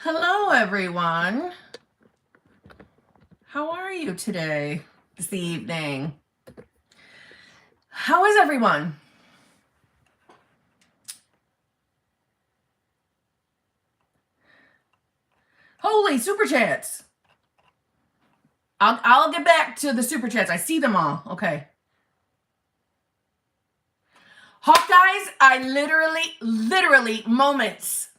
Hello, everyone. How are you today, this evening? How is everyone? Holy super chats. I'll get back to the super chats. I see them all. Okay. Hawkeyes, I literally moments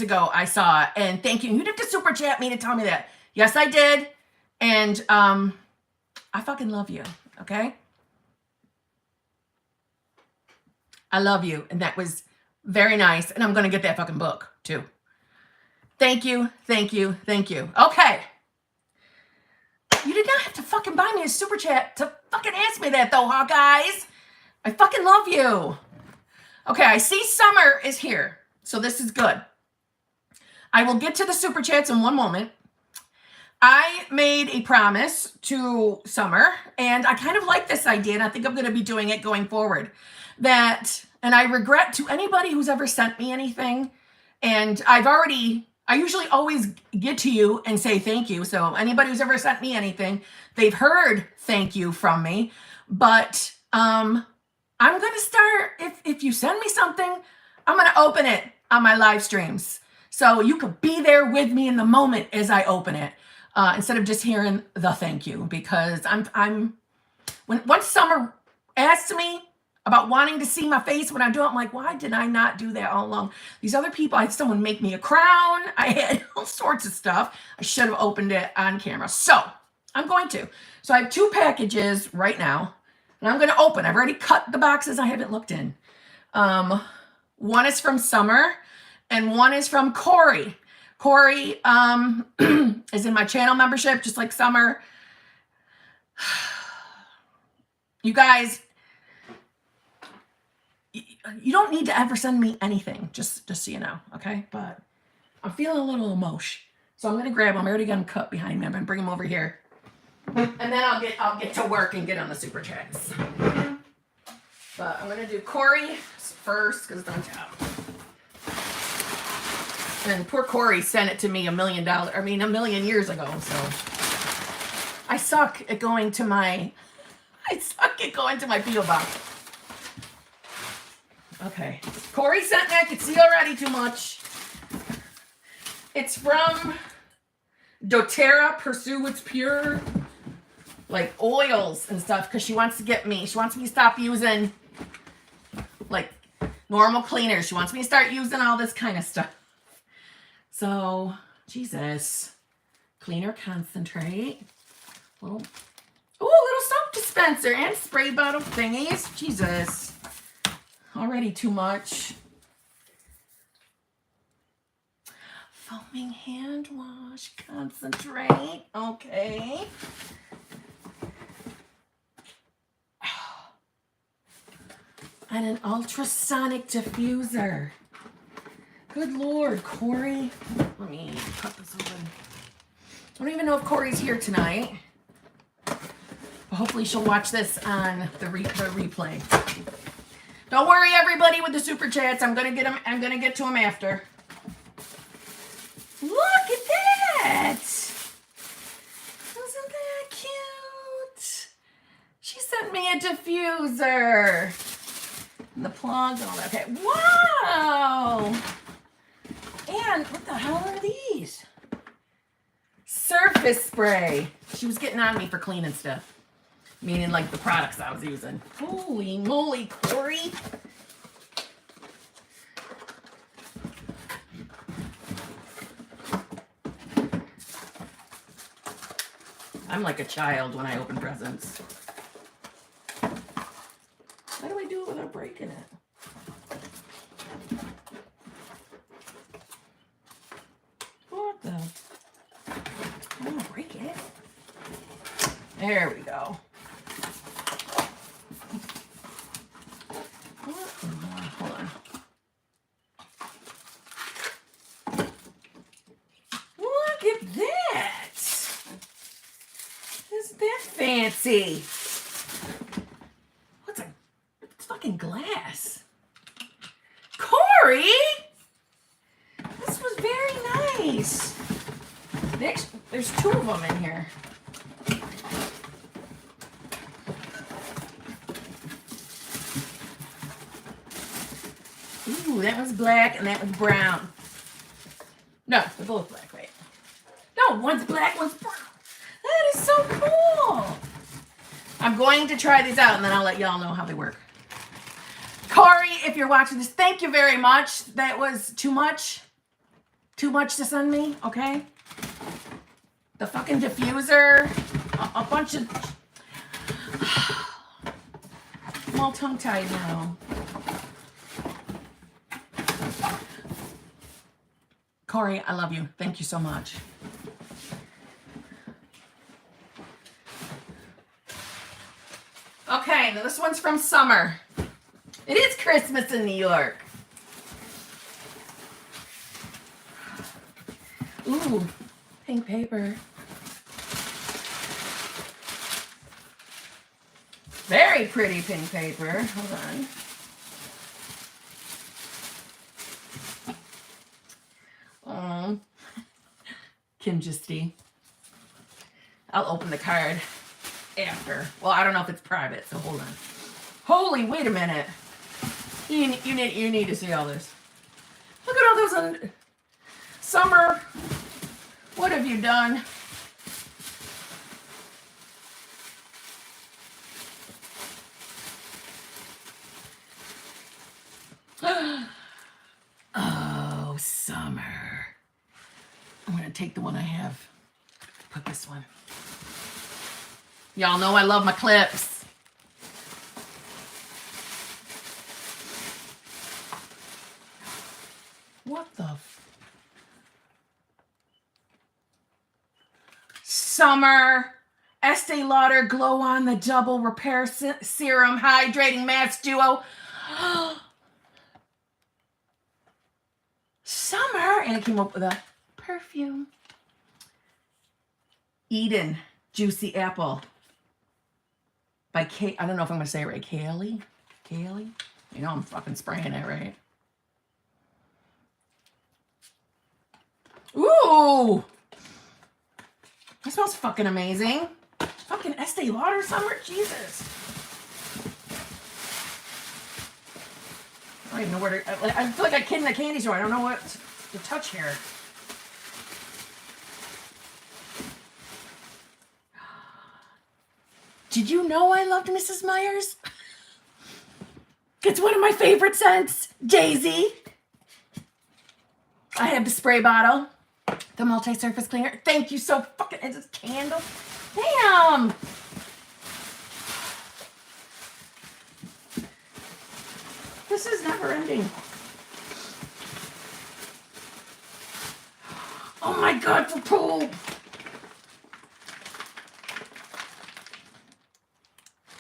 ago I saw it, and thank you. You didn't have to super chat me to tell me that. Yes, I did. And I fucking love you. Okay. I love you. And that was very nice. And I'm going to get that fucking book too. Thank you. Thank you. Thank you. Okay. You did not have to fucking buy me a super chat to fucking ask me that though, Hawkeyes. I fucking love you. Okay, I see summer is here. So this is good. I will get to the super chats in one moment. I made a promise to Summer, and I kind of like this idea, and I think I'm going to be doing it going forward. And I regret to anybody who's ever sent me anything, and I usually always get to you and say thank you. So anybody who's ever sent me anything, they've heard thank you from me. But I'm going to start, if you send me something, I'm going to open it on my live streams. So you could be there with me in the moment as I open it, instead of just hearing the thank you. Because once Summer asked me about wanting to see my face when I do it, I'm like, why did I not do that all along? These other people, I had someone make me a crown. I had all sorts of stuff. I should have opened it on camera. So I'm going to. So I have 2 packages right now. And I'm going to open. I've already cut the boxes I haven't looked in. One is from Summer, and one is from Corey. Corey is in my channel membership, just like Summer. You guys, you don't need to ever send me anything, just so you know, okay? But I'm feeling a little emotion. So I'm going to grab them. I already got them cut behind me. I'm going to bring them over here. And then I'll get to work and get on the super chats. But I'm gonna do Corey first because it's on top. And poor Corey sent it to me a million years ago. So I suck at going to my PO box. Okay, Corey sent me. I could see already too much. It's from doTERRA. Pursue What's Pure. Like oils and stuff, because she wants me to stop using like normal cleaners. She wants me to start using all this kind of stuff. So, Jesus. Cleaner concentrate. Little soap dispenser and spray bottle thingies. Jesus. Already too much. Foaming hand wash concentrate. Okay. And an ultrasonic diffuser. Good Lord, Corey. Let me cut this open. I don't even know if Corey's here tonight. But hopefully she'll watch this on the replay. Don't worry, everybody, with the super chats. I'm gonna get to them after. Look at that! Isn't that cute? She sent me a diffuser. And the plugs and all that. Okay. Wow! And what the hell are these? Surface spray. She was getting on me for cleaning stuff. Meaning like the products I was using. Holy moly, Corey. I'm like a child when I open presents. How do I do it without breaking it? What the? I don't want to break it. There we go. Hold on. Look at that. Isn't that fancy? It's fucking glass. Corey! This was very nice. nice. There's 2 of them in here. Ooh, that one's black and that one's brown. No, they're both black, right? No, one's black, one's brown. That is so cool. I'm going to try these out and then I'll let y'all know how they work. Corey, if you're watching this, thank you very much. That was too much. Too much to send me, okay? The fucking diffuser. A bunch of... I'm all tongue-tied now. Corey, I love you. Thank you so much. Okay, now this one's from summer. It is Christmas in New York. Ooh, pink paper. Very pretty pink paper. Hold on. Kim Justy. I'll open the card after. Well, I don't know if it's private, so hold on. Holy, wait a minute. You need to see all this. Look at all those on summer. What have you done? Oh, summer. I'm going to take the one I have. Put this one. Y'all know I love my clips. What the? Summer. Estee Lauder Glow On the Double Repair Serum Hydrating Mask Duo. Summer. And it came up with a perfume. Eden Juicy Apple. By Kate. I don't know if I'm going to say it right. Kaylee? You know I'm fucking spraying it, right? Ooh! That smells fucking amazing. Fucking Estee Lauder summer? Jesus. I don't even know where to... I feel like a kid in a candy store. I don't know what to touch here. Did you know I loved Mrs. Meyer's? It's one of my favorite scents. Daisy. I have the spray bottle. The multi-surface cleaner. Thank you so fucking... It's a candle. Damn. This is never ending. Oh my God, for poop.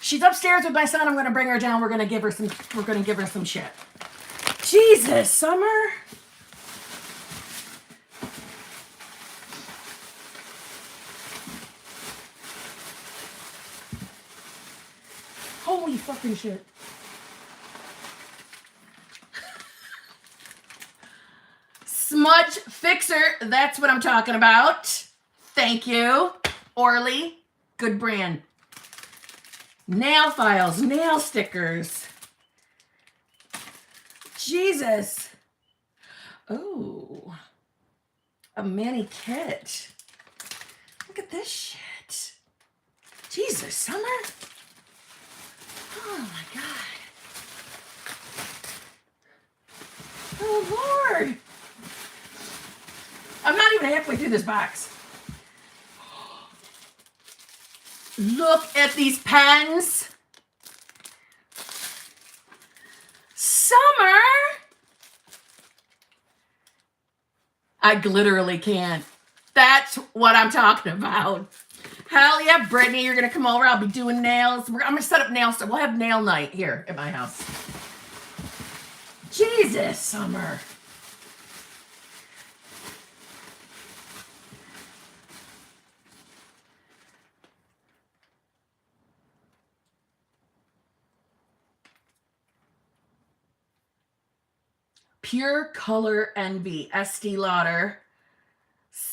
She's upstairs with my son. I'm going to bring her down. We're going to give her some shit. Jesus, Summer. Holy fucking shit. Smudge Fixer. That's what I'm talking about. Thank you. Orly. Good brand. Nail files, nail stickers. Jesus. Oh. A mani kit. Look at this shit. Jesus, Summer. Oh my God. Oh Lord. I'm not even halfway through this box. Look at these pens. Summer. I literally can't. That's what I'm talking about. Hell yeah, Brittany, you're going to come over. I'll be doing nails. I'm going to set up nails. We'll have nail night here at my house. Jesus, Summer. Pure Color Envy, Estee Lauder.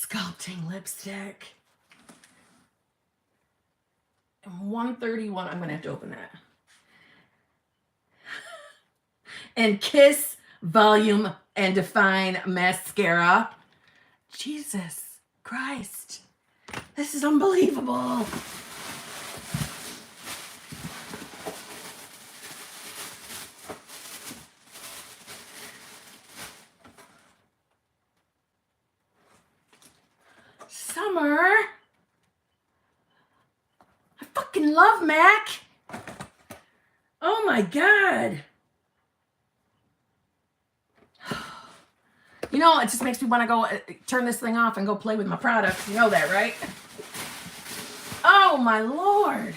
Sculpting lipstick. And 131. I'm going to have to open that. And Kiss Volume and Define Mascara. Jesus Christ. This is unbelievable. Summer. I fucking love MAC. Oh my God. You know, it just makes me want to go turn this thing off and go play with my products. You know that, right? Oh my Lord.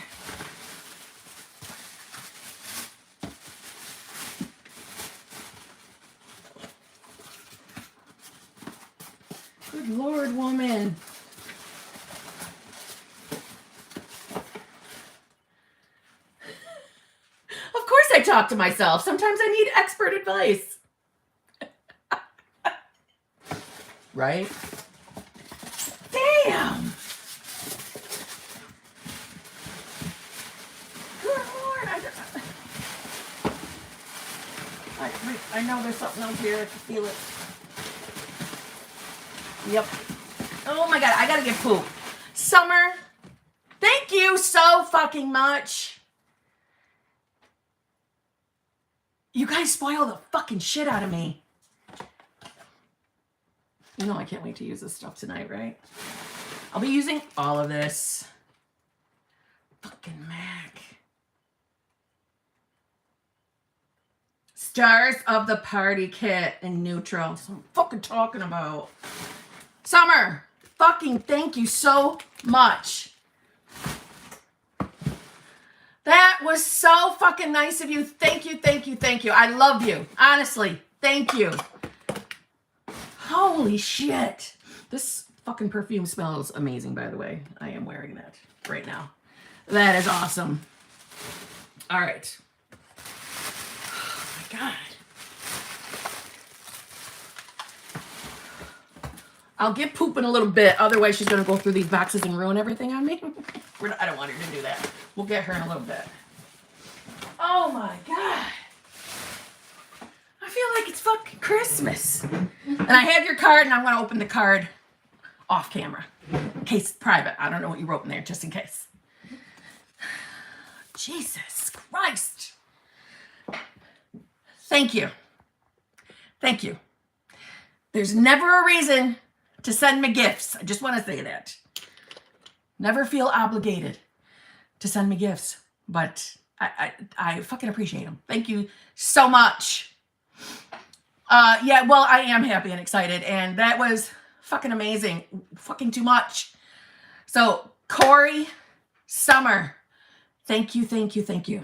Good Lord, woman. Of course I talk to myself. Sometimes I need expert advice. Right? Damn. Good Lord. I know there's something else here. I can feel it. Yep. Oh my God. I got to get poop. Summer, thank you so fucking much. You guys spoil the fucking shit out of me. You know I can't wait to use this stuff tonight, right? I'll be using all of this. Fucking MAC. Stars of the Party Kit in neutral. That's what I'm fucking talking about. Summer, fucking thank you so much. That was so fucking nice of you. Thank you, thank you, thank you. I love you. Honestly, thank you. Holy shit. This fucking perfume smells amazing, by the way. I am wearing that right now. That is awesome. All right. Oh my God. I'll get poop in a little bit. Otherwise, she's going to go through these boxes and ruin everything on me. I don't want her to do that. We'll get her in a little bit. Oh my God. I feel like it's fucking Christmas. And I have your card, and I'm going to open the card off camera. In case it's private. I don't know what you wrote in there, just in case. Jesus Christ. Thank you. Thank you. There's never a reason to send me gifts. I just want to say that. Never feel obligated to send me gifts. But I fucking appreciate them. Thank you so much. Yeah, well, I am happy and excited, and that was fucking amazing. Fucking too much. So, Corey, Summer, thank you, thank you, thank you.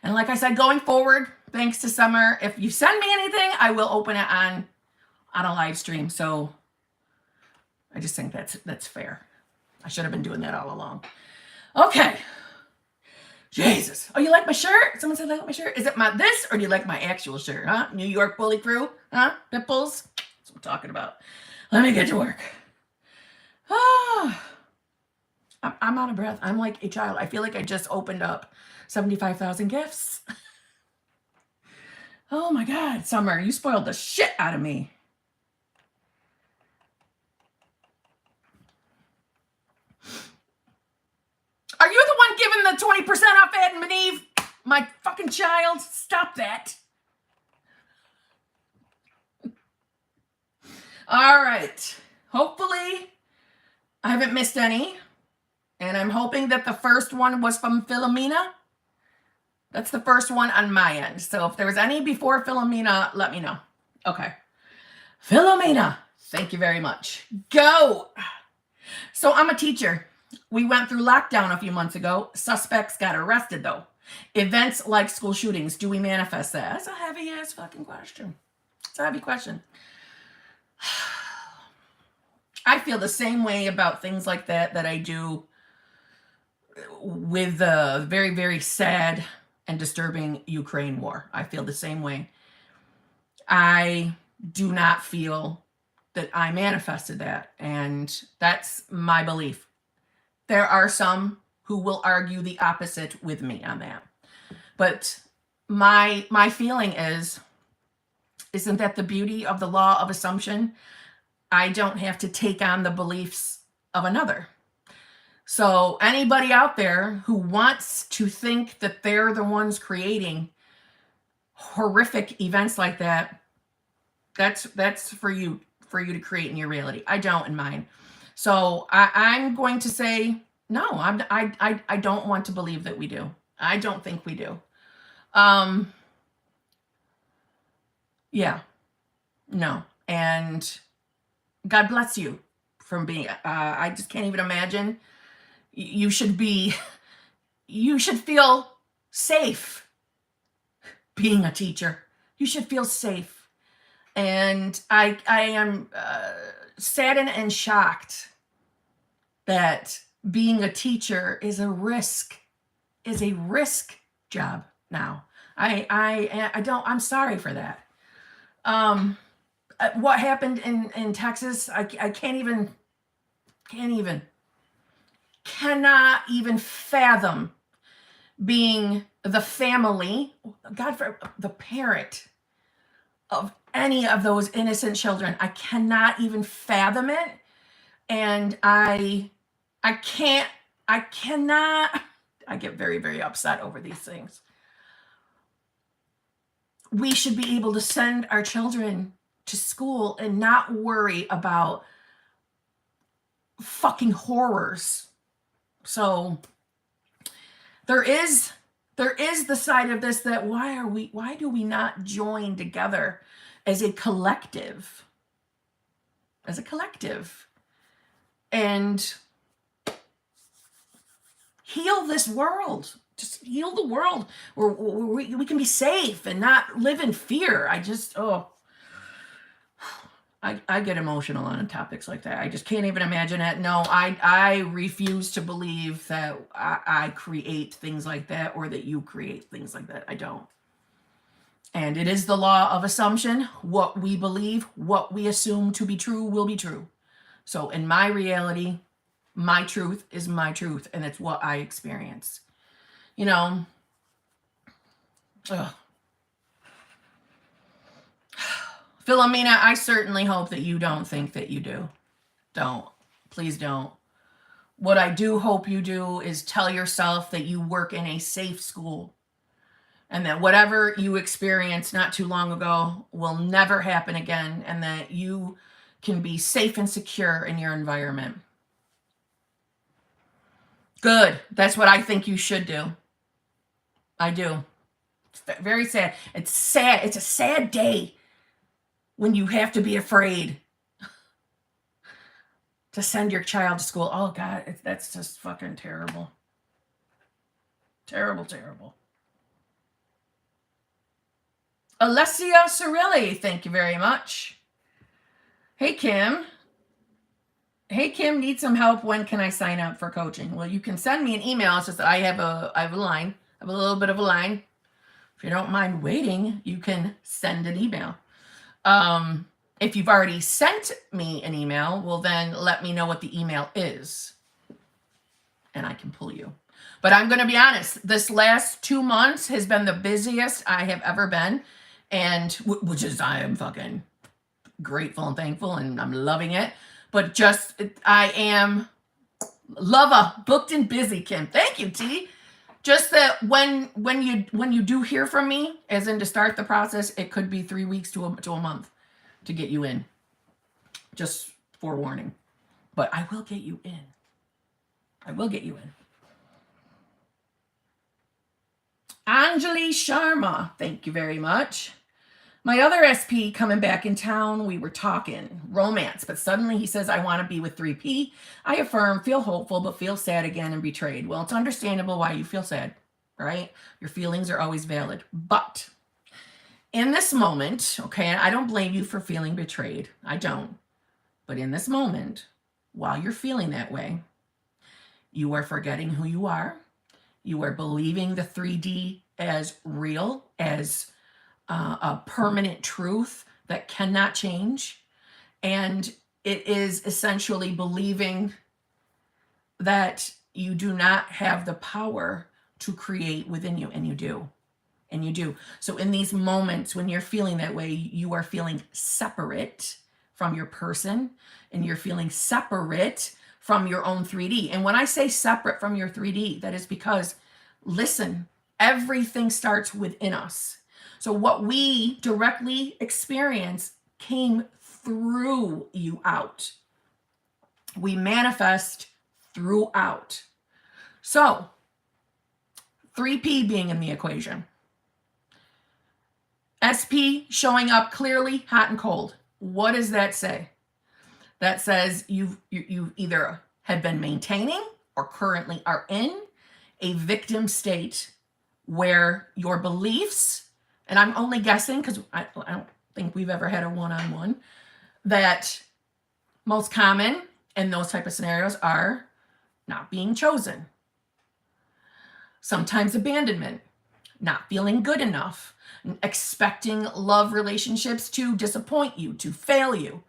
And like I said, going forward, thanks to Summer, if you send me anything, I will open it on a live stream. So, I just think that's fair. I should have been doing that all along. Okay. Jesus. Oh, you like my shirt? Someone said they like my shirt. Is it this, or do you like my actual shirt, huh? New York Bully Crew, huh? Pimples? That's what I'm talking about. Let me get to work. Oh, I'm out of breath. I'm like a child. I feel like I just opened up 75,000 gifts. Oh my God, Summer, you spoiled the shit out of me. Are you the one giving the 20% off Adam and Eve? My fucking child? Stop that. All right. Hopefully, I haven't missed any. And I'm hoping that the first one was from Philomena. That's the first one on my end. So if there's any before Philomena, let me know. Okay. Philomena, thank you very much. Go. So I'm a teacher. We went through lockdown a few months ago. Suspects got arrested, though. Events like school shootings, do we manifest that? That's a heavy-ass fucking question. It's a heavy question. I feel the same way about things like that I do with the very, very sad and disturbing Ukraine war. I feel the same way. I do not feel that I manifested that. And that's my belief. There are some who will argue the opposite with me on that. But my feeling is, isn't that the beauty of the law of assumption? I don't have to take on the beliefs of another. So anybody out there who wants to think that they're the ones creating horrific events like that, that's for you to create in your reality. I don't in mine. So I'm going to say no. I don't want to believe that we do. I don't think we do. Yeah, no. And God bless you from being. I just can't even imagine. You should feel safe being a teacher. You should feel safe. And I am saddened and shocked that being a teacher is a risk job now. I'm sorry for that. What happened in Texas, I cannot even fathom being the family, God, for the parent of any of those innocent children. I cannot even fathom it. And I cannot, I get very, very upset over these things. We should be able to send our children to school and not worry about fucking horrors. So there is the side of this that why do we not join together as a collective? And heal this world. Just heal the world where we can be safe and not live in fear. I get emotional on topics like that. I just can't even imagine it. No, I refuse to believe that I create things like that or that you create things like that. I don't. And it is the law of assumption. What we believe, what we assume to be true will be true. So in my reality, my truth is my truth, and it's what I experience. You know, Philomena, I certainly hope that you don't think that you do. Don't. Please don't. What I do hope you do is tell yourself that you work in a safe school and that whatever you experienced not too long ago will never happen again, and that you can be safe and secure in your environment. Good. That's what I think you should do. I do. It's very sad. It's sad. It's a sad day when you have to be afraid to send your child to school. Oh, God, that's just fucking terrible. Terrible, terrible. Alessia Cirilli, thank you very much. Hey, Kim. Hey, Kim, need some help. When can I sign up for coaching? Well, you can send me an email. It's just that I have a line. I have a little bit of a line. If you don't mind waiting, you can send an email. If you've already sent me an email, well, then let me know what the email is, and I can pull you. But I'm going to be honest, this last 2 months has been the busiest I have ever been, and which is, I am fucking grateful and thankful, and I'm loving it. But just, I am booked and busy, Kim. Thank you, T. Just that when you do hear from me, as in to start the process, it could be 3 weeks to a month to get you in. Just forewarning. But I will get you in. I will get you in. Anjali Sharma, thank you very much. My other SP coming back in town, we were talking romance, but suddenly he says, I want to be with 3P. I affirm, feel hopeful, but feel sad again and betrayed. Well, it's understandable why you feel sad, right? Your feelings are always valid. But in this moment, okay, I don't blame you for feeling betrayed. I don't. But in this moment, while you're feeling that way, you are forgetting who you are. You are believing the 3D as real, as a permanent truth that cannot change. And it is essentially believing that you do not have the power to create within you, and you do. And you do. So in these moments when you're feeling that way, you are feeling separate from your person, and you're feeling separate from your own 3D. And when I say separate from your 3D, that is because, listen, everything starts within us. So what we directly experience came through you out. We manifest throughout. So 3P being in the equation. SP showing up clearly, hot and cold. What does that say? That says you either had been maintaining or currently are in a victim state where your beliefs, and I'm only guessing because I don't think we've ever had a one-on-one, that most common in those type of scenarios are not being chosen. Sometimes abandonment, not feeling good enough, expecting love relationships to disappoint you, to fail you.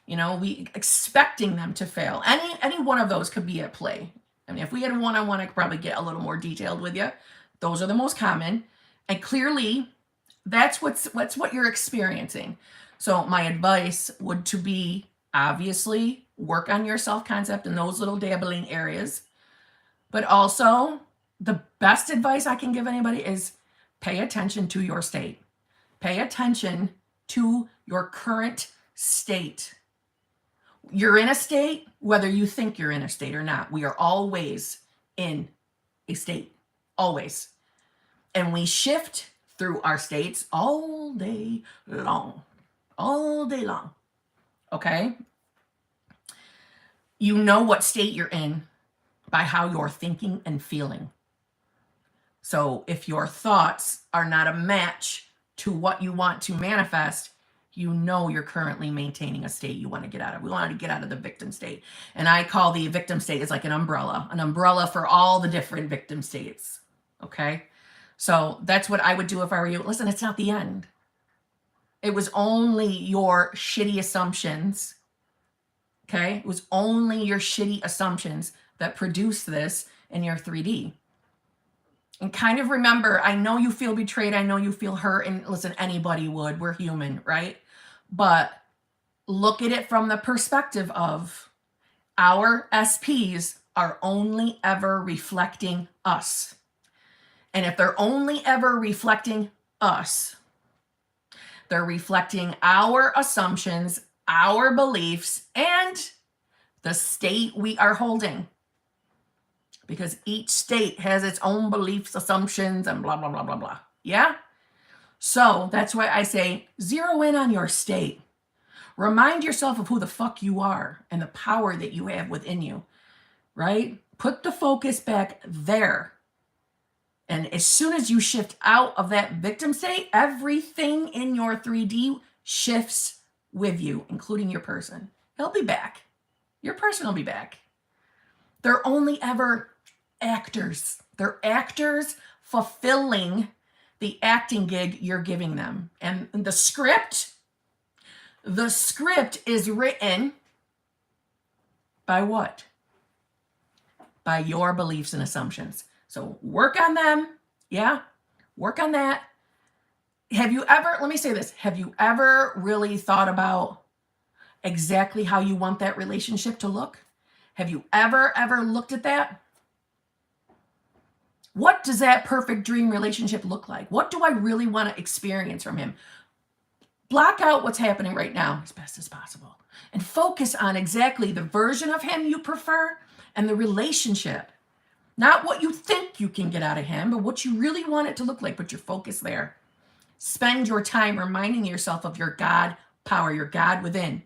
You know, we expecting them to fail. Any one of those could be at play. I mean, if we had a one-on-one, I could probably get a little more detailed with you. Those are the most common. And clearly, that's what you're experiencing. So my advice would to be, obviously, work on your self-concept in those little dabbling areas. But also, the best advice I can give anybody is pay attention to your state. Pay attention to your current state. You're in a state, whether you think you're in a state or not. We are always in a state, always. And we shift through our states all day long, okay? You know what state you're in by how you're thinking and feeling. So if your thoughts are not a match to what you want to manifest, you know you're currently maintaining a state you want to get out of. We want to get out of the victim state. And I call the victim state is like an umbrella for all the different victim states. Okay? So that's what I would do if I were you. Listen, it's not the end. It was only your shitty assumptions. Okay? It was only your shitty assumptions that produced this in your 3D. And kind of remember, I know you feel betrayed. I know you feel hurt. And listen, anybody would. We're human, right? But look at it from the perspective of our SPs are only ever reflecting us. And if they're only ever reflecting us, they're reflecting our assumptions, our beliefs, and the state we are holding. Because each state has its own beliefs, assumptions, and blah, blah, blah, blah, blah. Yeah? So that's why I say zero in on your state. Remind yourself of who the fuck you are and the power that you have within you, right? Put the focus back there. And as soon as you shift out of that victim state, everything in your 3D shifts with you, including your person. He'll be back. Your person will be back. They're only ever actors. They're actors fulfilling the acting gig you're giving them. And the script is written by what? By your beliefs and assumptions. So work on them. Yeah, work on that. Have you ever, let me say this, have you ever really thought about exactly how you want that relationship to look? Have you ever looked at that? What does that perfect dream relationship look like? What do I really want to experience from him? Block out what's happening right now as best as possible and focus on exactly the version of him you prefer and the relationship. Not what you think you can get out of him, but what you really want it to look like. Put your focus there. Spend your time reminding yourself of your God power, your God within.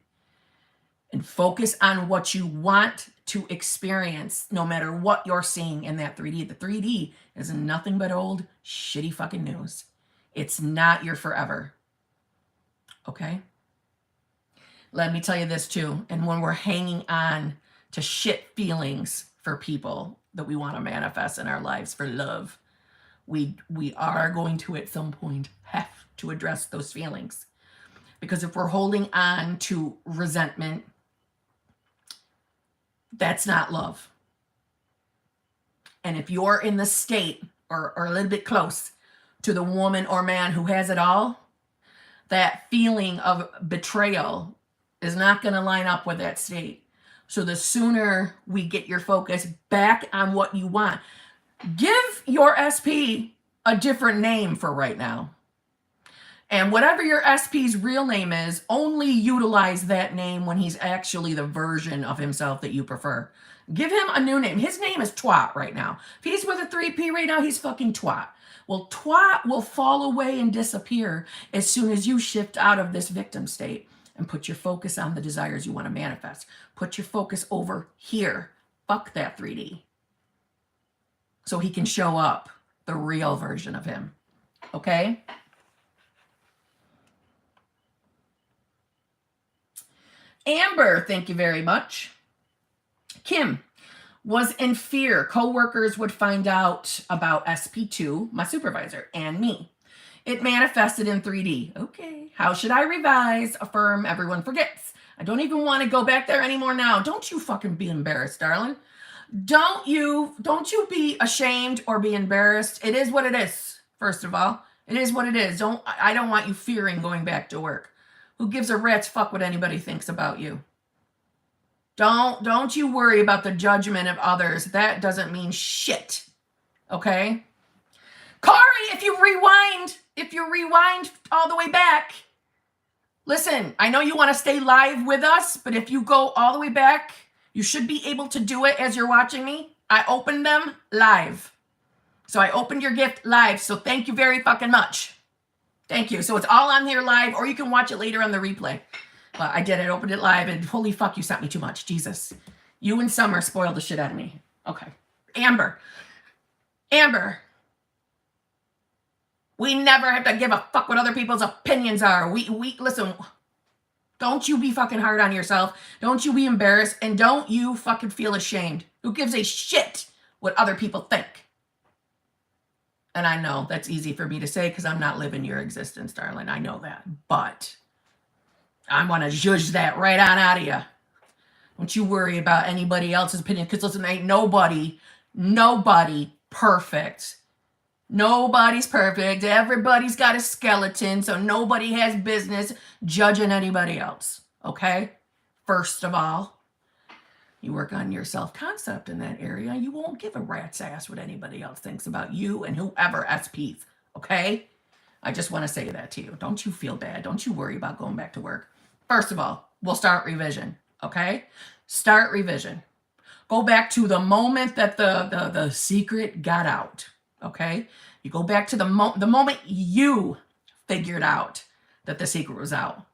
And focus on what you want to experience, no matter what you're seeing in that 3D. The 3D is nothing but old, shitty fucking news. It's not your forever. Okay? Let me tell you this too. And when we're hanging on to shit feelings for people that we want to manifest in our lives for love, we are going to at some point have to address those feelings. Because if we're holding on to resentment, that's not love. And if you're in the state or a little bit close to the woman or man who has it all, that feeling of betrayal is not going to line up with that state. So the sooner we get your focus back on what you want, give your SP a different name for right now. And whatever your SP's real name is, only utilize that name when he's actually the version of himself that you prefer. Give him a new name. His name is Twat right now. If he's with a 3P right now, he's fucking Twat. Well, Twat will fall away and disappear as soon as you shift out of this victim state and put your focus on the desires you want to manifest. Put your focus over here. Fuck that 3D. So he can show up, the real version of him. Okay? Amber, thank you very much. Kim was in fear coworkers would find out about SP2, my supervisor, and me. It manifested in 3D. Okay. How should I revise? Affirm, everyone forgets. I don't even want to go back there anymore now. Don't you fucking be embarrassed, darling. Don't you be ashamed or be embarrassed. It is what it is, first of all. It is what it is. I don't want you fearing going back to work. Who gives a rat's fuck what anybody thinks about you? Don't you worry about the judgment of others. That doesn't mean shit. Okay? Kari, if you rewind all the way back, listen, I know you want to stay live with us, but if you go all the way back, you should be able to do it as you're watching me. I opened them live. So I opened your gift live. So thank you very fucking much. Thank you. So it's all on here live, or you can watch it later on the replay. But I did. I opened it live, and holy fuck, you sent me too much. Jesus. You and Summer spoiled the shit out of me. Okay. Amber. We never have to give a fuck what other people's opinions are. We listen. Don't you be fucking hard on yourself. Don't you be embarrassed, and don't you fucking feel ashamed. Who gives a shit what other people think? And I know that's easy for me to say because I'm not living your existence, darling. I know that. But I want to judge that right on out of you. Don't you worry about anybody else's opinion. Because listen, ain't nobody perfect. Nobody's perfect. Everybody's got a skeleton. So nobody has business judging anybody else. Okay? First of all, you work on your self-concept in that area. You won't give a rat's ass what anybody else thinks about you and whoever SPs. Okay? I just want to say that to you. Don't you feel bad. Don't you worry about going back to work. First of all, we'll start revision. Okay? Start revision. Go back to the moment that the secret got out. Okay? You go back to the moment you figured out that the secret was out.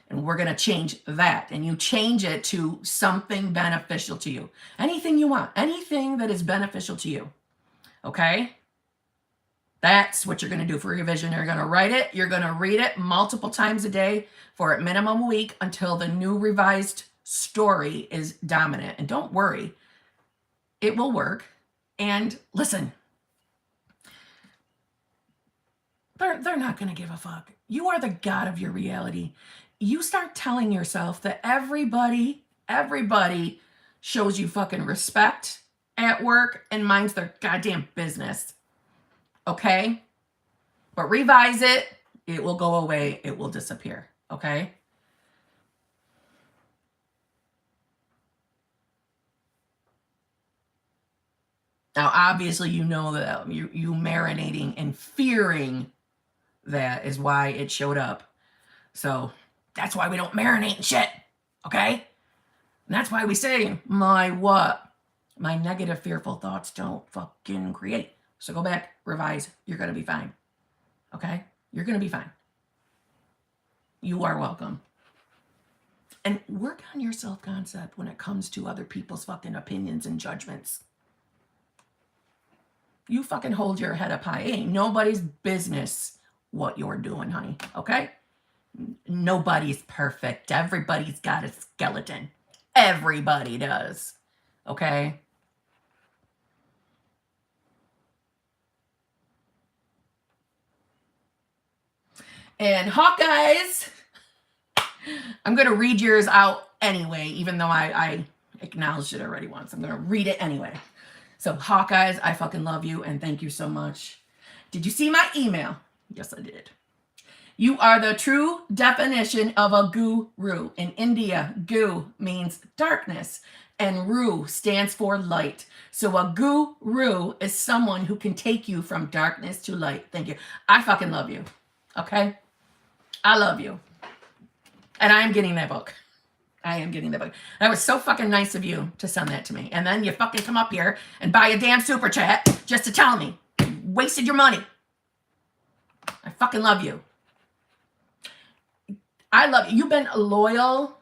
And we're going to change that. And you change it to something beneficial to you. Anything you want. Anything that is beneficial to you. Okay? That's what you're going to do for revision. You're going to write it. You're going to read it multiple times a day for at minimum a week until the new revised story is dominant. And don't worry. It will work. And listen. They're not going to give a fuck. You are the god of your reality. You start telling yourself that everybody shows you fucking respect at work and minds their goddamn business. Okay? But revise it. It will go away. It will disappear. Okay? Now, obviously, you know that you marinating and fearing that is why it showed up. So that's why we don't marinate in shit. Okay? And that's why we say, my negative, fearful thoughts don't fucking create. So go back, revise. You're going to be fine. Okay? You're going to be fine. You are welcome. And work on your self-concept when it comes to other people's fucking opinions and judgments. You fucking hold your head up high. It ain't nobody's business what you're doing, honey. Okay? Nobody's perfect. Everybody's got a skeleton. Everybody does. Okay? And Hawkeyes, I'm going to read yours out anyway, even though I acknowledged it already once. I'm going to read it anyway. So, Hawkeyes, I fucking love you and thank you so much. Did you see my email? Yes, I did. You are the true definition of a guru. In India, gu means darkness and ru stands for light. So a guru is someone who can take you from darkness to light. Thank you. I fucking love you. Okay? I love you. And I am getting that book. I am getting that book. That was so fucking nice of you to send that to me. And then you fucking come up here and buy a damn super chat just to tell me. You wasted your money. I fucking love you. I love you. You've been loyal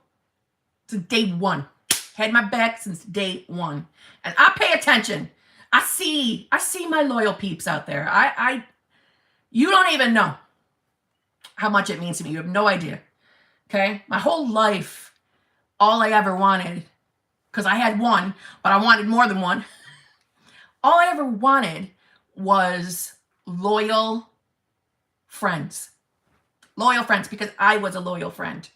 since day one. Had my back since day one. And I pay attention. I see my loyal peeps out there. You don't even know how much it means to me. You have no idea. Okay? My whole life, all I ever wanted, because I had one, but I wanted more than one. All I ever wanted was loyal friends. Loyal friends, because I was a loyal friend.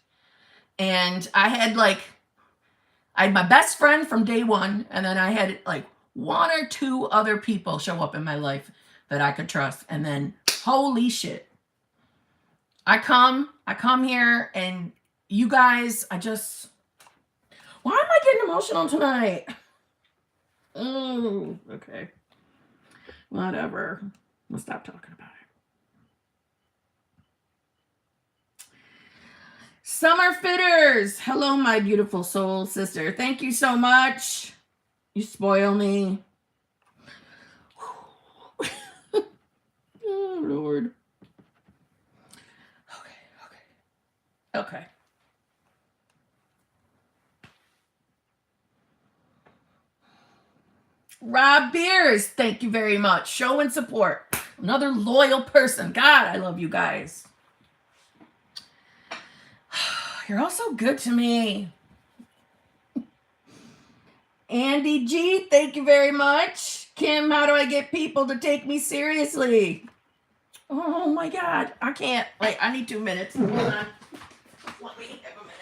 And I had my best friend from day one, and then I had like one or two other people show up in my life that I could trust. And then, holy shit. I come here, and you guys, why am I getting emotional tonight? Oh, okay. Whatever. We'll stop talking about it. Summer Fitters. Hello, my beautiful soul sister. Thank you so much. You spoil me. Oh, Lord. Okay. Rob Beers. Thank you very much. Show and support. Another loyal person. God, I love you guys. You're all so good to me. Andy G, thank you very much. Kim, how do I get people to take me seriously? Oh my God, I can't. Wait, I need 2 minutes. Hold on. Let me have a minute.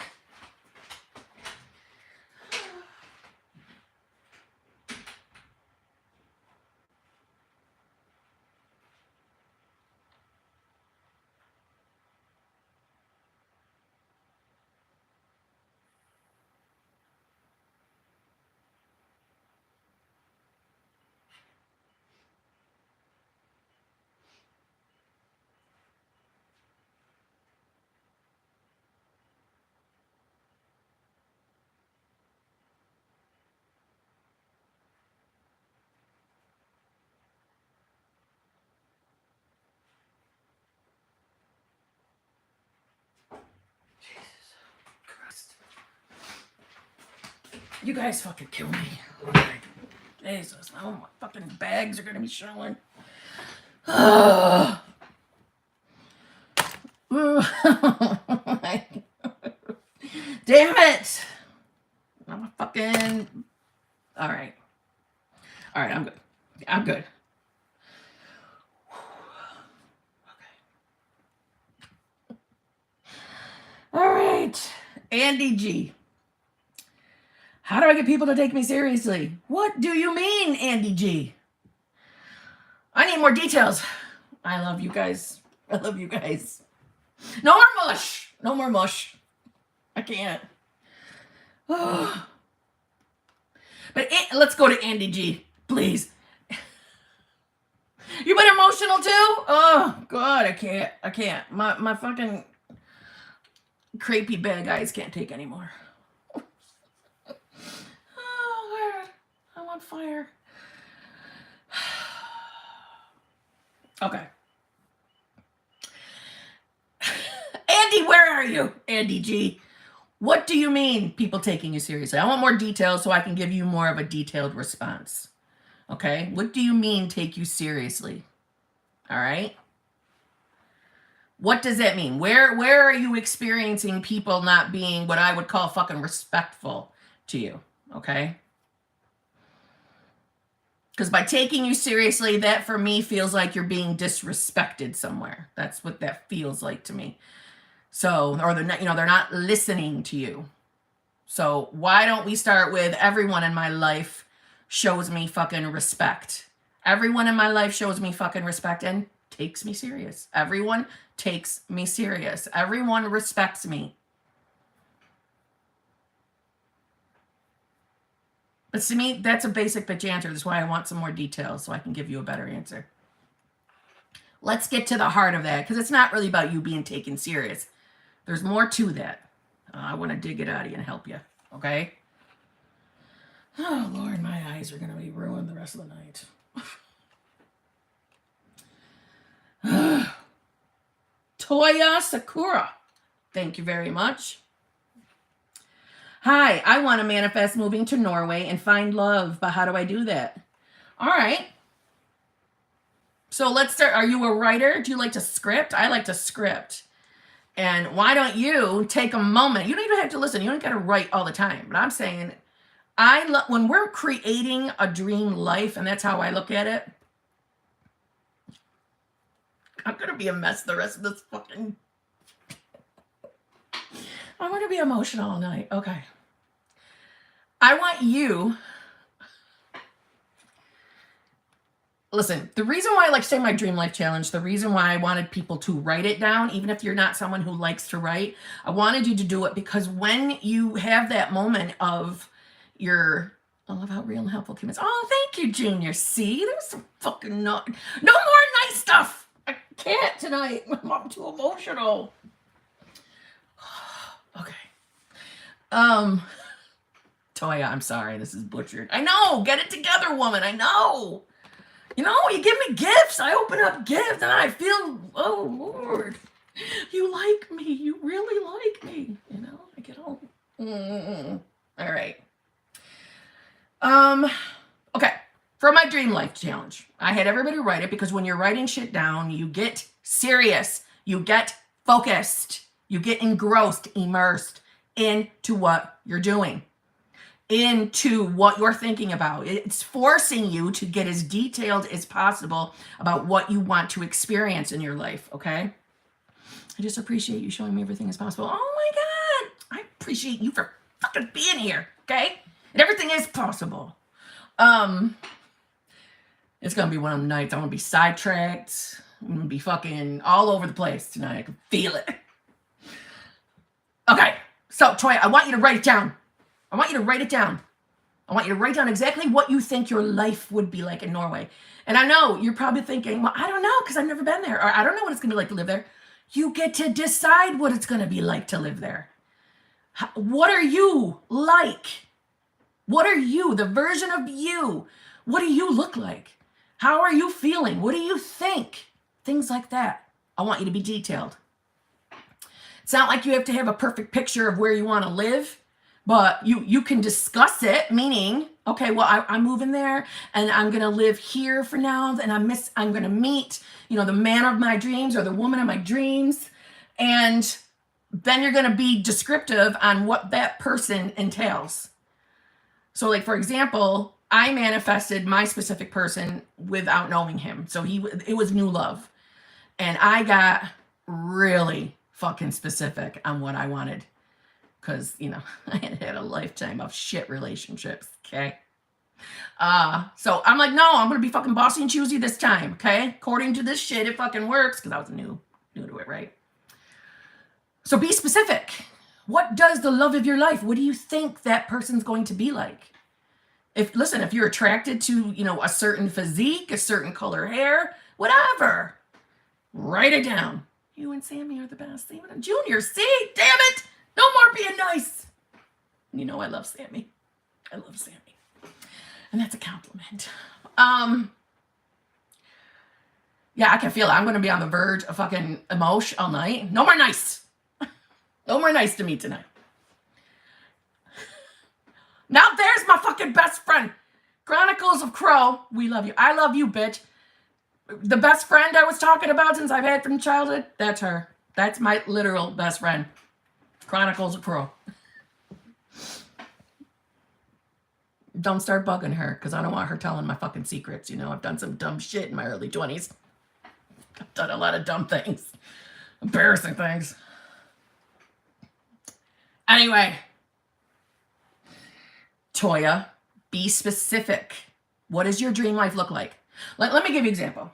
You guys fucking kill me. Jesus, now my fucking bags are gonna be showing. Damn it! I'm a fucking. All right, I'm good. I'm good. Okay. All right, Andy G. How do I get people to take me seriously? What do you mean, Andy G? I need more details. I love you guys. I love you guys. No more mush. No more mush. I can't. Oh. But let's go to Andy G, please. You been emotional too? Oh, God, I can't. My fucking crepey bag eyes can't take anymore. I'm on fire. Okay. Andy, where are you? Andy G. What do you mean people taking you seriously? I want more details so I can give you more of a detailed response. Okay? What do you mean take you seriously? All right? What does that mean? Where are you experiencing people not being what I would call fucking respectful to you? Okay? Because by taking you seriously, that for me feels like you're being disrespected somewhere. That's what that feels like to me. So, or they're not, they're not listening to you. So why don't we start with everyone in my life shows me fucking respect. Everyone in my life shows me fucking respect and takes me serious. Everyone takes me serious. Everyone respects me. But to me, that's a basic bitch answer. That's why I want some more details so I can give you a better answer. Let's get to the heart of that, because it's not really about you being taken serious. There's more to that. I want to dig it out of you and help you. Okay? Oh, Lord, my eyes are going to be ruined the rest of the night. Toya Sakura. Thank you very much. Hi, I want to manifest moving to Norway and find love, but how do I do that? All right. So let's start. Are you a writer? Do you like to script? I like to script. And why don't you take a moment? You don't even have to listen. You don't got to write all the time. But I'm saying, when we're creating a dream life, and that's how I look at it. I'm going to be a mess the rest of this fucking... I'm going to be emotional all night. Okay. I want you... Listen, the reason why I like to say my dream life challenge, the reason why I wanted people to write it down, even if you're not someone who likes to write, I wanted you to do it because when you have that moment of your... I love how real and helpful Kim is. Oh, thank you, Junior. See, there's some fucking no more nice stuff. I can't tonight. I'm too emotional. Okay. Toya, I'm sorry. This is butchered. I know. Get it together, woman. I know. You know, you give me gifts. I open up gifts and I feel, oh, Lord, you like me. You really like me. You know, I get all. All right. Okay. For my dream life challenge, I had everybody write it because when you're writing shit down, you get serious. You get focused. You get engrossed, immersed into what you're doing, into what you're thinking about. It's forcing you to get as detailed as possible about what you want to experience in your life, okay? I just appreciate you showing me everything is possible. Oh my God. I appreciate you for fucking being here, okay? And everything is possible. It's going to be one of the nights. I'm going to be sidetracked. I'm going to be fucking all over the place tonight. I can feel it. Okay. So, Troy, I want you to write it down. I want you to write it down. I want you to write down exactly what you think your life would be like in Norway. And I know you're probably thinking, well, I don't know because I've never been there. Or I don't know what it's going to be like to live there. You get to decide what it's going to be like to live there. What are you like? What are you? The version of you. What do you look like? How are you feeling? What do you think? Things like that. I want you to be detailed. It's not like you have to have a perfect picture of where you want to live, but you can discuss it, meaning, okay, well, I'm moving there and I'm going to live here for now. And I'm going to meet, the man of my dreams or the woman of my dreams. And then you're going to be descriptive on what that person entails. So like, for example, I manifested my specific person without knowing him. So it was new love. And I got really fucking specific on what I wanted. Because, I had a lifetime of shit relationships, okay? So I'm like, no, I'm going to be fucking bossy and choosy this time, okay? According to this shit, it fucking works. Because I was new to it, right? So be specific. What does the love of your life, what do you think that person's going to be like? If you're attracted to, a certain physique, a certain color hair, whatever, write it down. You and Sammy are the best. Junior, see? Damn it! No more being nice. I love Sammy. I love Sammy. And that's a compliment. Yeah, I can feel it. I'm going to be on the verge of fucking emotion all night. No more nice. No more nice to me tonight. Now there's my fucking best friend. Chronicles of Crow. We love you. I love you, bitch. The best friend I was talking about since I've had from childhood, that's her. That's my literal best friend. Chronicles of Crow. Don't start bugging her because I don't want her telling my fucking secrets. I've done some dumb shit in my early 20s. I've done a lot of dumb things. Embarrassing things. Anyway, Toya, be specific. What does your dream life look like? Let me give you an example.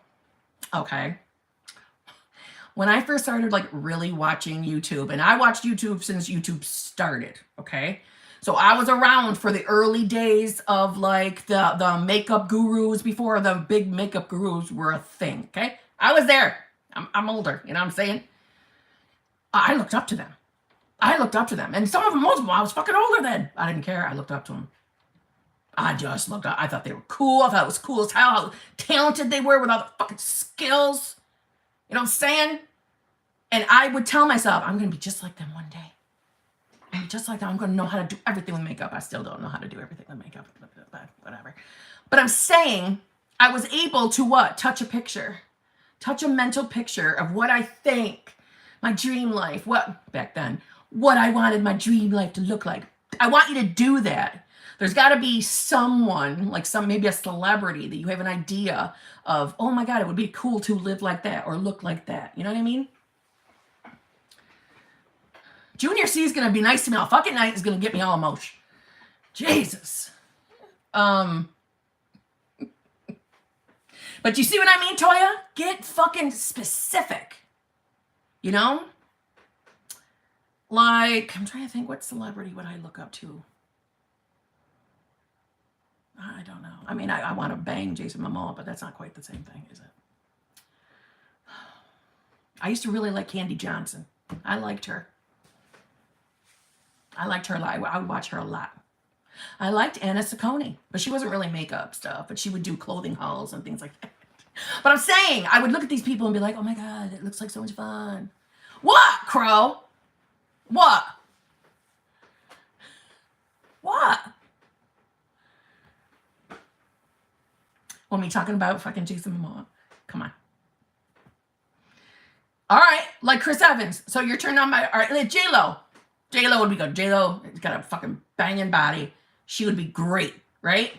Okay. When I first started like really watching YouTube, and I watched YouTube since YouTube started, okay? So I was around for the early days of like the makeup gurus before the big makeup gurus were a thing, okay? I was there. I'm older, you know what I'm saying? I looked up to them. I looked up to them. And some of them, most of them, I was fucking older then. I didn't care. I looked up to them. I just looked up. I thought they were cool. I thought it was cool as hell how talented they were with all the fucking skills. You know what I'm saying? And I would tell myself, I'm going to be just like them one day. I'm just like them. I'm going to know how to do everything with makeup. I still don't know how to do everything with makeup, but whatever. But I'm saying I was able to what? Touch a picture. Touch a mental picture of what I think my dream life, back then, what I wanted my dream life to look like. I want you to do that. There's got to be someone, like maybe a celebrity that you have an idea of, oh my God, it would be cool to live like that or look like that. You know what I mean? Junior C is going to be nice to me all fucking night, is going to get me all emotional. Jesus. But you see what I mean, Toya? Get fucking specific. You know? Like, I'm trying to think, what celebrity would I look up to? I don't know. I mean, I want to bang Jason Momoa, but that's not quite the same thing, is it? I used to really like Candy Johnson. I liked her. I liked her a lot. I would watch her a lot. I liked Anna Saccone, but she wasn't really makeup stuff, but she would do clothing hauls and things like that. But I'm saying, I would look at these people and be like, oh my God, it looks like so much fun. What, Crow? What? What? Well, me talking about fucking Jason Momoa. Come on. All right, like Chris Evans. So you're turned on by, all right, like J-Lo. J-Lo would be good. J-Lo has got a fucking banging body. She would be great, right?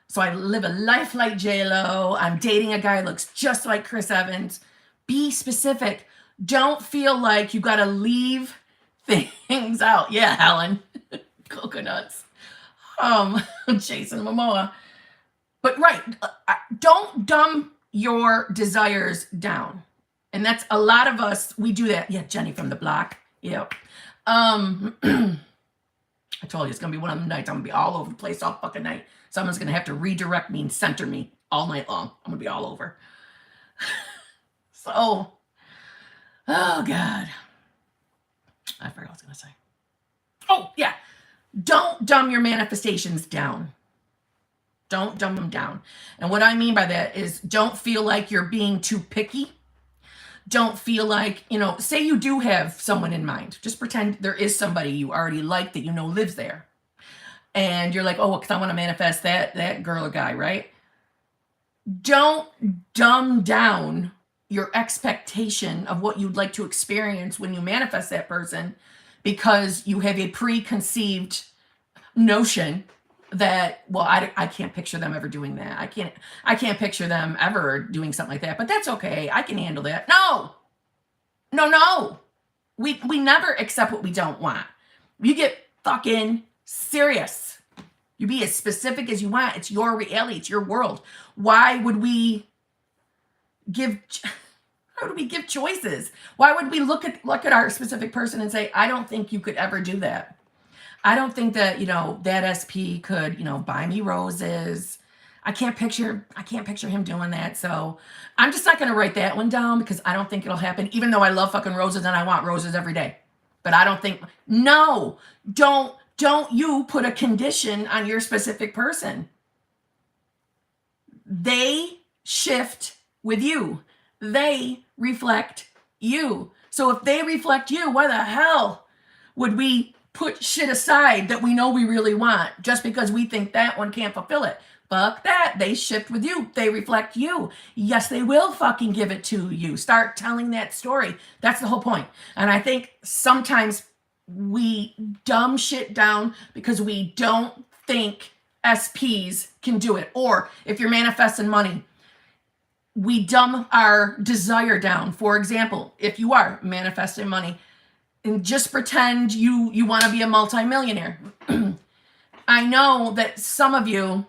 So I live a life like J-Lo. I'm dating a guy who looks just like Chris Evans. Be specific. Don't feel like you got to leave things out. Yeah, Helen. Coconuts. Jason Momoa. But right, don't dumb your desires down. And that's a lot of us, we do that. Yeah, Jenny from the block. Yep. I told you it's going to be one of them nights. I'm going to be all over the place all fucking night. Someone's going to have to redirect me and center me all night long. I'm going to be all over. So, oh God. I forgot what I was going to say. Oh, yeah. Don't dumb your manifestations down. Don't dumb them down. And what I mean by that is don't feel like you're being too picky. Don't feel like, say you do have someone in mind. Just pretend there is somebody you already like that you know lives there. And you're like, oh, because I want to manifest that girl or guy, right? Don't dumb down your expectation of what you'd like to experience when you manifest that person because you have a preconceived notion that, well, I can't picture them ever doing that. I can't picture them ever doing something like that, but that's okay. I can handle that. No. We never accept what we don't want. You get fucking serious. You be as specific as you want. It's your reality. It's your world. Why would we give choices? Why would we look at our specific person and say, I don't think you could ever do that. I don't think that, that SP could, buy me roses. I can't picture him doing that. So I'm just not going to write that one down because I don't think it'll happen, even though I love fucking roses and I want roses every day. But I don't think, no, don't you put a condition on your specific person. They shift with you. They reflect you. So if they reflect you, why the hell would we put shit aside that we know we really want just because we think that one can't fulfill it? Fuck that. They shift with you. They reflect you. Yes, they will fucking give it to you. Start telling that story. That's the whole point. And I think sometimes we dumb shit down because we don't think SPs can do it. Or if you're manifesting money, we dumb our desire down. For example, if you are manifesting money, and just pretend you want to be a multimillionaire. I know that some of you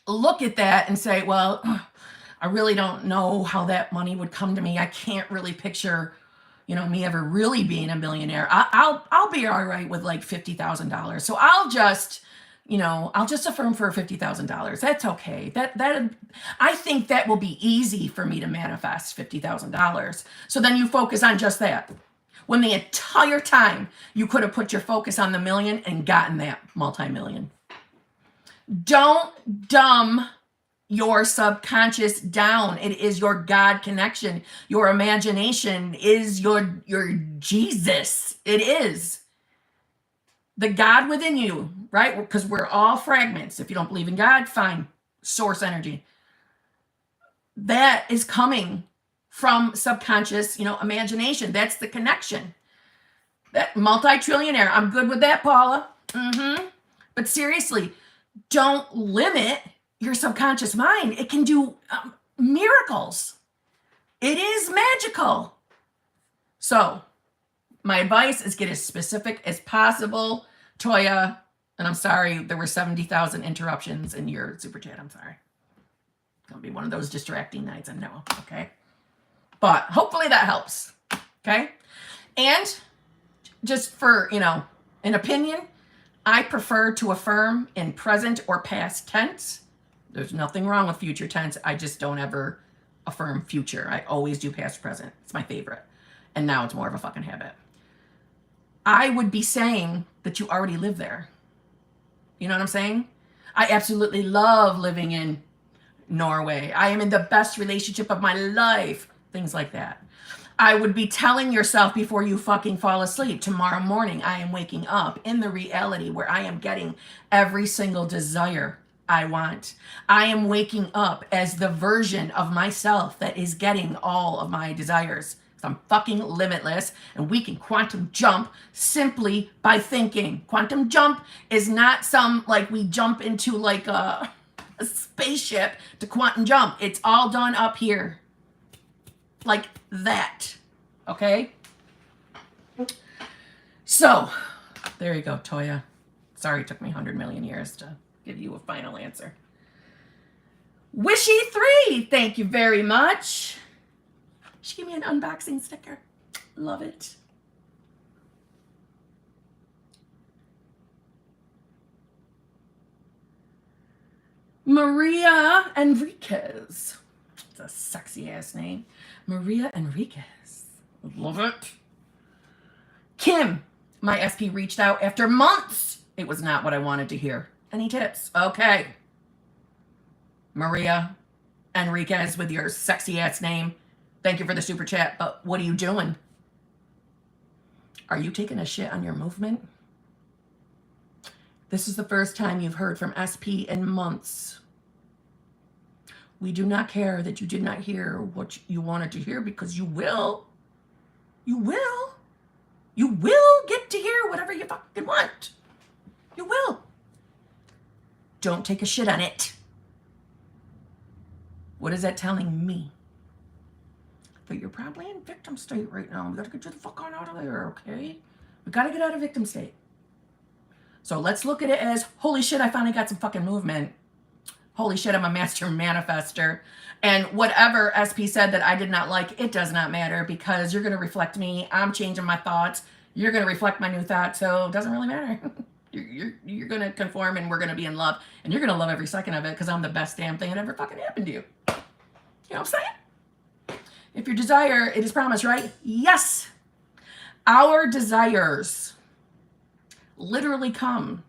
look at that and say, well, I really don't know how that money would come to me. I can't really picture, me ever really being a millionaire. I'll be all right with like $50,000. So I'll just affirm for $50,000. That's okay. That I think that will be easy for me to manifest $50,000. So then you focus on just that. When the entire time you could have put your focus on the million and gotten that multi-million. Don't dumb your subconscious down. It is your God connection. Your imagination is your Jesus. It is the God within you, right? Because we're all fragments. If you don't believe in God, fine. Source energy. That is coming from subconscious, imagination. That's the connection. That multi-trillionaire. I'm good with that, Paula. But seriously, don't limit your subconscious mind. It can do miracles. It is magical. So my advice is get as specific as possible. Toya, and I'm sorry, there were 70,000 interruptions in your super chat. I'm sorry. It's going to be one of those distracting nights, I know. Okay. But hopefully that helps. Okay. And just for, an opinion, I prefer to affirm in present or past tense. There's nothing wrong with future tense. I just don't ever affirm future. I always do past present. It's my favorite. And now it's more of a fucking habit. I would be saying that you already live there. You know what I'm saying? I absolutely love living in Norway. I am in the best relationship of my life. Things like that. I would be telling yourself before you fucking fall asleep, tomorrow morning, I am waking up in the reality where I am getting every single desire I want. I am waking up as the version of myself that is getting all of my desires. I'm fucking limitless, and we can quantum jump simply by thinking. Quantum jump is not some, like, we jump into like a spaceship to quantum jump. It's all done up here. Like that. Okay? So, there you go, Toya. Sorry it took me 100 million years to give you a final answer. Wishy3, thank you very much. She gave me an unboxing sticker. Love it. Maria Enriquez. It's a sexy ass name. Maria Enriquez. Love it. Kim, my SP reached out after months. It was not what I wanted to hear. Any tips? Okay. Maria Enriquez with your sexy ass name. Thank you for the super chat, but what are you doing? Are you taking a shit on your movement? This is the first time you've heard from SP in months. We do not care that you did not hear what you wanted to hear, because you will. You will. You will get to hear whatever you fucking want. You will. Don't take a shit on it. What is that telling me? But you're probably in victim state right now. We gotta get you the fuck on out of there, okay? We gotta get out of victim state. So let's look at it as, holy shit, I finally got some fucking movement. Holy shit, I'm a master manifester. And whatever SP said that I did not like, it does not matter, because you're gonna reflect me. I'm changing my thoughts. You're gonna reflect my new thoughts, so it doesn't really matter. You're gonna conform, and we're gonna be in love. And you're gonna love every second of it, because I'm the best damn thing that ever fucking happened to you. You know what I'm saying? If your desire, it is promised, right? Yes. Our desires literally come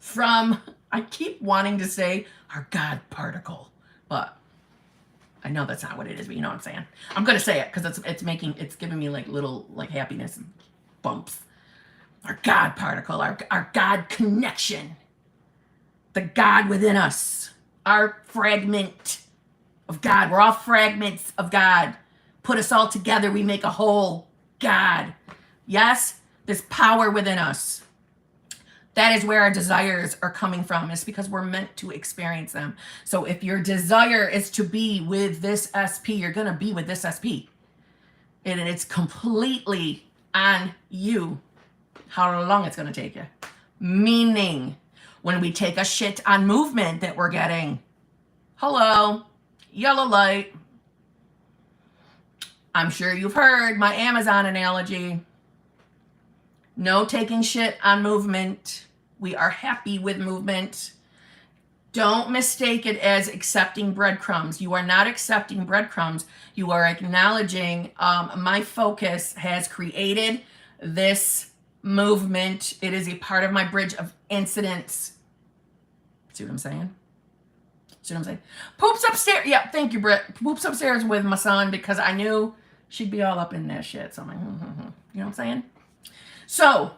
from, I keep wanting to say, our God particle, but I know that's not what it is, but you know what I'm saying. I'm going to say it because it's giving me like little like happiness bumps. Our God particle, our God connection, the God within us, our fragment of God. We're all fragments of God. Put us all together, we make a whole God. Yes, this power within us. That is where our desires are coming from. It's because we're meant to experience them. So if your desire is to be with this SP, you're going to be with this SP. And it's completely on you how long it's going to take you. Meaning, when we take a shit on movement that we're getting, hello, yellow light. I'm sure you've heard my Amazon analogy. No taking shit on movement. We are happy with movement. Don't mistake it as accepting breadcrumbs. You are not accepting breadcrumbs. You are acknowledging my focus has created this movement. It is a part of my bridge of incidents. See what I'm saying? See what I'm saying? Poops upstairs. Yeah, thank you, Britt. Poops upstairs with my son because I knew she'd be all up in that shit. So I'm like, you know what I'm saying? So,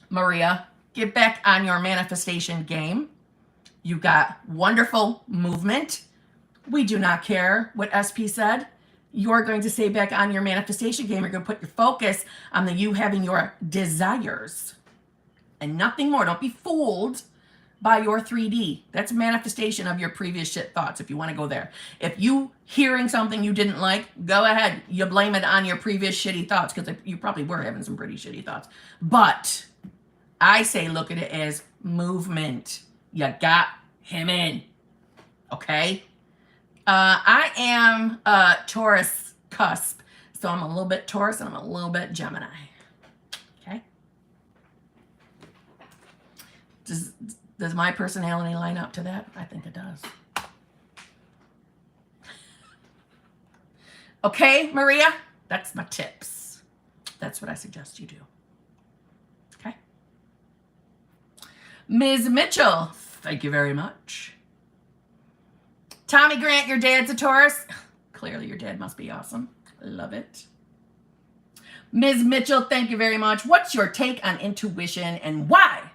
Maria, get back on your manifestation game. You got wonderful movement. We do not care what SP said. You're going to stay back on your manifestation game. You're going to put your focus on you having your desires and nothing more. Don't be fooled by your 3D. That's manifestation of your previous shit thoughts if you want to go there. If you hearing something you didn't like, go ahead. You blame it on your previous shitty thoughts because you probably were having some pretty shitty thoughts. But I say look at it as movement. You got him in. Okay? I am a Taurus cusp. So I'm a little bit Taurus and I'm a little bit Gemini. Okay? Does my personality line up to that? I think it does. Okay, Maria? That's my tips. That's what I suggest you do. Okay? Ms. Mitchell, thank you very much. Tommy Grant, your dad's a Taurus. Clearly your dad must be awesome. Love it. Ms. Mitchell, thank you very much. What's your take on intuition and why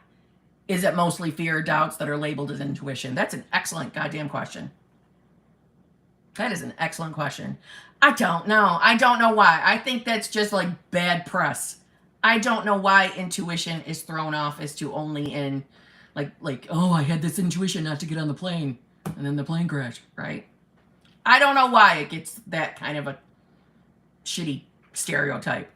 is it mostly fear or doubts that are labeled as intuition? That's an excellent goddamn question. That is an excellent question. I don't know. I don't know why. I think that's just like bad press. I don't know why intuition is thrown off as to only in like, oh, I had this intuition not to get on the plane and then the plane crashed, right? I don't know why it gets that kind of a shitty stereotype.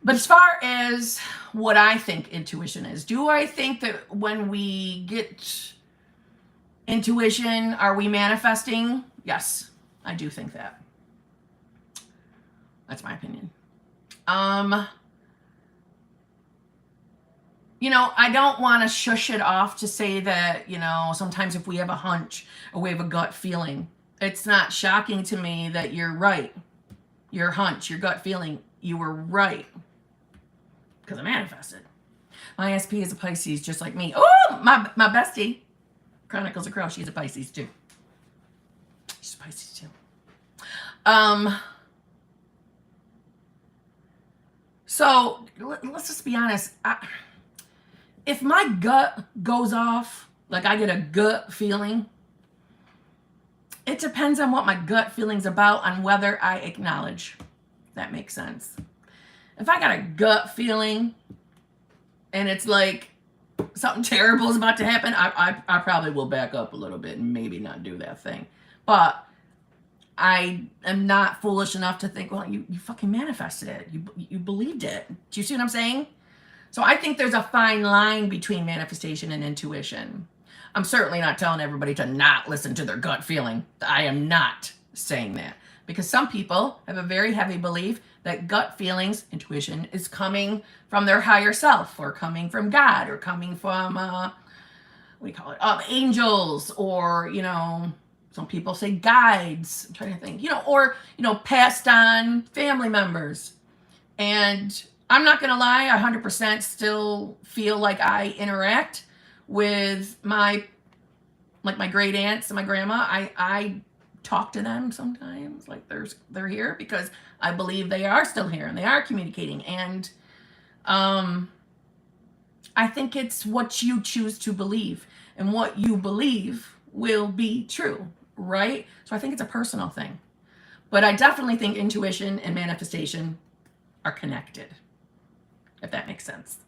But as far as what I think intuition is, do I think that when we get intuition, are we manifesting? Yes, I do think that. That's my opinion. You know, I don't want to shush it off to say that, you know, sometimes if we have a hunch or we have a gut feeling, it's not shocking to me that you're right. Your hunch, your gut feeling, you were right. Because I manifested. My SP is a Pisces, just like me. Oh, my bestie, Chronicles of Crow, she's a Pisces too. She's a Pisces too. So let's just be honest. If my gut goes off, like I get a gut feeling, it depends on what my gut feeling's about, on whether I acknowledge. That makes sense. If I got a gut feeling and it's like something terrible is about to happen, I probably will back up a little bit and maybe not do that thing. But I am not foolish enough to think, well, you fucking manifested it. You believed it. Do you see what I'm saying? So I think there's a fine line between manifestation and intuition. I'm certainly not telling everybody to not listen to their gut feeling. I am not saying that. Because some people have a very heavy belief that gut feelings, intuition, is coming from their higher self, or coming from God, or coming from, what do you call it, angels, or, you know, some people say guides. I'm trying to think, you know, or, you know, passed on family members. And I'm not going to lie, I 100% still feel like I interact with my great aunts and my grandma. I talk to them sometimes, like they're here, because I believe they are still here and they are communicating. And I think it's what you choose to believe, and what you believe will be true, right? So I think it's a personal thing. But I definitely think intuition and manifestation are connected, if that makes sense.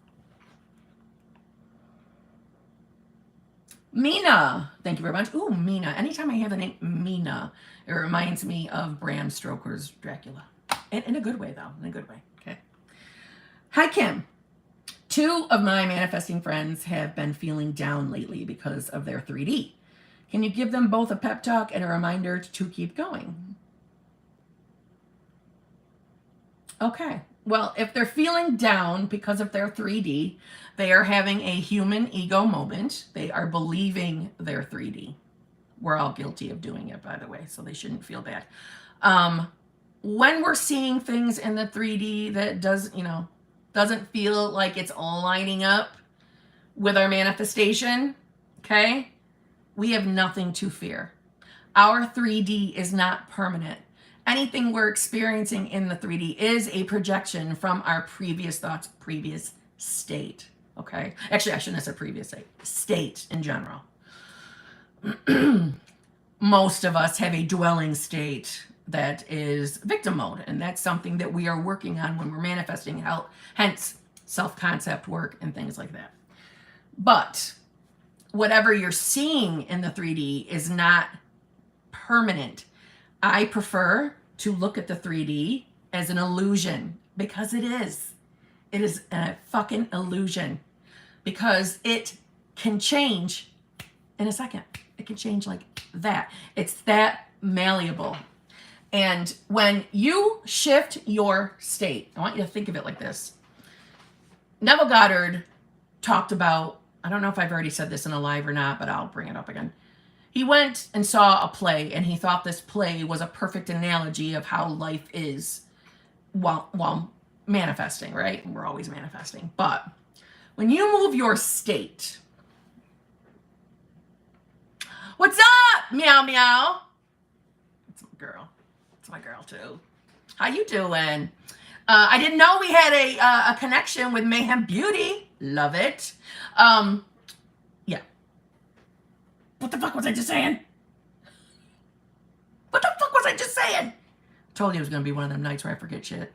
Mina, thank you very much. Ooh, Mina. Anytime I hear the name Mina, it reminds me of Bram Stoker's Dracula. In a good way, though. In a good way. Okay. Hi, Kim. 2 of my manifesting friends have been feeling down lately because of their 3D. Can you give them both a pep talk and a reminder to keep going? Okay. Well, if they're feeling down because of their 3D, they are having a human ego moment. They are believing their 3D. We're all guilty of doing it, by the way, so they shouldn't feel bad. When we're seeing things in the 3D that doesn't feel like it's all lining up with our manifestation, okay, we have nothing to fear. Our 3D is not permanent. Anything we're experiencing in the 3D is a projection from our previous thoughts, previous state, okay? Actually, I shouldn't have said previous state in general. Most of us have a dwelling state that is victim mode, and that's something that we are working on when we're manifesting, hence self-concept work and things like that. But whatever you're seeing in the 3D is not permanent. I prefer to look at the 3D as an illusion, because it is. It is a fucking illusion, because it can change in a second. It can change like that. It's that malleable. And when you shift your state, I want you to think of it like this. Neville Goddard talked about, I don't know if I've already said this in a live or not, but I'll bring it up again. He went and saw a play, and he thought this play was a perfect analogy of how life is while manifesting, right? We're always manifesting. But when you move your state, what's up? Meow, meow. It's my girl. It's my girl, too. How you doing? I didn't know we had a connection with Mayhem Beauty. Love it. Yeah. What the fuck was I just saying? What the fuck was I just saying? I told you it was going to be one of them nights where I forget shit.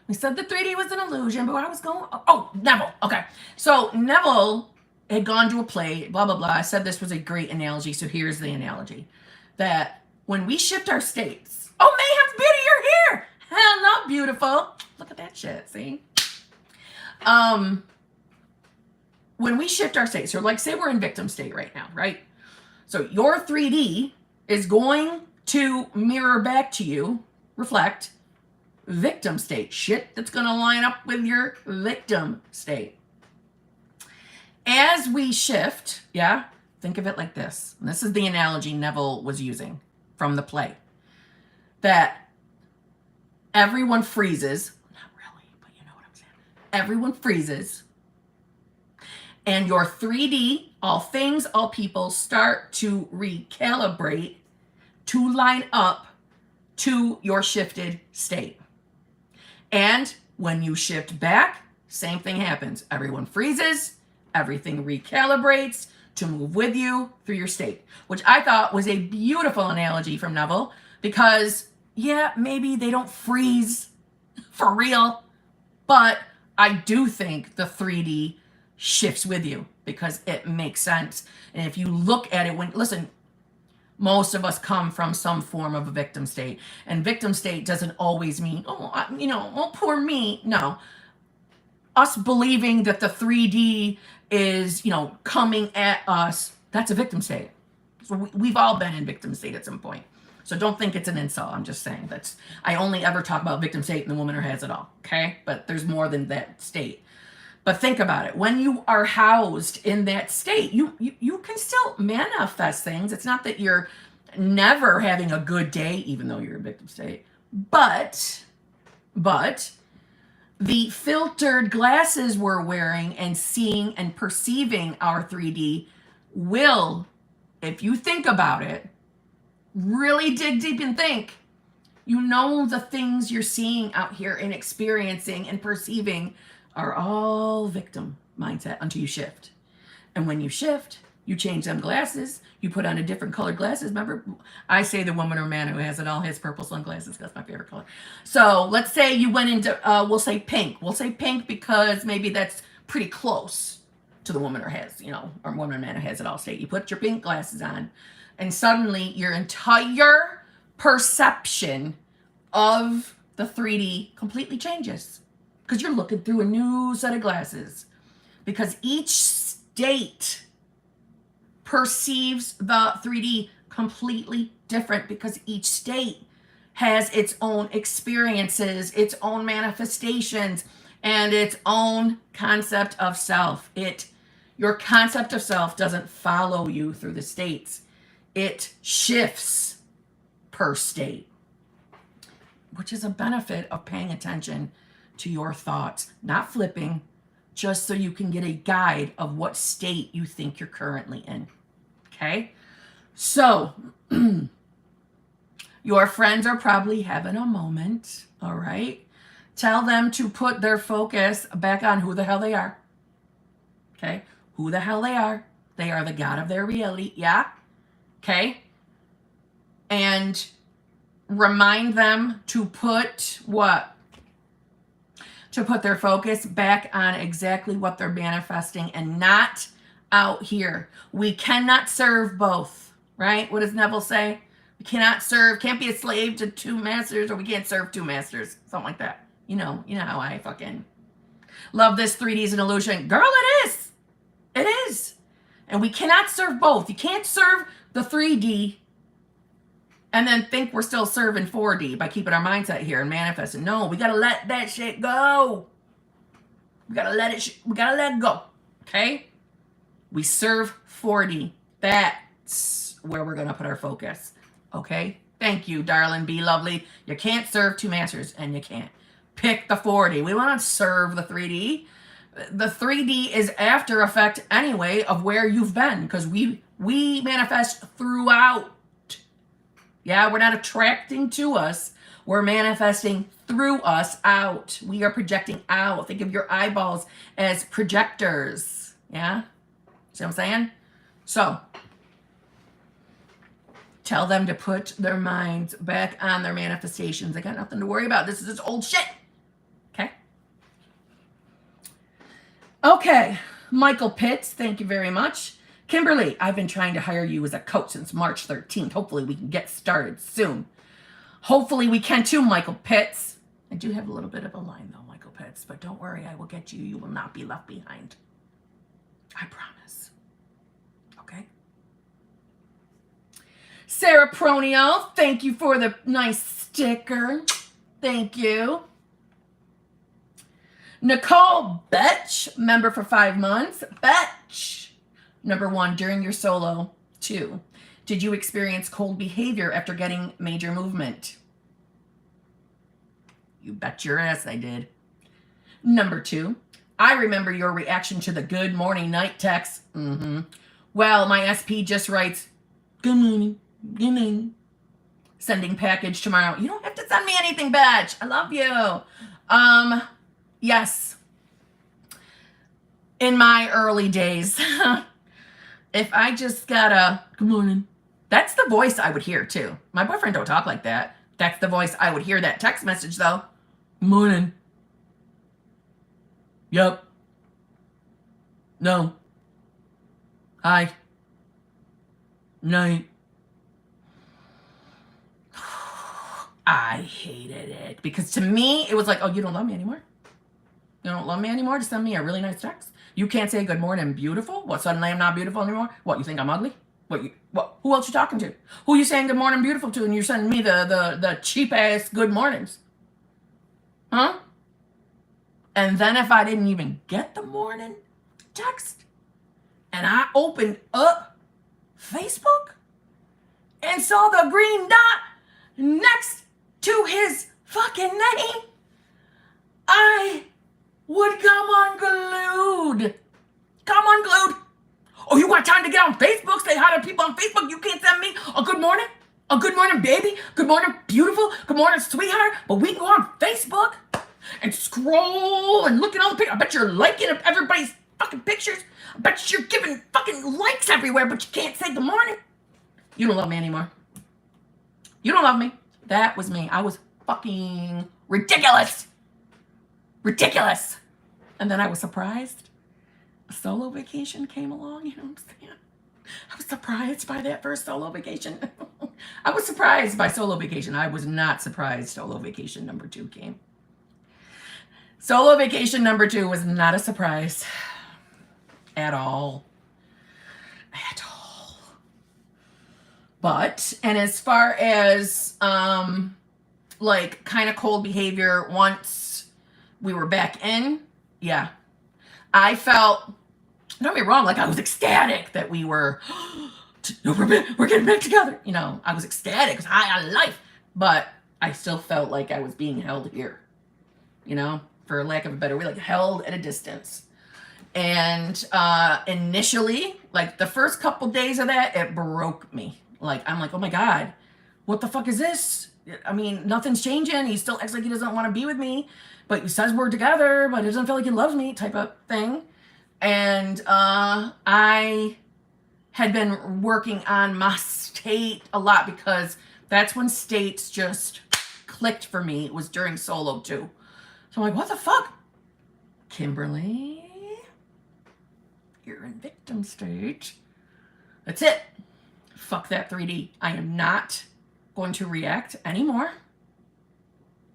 We said the 3D was an illusion, but I was going... Oh, Neville. Okay. So Neville had gone to a play, blah, blah, blah. I said this was a great analogy, so here's the analogy. That when we shift our states... Oh, Mayhem's Beauty, you're here! Hello, beautiful. Look at that shit, see? When we shift our state, so like say we're in victim state right now, right? So your 3D is going to mirror back to you, reflect, victim state. Shit that's going to line up with your victim state. As we shift, yeah, think of it like this. And this is the analogy Neville was using from the play. That everyone freezes. Not really, but you know what I'm saying. Everyone freezes. And your 3D, all things, all people, start to recalibrate to line up to your shifted state. And when you shift back, same thing happens. Everyone freezes, everything recalibrates to move with you through your state, which I thought was a beautiful analogy from Neville, because, yeah, maybe they don't freeze for real, but I do think the 3D shifts with you because it makes sense. And if you look at it, listen, most of us come from some form of a victim state, and victim state doesn't always mean, oh, poor me. No, us believing that the 3D is, coming at us, that's a victim state. So we've all been in victim state at some point. So don't think it's an insult. I'm just saying I only ever talk about victim state and the woman who has it all. Okay. But there's more than that state. But think about it. When you are housed in that state, you can still manifest things. It's not that you're never having a good day, even though you're in victim state. But the filtered glasses we're wearing and seeing and perceiving our 3D will, if you think about it, really dig deep and think, the things you're seeing out here and experiencing and perceiving are all victim mindset until you shift. And when you shift, you change them glasses, you put on a different colored glasses. Remember, I say the woman or man who has it all has purple sunglasses. That's my favorite color. So let's say you went into, we'll say pink. We'll say pink because maybe that's pretty close to the woman or has, or woman or man who has it all state. You put your pink glasses on, and suddenly your entire perception of the 3D completely changes. because you're looking through a new set of glasses. Because each state perceives the 3D completely different, because each state has its own experiences, its own manifestations, and its own concept of self. Your concept of self doesn't follow you through the states. It shifts per state, which is a benefit of paying attention to your thoughts, not flipping, just so you can get a guide of what state you think you're currently in. Okay? So, your friends are probably having a moment, all right? Tell them to put their focus back on who the hell they are. Okay? Who the hell they are. They are the god of their reality. Yeah? Okay? And remind them to put what? To put their focus back on exactly what they're manifesting and not out here. We cannot serve both, right? What does Neville say? We cannot serve, can't be a slave to two masters, or we can't serve two masters. Something like that. You know how I fucking love this 3D is an illusion. Girl, it is. It is. And we cannot serve both. You can't serve the 3D and then think we're still serving 4D by keeping our mindset here and manifesting. No, we got to let that shit go. We got to let it go. Okay? We serve 4D. That's where we're going to put our focus. Okay? Thank you, darling. Be lovely. You can't serve two masters, and you can't. Pick the 4D. We want to serve the 3D. The 3D is after effect anyway of where you've been, because we manifest throughout. Yeah, we're not attracting to us. We're manifesting through us out. We are projecting out. Think of your eyeballs as projectors. Yeah? See what I'm saying? So, tell them to put their minds back on their manifestations. They got nothing to worry about. This is just old shit. Okay? Okay. Michael Pitts, thank you very much. Kimberly, I've been trying to hire you as a coach since March 13th. Hopefully we can get started soon. Hopefully we can too, Michael Pitts. I do have a little bit of a line though, Michael Pitts, but don't worry, I will get you. You will not be left behind. I promise. Okay? Sarah Pronio, thank you for the nice sticker. Thank you. Nicole Betch, member for 5 months. Betch. Number 1, during your solo. 2, did you experience cold behavior after getting major movement? You bet your ass I did. Number 2, I remember your reaction to the good morning night text. Well, my SP just writes, good morning, good morning. Sending package tomorrow. You don't have to send me anything, Betch. I love you. Yes. In my early days, if I just got a good morning, that's the voice I would hear too. My boyfriend don't talk like that. That's the voice I would hear that text message though. Good morning. Yep. No. Hi. Night. I hated it because to me it was like, oh, you don't love me anymore? You don't love me anymore to send me a really nice text? You can't say good morning, beautiful? What, suddenly I'm not beautiful anymore? What, you think I'm ugly? What? Who else you talking to? Who you saying good morning, beautiful to, and you're sending me the cheap-ass good mornings? Huh? And then if I didn't even get the morning text, and I opened up Facebook and saw the green dot next to his fucking name, I would come unglued. Come unglued. Oh, you got time to get on Facebook, say hi to people on Facebook? You can't send me a good morning? A good morning, baby? Good morning, beautiful? Good morning, sweetheart? But we can go on Facebook and scroll and look at all the pictures. I bet you're liking everybody's fucking pictures. I bet you're giving fucking likes everywhere, but you can't say good morning. You don't love me anymore. You don't love me. That was me. I was fucking ridiculous. Ridiculous. And then I was surprised. A solo vacation came along, you know what I'm saying? I was surprised by that first solo vacation. I was surprised by solo vacation. I was not surprised solo vacation number 2 came. Solo vacation number 2 was not a surprise at all. At all. But, and as far as, like, kind of cold behavior once we were back in, yeah. I felt, don't get me wrong, like I was ecstatic that we were, we're getting back together. You know, I was ecstatic, it was high on life. But I still felt like I was being held here, you know, for lack of a better way, like held at a distance. And initially, like the first couple days of that, it broke me. Like, I'm like, oh my God, what the fuck is this? I mean, nothing's changing. He still acts like he doesn't want to be with me, but he says we're together, but he doesn't feel like he loves me, type of thing. And I had been working on my state a lot because that's when states just clicked for me. It was during solo too. So I'm like, what the fuck? Kimberly, you're in victim state. That's it. Fuck that 3D. I am not going to react anymore.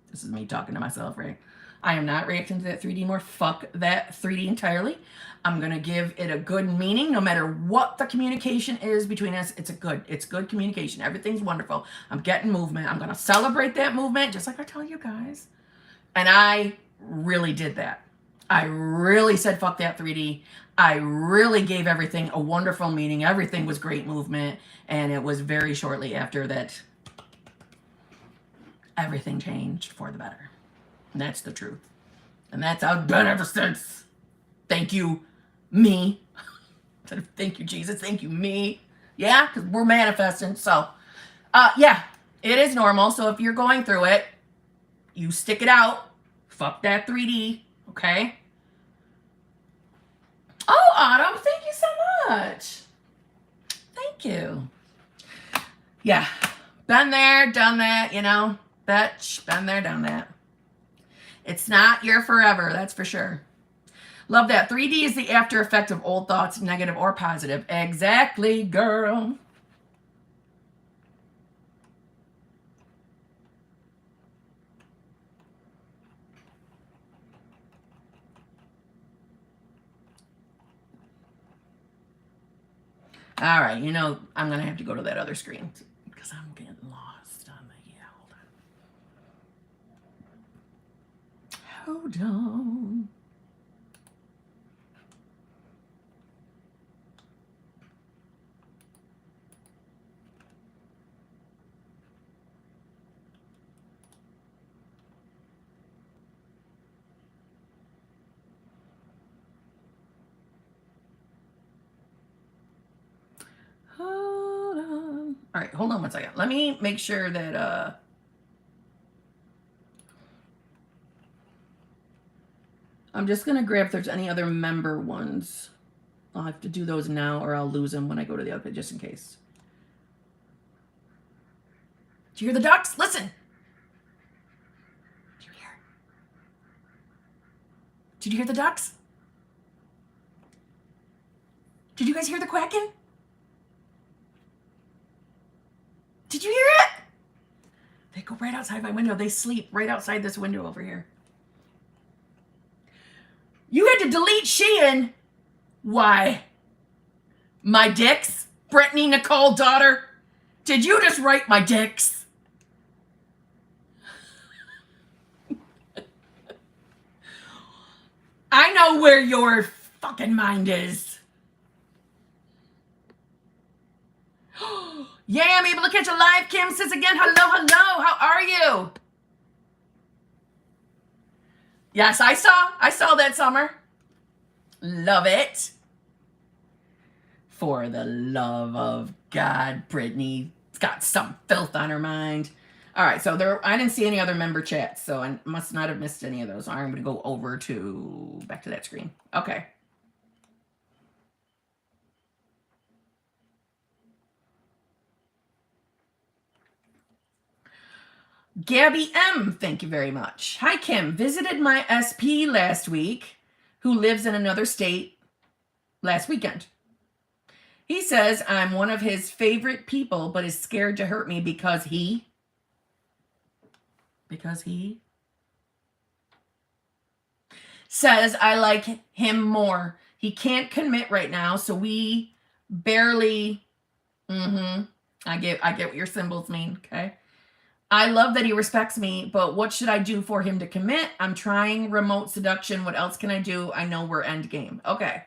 This is me talking to myself, right? I am not reacting to that 3D more. Fuck that 3D entirely. I'm going to give it a good meaning no matter what the communication is between us. It's good communication. Everything's wonderful. I'm getting movement. I'm going to celebrate that movement just like I tell you guys. And I really did that. I really said fuck that 3D. I really gave everything a wonderful meaning. Everything was great movement. And it was very shortly after that everything changed for the better. And that's the truth. And that's how it's been ever since. Thank you, me. Thank you, Jesus. Thank you, me. Yeah, because we're manifesting. So, yeah, it is normal. So if you're going through it, you stick it out. Fuck that 3D, okay? Oh, Autumn, thank you so much. Thank you. Yeah, been there, done that, you know. Bitch, been there, done that. It's not your forever, that's for sure. Love that. 3D is the after effect of old thoughts, negative or positive. Exactly, girl. All right, you know, I'm going to have to go to that other screen because I'm getting lost on the Hold on. Hold on. All right, hold on one second. Let me make sure that I'm just going to grab if there's any other member ones. I'll have to do those now or I'll lose them when I go to the other page, just in case. Do you hear the ducks? Listen. Do you hear? Did you hear the ducks? Did you guys hear the quacking? Did you hear it? They go right outside my window. They sleep right outside this window over here. You had to delete Sheehan. Why? My dicks? Brittany Nicole daughter? Did you just write my dicks? I know where your fucking mind is. Yeah, I'm able to catch a live. Kim says again, hello. How are you? Yes, I saw that summer. Love it. For the love of God, Brittany's got some filth on her mind. All right, so I didn't see any other member chats, so I must not have missed any of those. All right, I'm going to go over to back to that screen. Okay. Gabby M, thank you very much. Hi, Kim. Visited my SP last week, who lives in another state, last weekend. He says I'm one of his favorite people, but is scared to hurt me because he says, I like him more. He can't commit right now, so we barely, I get what your symbols mean, okay? I love that he respects me, but what should I do for him to commit? I'm trying remote seduction. What else can I do? I know we're end game. Okay.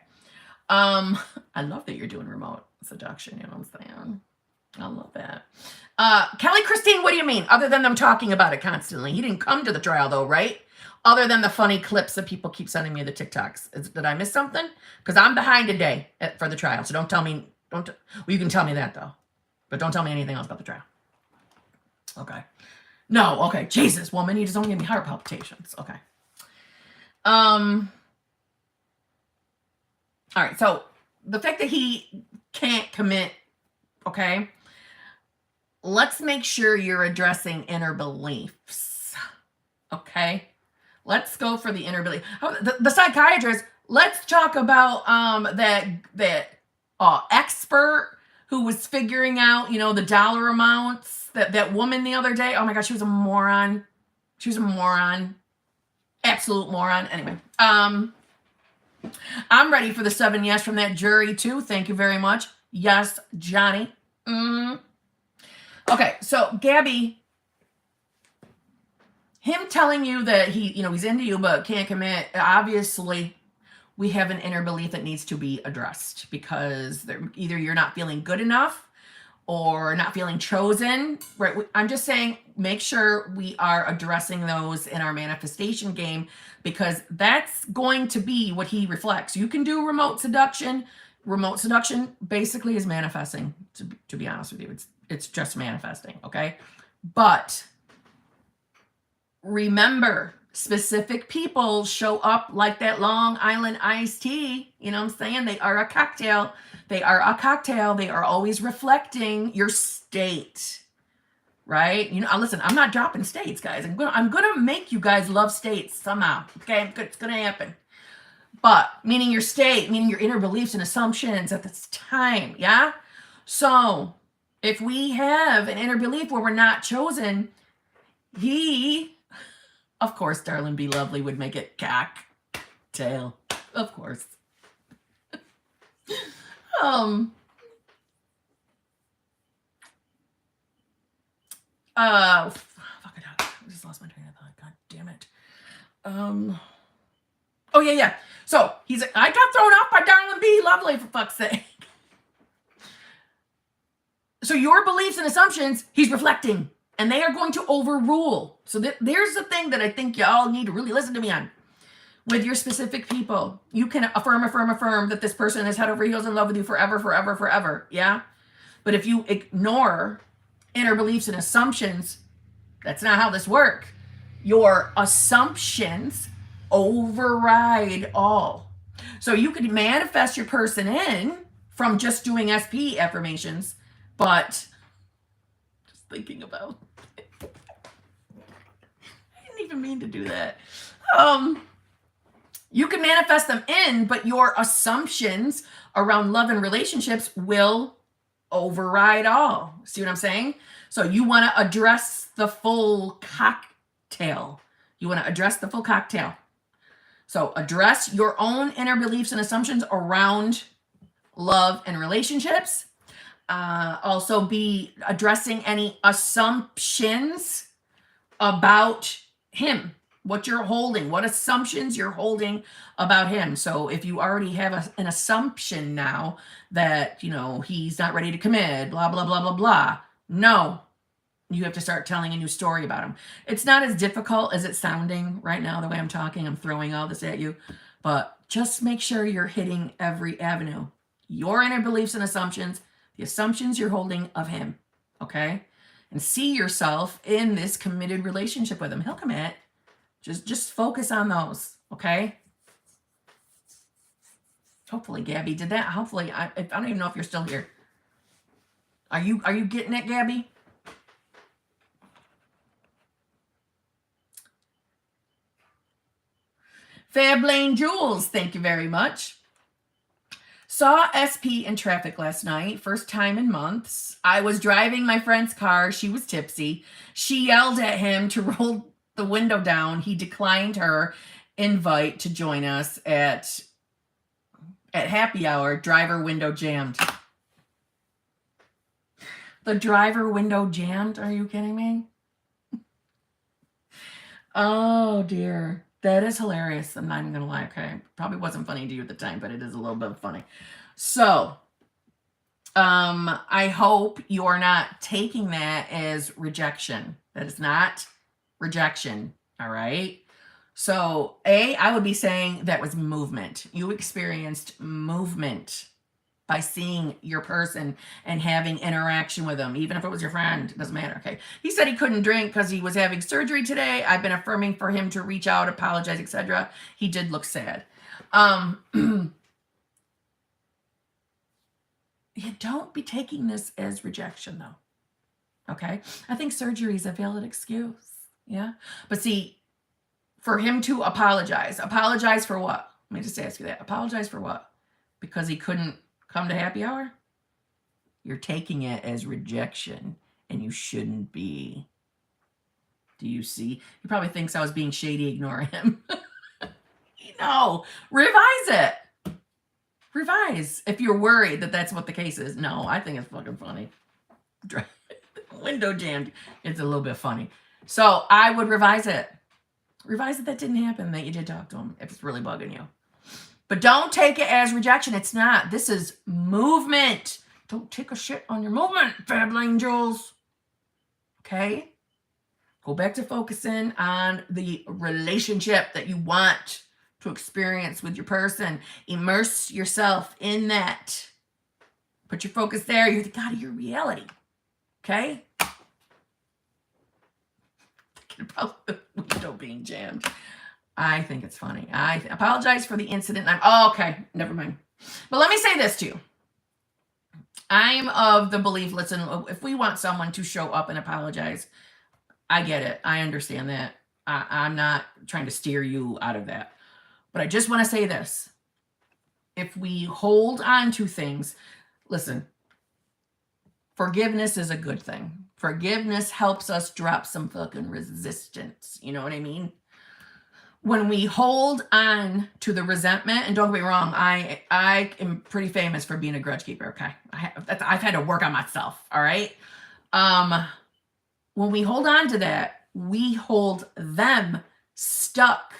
I love that you're doing remote seduction, you know what I'm saying? I love that. Kelly Christine, what do you mean? Other than them talking about it constantly. He didn't come to the trial though, right? Other than the funny clips that people keep sending me, the TikToks. Did I miss something? Because I'm behind a day for the trial. So don't tell me, well, you can tell me that though. But don't tell me anything else about the trial. Okay. No, okay. Jesus, woman, you just don't give me heart palpitations. Okay. All right, so the fact that he can't commit, okay, let's make sure you're addressing inner beliefs, okay? Let's go for the inner belief. The psychiatrist, let's talk about that expert who was figuring out, you know, the dollar amounts, that woman the other day. Oh my gosh, she was a moron. She was a moron. Absolute moron. Anyway, I'm ready for the 7 yes from that jury too. Thank you very much. Yes, Johnny. Okay, so Gabby, him telling you that he's into you but can't commit, obviously we have an inner belief that needs to be addressed, because either you're not feeling good enough or not feeling chosen, right? I'm just saying, make sure we are addressing those in our manifestation game, because that's going to be what he reflects. You can do remote seduction. Remote seduction basically is manifesting, to be honest with you. It's just manifesting, okay? But remember, specific people show up like that Long Island iced tea. You know what I'm saying? They are a cocktail. They are a cocktail. They are always reflecting your state, right? You know, listen, I'm not dropping states, guys. I'm gonna make you guys love states somehow. Okay, it's gonna happen. But meaning your state, meaning your inner beliefs and assumptions at this time, yeah? So if we have an inner belief where we're not chosen, he, of course, darling, be lovely would make it cocktail. Of course. Fuck it up. I just lost my train of thought. God damn it. Oh yeah. So he's like, I got thrown off by darling be lovely, for fuck's sake. So your beliefs and assumptions, he's reflecting, and they are going to overrule. So there's the thing that I think y'all need to really listen to me on. With your specific people, you can affirm that this person is head over heels in love with you forever, yeah? But if you ignore inner beliefs and assumptions, that's not how this works. Your assumptions override all. So you could manifest your person in from just doing SP affirmations, but just thinking about it. I didn't even mean to do that. You can manifest them in, but your assumptions around love and relationships will override all. See what I'm saying? So you want to address the full cocktail. You want to address the full cocktail. So address your own inner beliefs and assumptions around love and relationships. Also be addressing any assumptions about him. What you're holding, what assumptions you're holding about him. So if you already have an assumption now that, he's not ready to commit, blah, blah, blah, blah, blah. No, you have to start telling a new story about him. It's not as difficult as it's sounding right now, the way I'm talking. I'm throwing all this at you. But just make sure you're hitting every avenue. Your inner beliefs and assumptions, the assumptions you're holding of him, okay? And see yourself in this committed relationship with him. He'll commit. Just focus on those, okay? Hopefully Gabby did that. Hopefully, I don't even know if you're still here. Are you getting it, Gabby? Fab Lane Jules, thank you very much. Saw SP in traffic last night, first time in months. I was driving my friend's car. She was tipsy. She yelled at him to roll the window down. He declined her invite to join us at happy hour. Driver window jammed. The driver window jammed? Are you kidding me? Oh dear. That is hilarious. I'm not even gonna lie, okay? Probably wasn't funny to you at the time, but it is a little bit funny. So I hope you're not taking that as rejection. That is not rejection. All right. So I would be saying that was movement. You experienced movement by seeing your person and having interaction with them, even if it was your friend, it doesn't matter. Okay. He said he couldn't drink because he was having surgery today. I've been affirming for him to reach out, apologize, etc. He did look sad. You don't be taking this as rejection, though. Okay. I think surgery is a valid excuse. Yeah. But see, for him to apologize for what? Let me just ask you that. Apologize for what? Because he couldn't come to happy hour? You're taking it as rejection, and you shouldn't be. Do you see? He probably thinks I was being shady. Ignore him. No, revise it. Revise if you're worried that that's what the case is. No, I think it's fucking funny. Window jammed. It's a little bit funny. So I would revise it. Revise it that didn't happen, that you did talk to him if it's really bugging you. But don't take it as rejection. It's not. This is movement. Don't take a shit on your movement, fab angels. Okay? Go back to focusing on the relationship that you want to experience with your person. Immerse yourself in that. Put your focus there. You're the god of your reality. Okay? Thinking about the window being jammed. I think it's funny. I apologize for the incident. Okay, never mind. But let me say this to you. I'm of the belief, listen, if we want someone to show up and apologize, I get it. I understand that. I'm not trying to steer you out of that. But I just want to say this. If we hold on to things, listen, forgiveness is a good thing. Forgiveness helps us drop some fucking resistance. You know what I mean? When we hold on to the resentment, and don't get me wrong, I am pretty famous for being a grudge keeper, okay? I've had to work on myself, all right? When we hold on to that, we hold them stuck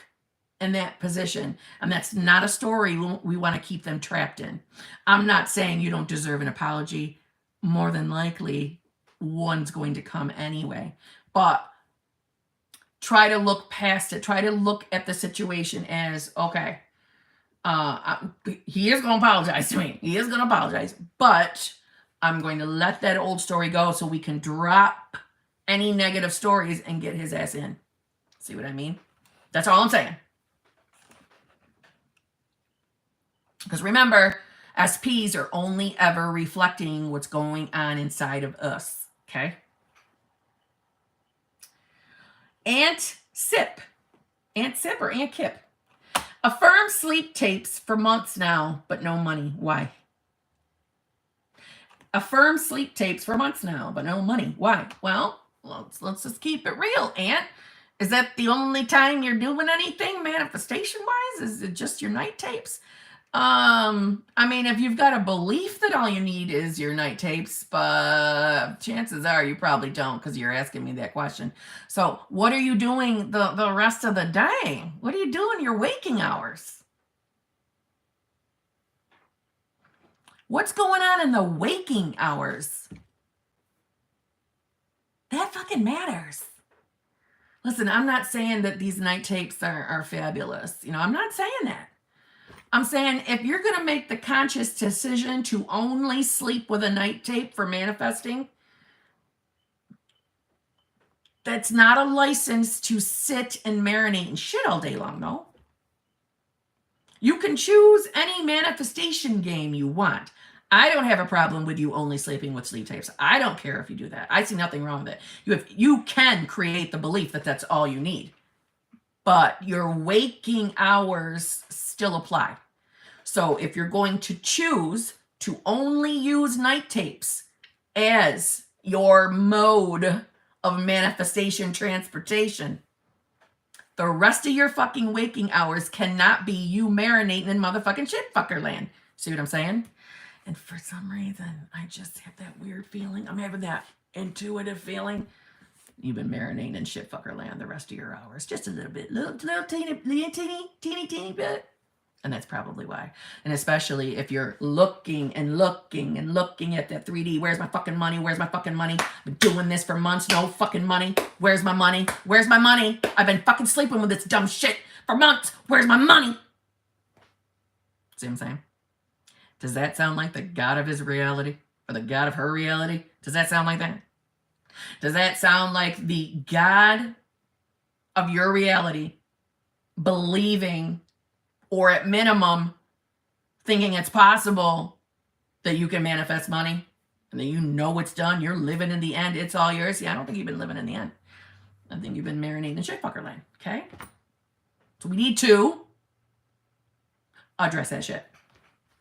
in that position. And that's not a story we want to keep them trapped in. I'm not saying you don't deserve an apology. More than likely, one's going to come anyway. But try to look past it. Try to look at the situation as, okay, he is going to apologize to me. He is going to apologize. But I'm going to let that old story go so we can drop any negative stories and get his ass in. See what I mean? That's all I'm saying. Because remember, SPs are only ever reflecting what's going on inside of us. Okay? Aunt Sip or Aunt Kip. Affirm sleep tapes for months now, but no money. Why? Affirm sleep tapes for months now, but no money. Why? Well, let's just keep it real, Aunt. Is that the only time you're doing anything manifestation-wise? Is it just your night tapes? I mean, if you've got a belief that all you need is your night tapes, but chances are you probably don't because you're asking me that question. So what are you doing the rest of the day? What are you doing your waking hours? What's going on in the waking hours? That fucking matters. Listen, I'm not saying that these night tapes are fabulous. You know, I'm not saying that. I'm saying if you're going to make the conscious decision to only sleep with a night tape for manifesting, that's not a license to sit and marinate and shit all day long, no. You can choose any manifestation game you want. I don't have a problem with you only sleeping with sleep tapes. I don't care if you do that. I see nothing wrong with it. You can create the belief that that's all you need. But your waking hours still apply. So if you're going to choose to only use night tapes as your mode of manifestation transportation, The rest of your fucking waking hours cannot be you marinating in motherfucking shit fucker land. See what I'm saying? And for some reason, I just have that weird feeling. I'm having that intuitive feeling. You've been marinating in shit fucker land the rest of your hours. Just a little bit. Little teeny bit. And that's probably why. And especially if you're looking and looking and looking at that 3D. Where's my fucking money? Where's my fucking money? I've been doing this for months. No fucking money. Where's my money? Where's my money? I've been fucking sleeping with this dumb shit for months. Where's my money? See what I'm saying? Does that sound like the God of his reality? Or the God of her reality? Does that sound like that? Does that sound like the God of your reality believing, or at minimum, thinking it's possible that you can manifest money and that you know it's done, you're living in the end, it's all yours? Yeah, I don't think you've been living in the end. I think you've been marinating in shit fucker land, okay? So we need to address that shit.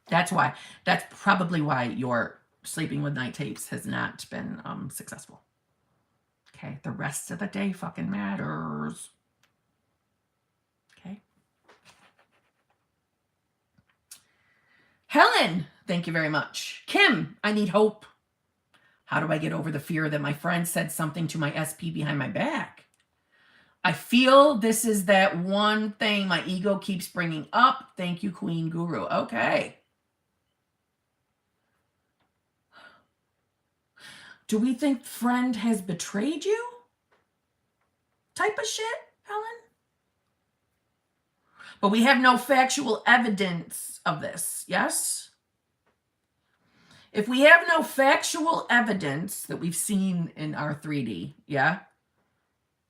That's why. That's probably why your sleeping with night tapes has not been successful. Okay, the rest of the day fucking matters. Okay. Helen, thank you very much. Kim, I need hope. How do I get over the fear that my friend said something to my SP behind my back? I feel this is that one thing my ego keeps bringing up. Thank you, Queen Guru. Okay. Do we think friend has betrayed you? Type of shit, Helen? But we have no factual evidence of this, yes? If we have no factual evidence that we've seen in our 3D, yeah?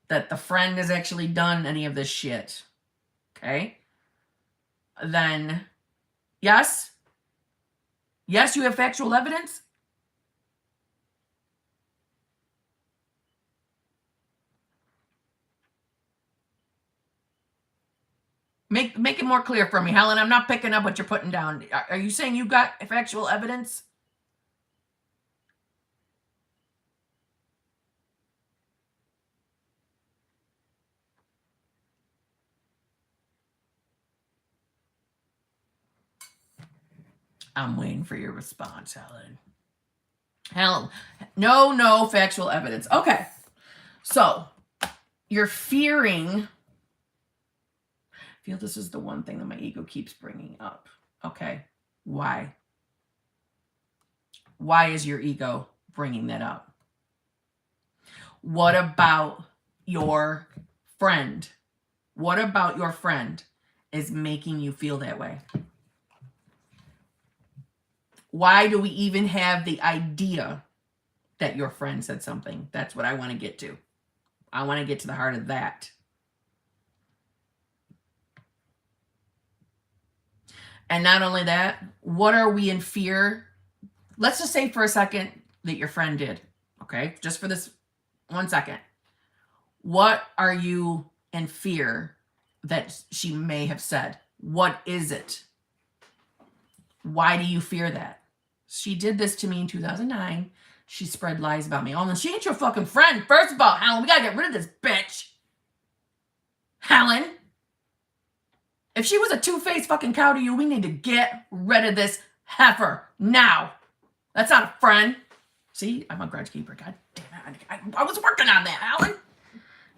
That the friend has actually done any of this shit, okay? Then, yes? Yes, you have factual evidence? Make it more clear for me, Helen. I'm not picking up what you're putting down. Are you saying you got factual evidence? I'm waiting for your response, Helen. Helen, no factual evidence. Okay. So, you're fearing... I feel this is the one thing that my ego keeps bringing up. Okay. Why? Why is your ego bringing that up? What about your friend? What about your friend is making you feel that way? Why do we even have the idea that your friend said something? That's what I want to get to. I want to get to the heart of that. And not only that, what are we in fear? Let's just say for a second that your friend did, okay? Just for this 1 second. What are you in fear that she may have said? What is it? Why do you fear that? She did this to me in 2009. She spread lies about me. Oh, no, she ain't your fucking friend. First of all, Helen, we gotta get rid of this bitch. Helen. If she was a two-faced fucking cow to you, we need to get rid of this heifer now. That's not a friend. See, I'm a grudge keeper. God damn it. I was working on that, Alan.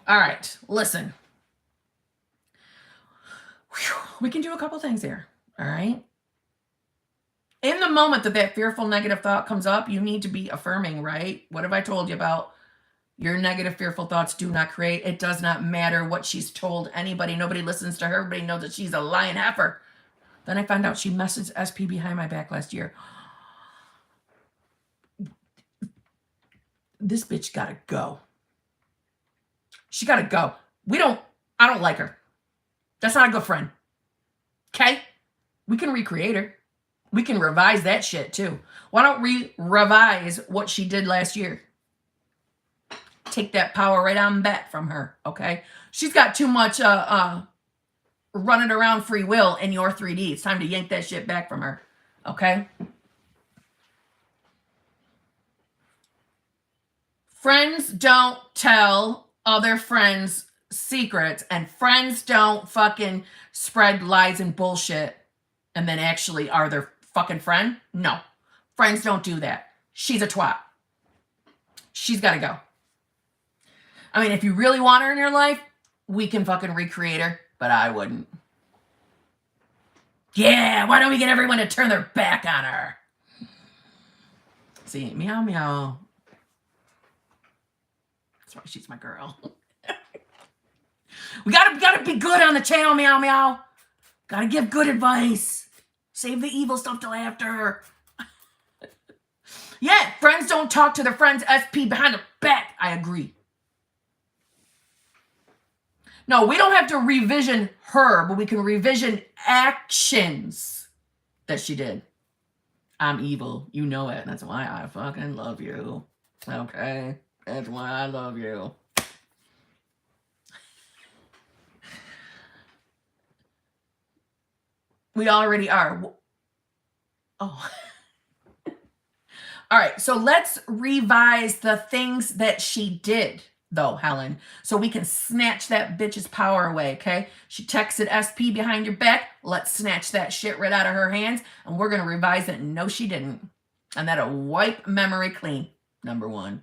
All right, listen. Whew. We can do a couple things here, all right? In the moment that fearful negative thought comes up, you need to be affirming, right? What have I told you about? Your negative, fearful thoughts do not create. It does not matter what she's told anybody. Nobody listens to her. Everybody knows that she's a lying heifer. Then I found out she messaged SP behind my back last year. This bitch gotta go. She gotta go. I don't like her. That's not a good friend. Okay? We can recreate her. We can revise that shit too. Why don't we revise what she did last year? Take that power right on back from her, okay? She's got too much running around free will in your 3D. It's time to yank that shit back from her, okay? Friends don't tell other friends secrets, and friends don't fucking spread lies and bullshit and then actually are their fucking friend. No, friends don't do that. She's a twat. She's got to go. I mean, if you really want her in your life, we can fucking recreate her, but I wouldn't. Yeah, why don't we get everyone to turn their back on her? See, meow, meow. That's why she's my girl. We gotta be good on the channel, meow, meow. Gotta give good advice. Save the evil stuff till after. Yeah, friends don't talk to their friends' SP behind their back. I agree. No, we don't have to revision her, but we can revision actions that she did. I'm evil. You know it. That's why I fucking love you. Okay? That's why I love you. We already are. Oh. All right, so let's revise the things that she did, though, Helen, so we can snatch that bitch's power away, okay? She texted SP behind your back. Let's snatch that shit right out of her hands, and we're going to revise it. No, she didn't. And that'll wipe memory clean, number one.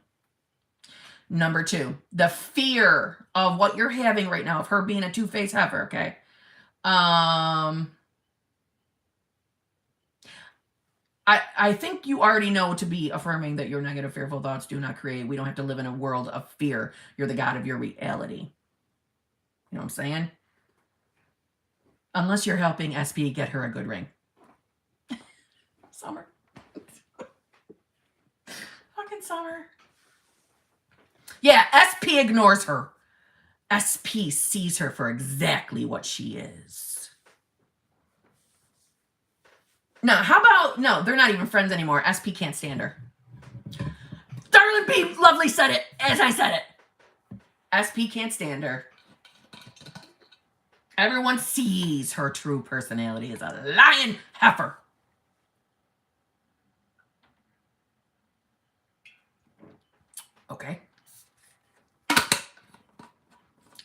Number two, the fear of what you're having right now, of her being a two-faced heifer, okay? I think you already know to be affirming that your negative, fearful thoughts do not create. We don't have to live in a world of fear. You're the God of your reality. You know what I'm saying? Unless you're helping SP get her a good ring. Summer. Fucking Summer. Yeah, SP ignores her. SP sees her for exactly what she is. No, how about, no, they're not even friends anymore. SP can't stand her. Darling B Lovely said it as I said it. SP can't stand her. Everyone sees her true personality as a lion heifer. Okay.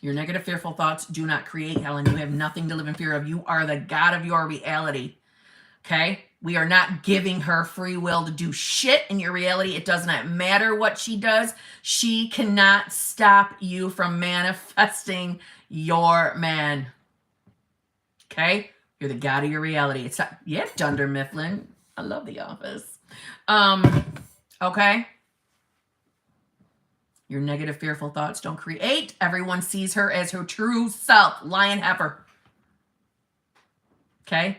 Your negative, fearful thoughts do not create, Helen. You have nothing to live in fear of. You are the God of your reality. Okay? We are not giving her free will to do shit in your reality. It does not matter what she does. She cannot stop you from manifesting your man. Okay? You're the God of your reality. It's not, yeah, Dunder Mifflin. I love The Office. Okay? Your negative, fearful thoughts don't create. Everyone sees her as her true self. Lion heifer. Okay?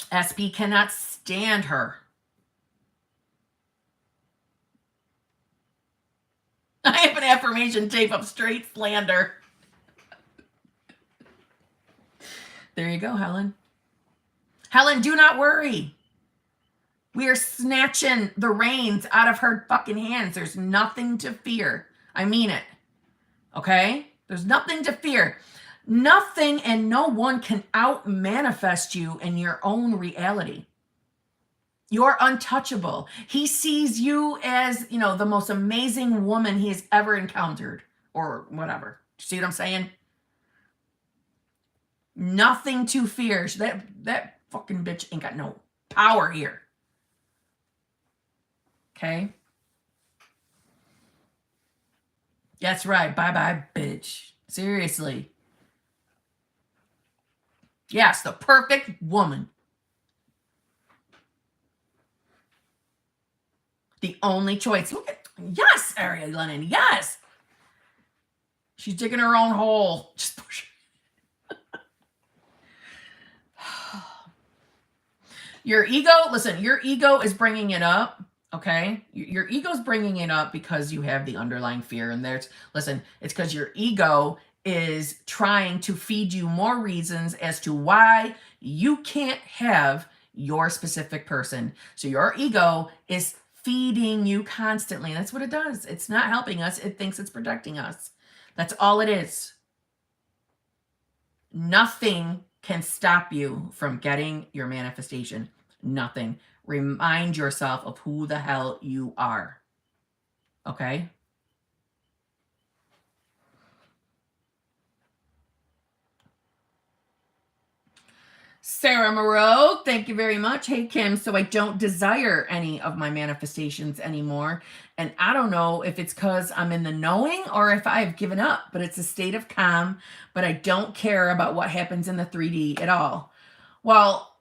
SP cannot stand her. I have an affirmation tape of straight slander. There you go, Helen. Helen, do not worry. We are snatching the reins out of her fucking hands. There's nothing to fear. I mean it. Okay? There's nothing to fear. Nothing and no one can out-manifest you in your own reality. You're untouchable. He sees you as, you know, the most amazing woman he has ever encountered or whatever. See what I'm saying? Nothing to fear. That fucking bitch ain't got no power here. Okay? That's right. Bye-bye, bitch. Seriously. Yes, the perfect woman. The only choice. Look at, yes, Ariel Lennon, yes. She's digging her own hole. Just push. Your ego, listen, your ego is bringing it up, okay? Your ego's bringing it up because you have the underlying fear. And there's, listen, it's because your ego is trying to feed you more reasons as to why you can't have your specific person. So your ego is feeding you constantly. That's what it does. It's not helping us. It thinks it's protecting us. That's all it is. Nothing can stop you from getting your manifestation. Nothing. Remind yourself of who the hell you are. Okay? Sarah Moreau, thank you very much. Hey, Kim, so I don't desire any of my manifestations anymore. And I don't know if it's because I'm in the knowing or if I've given up, but it's a state of calm, but I don't care about what happens in the 3D at all. Well,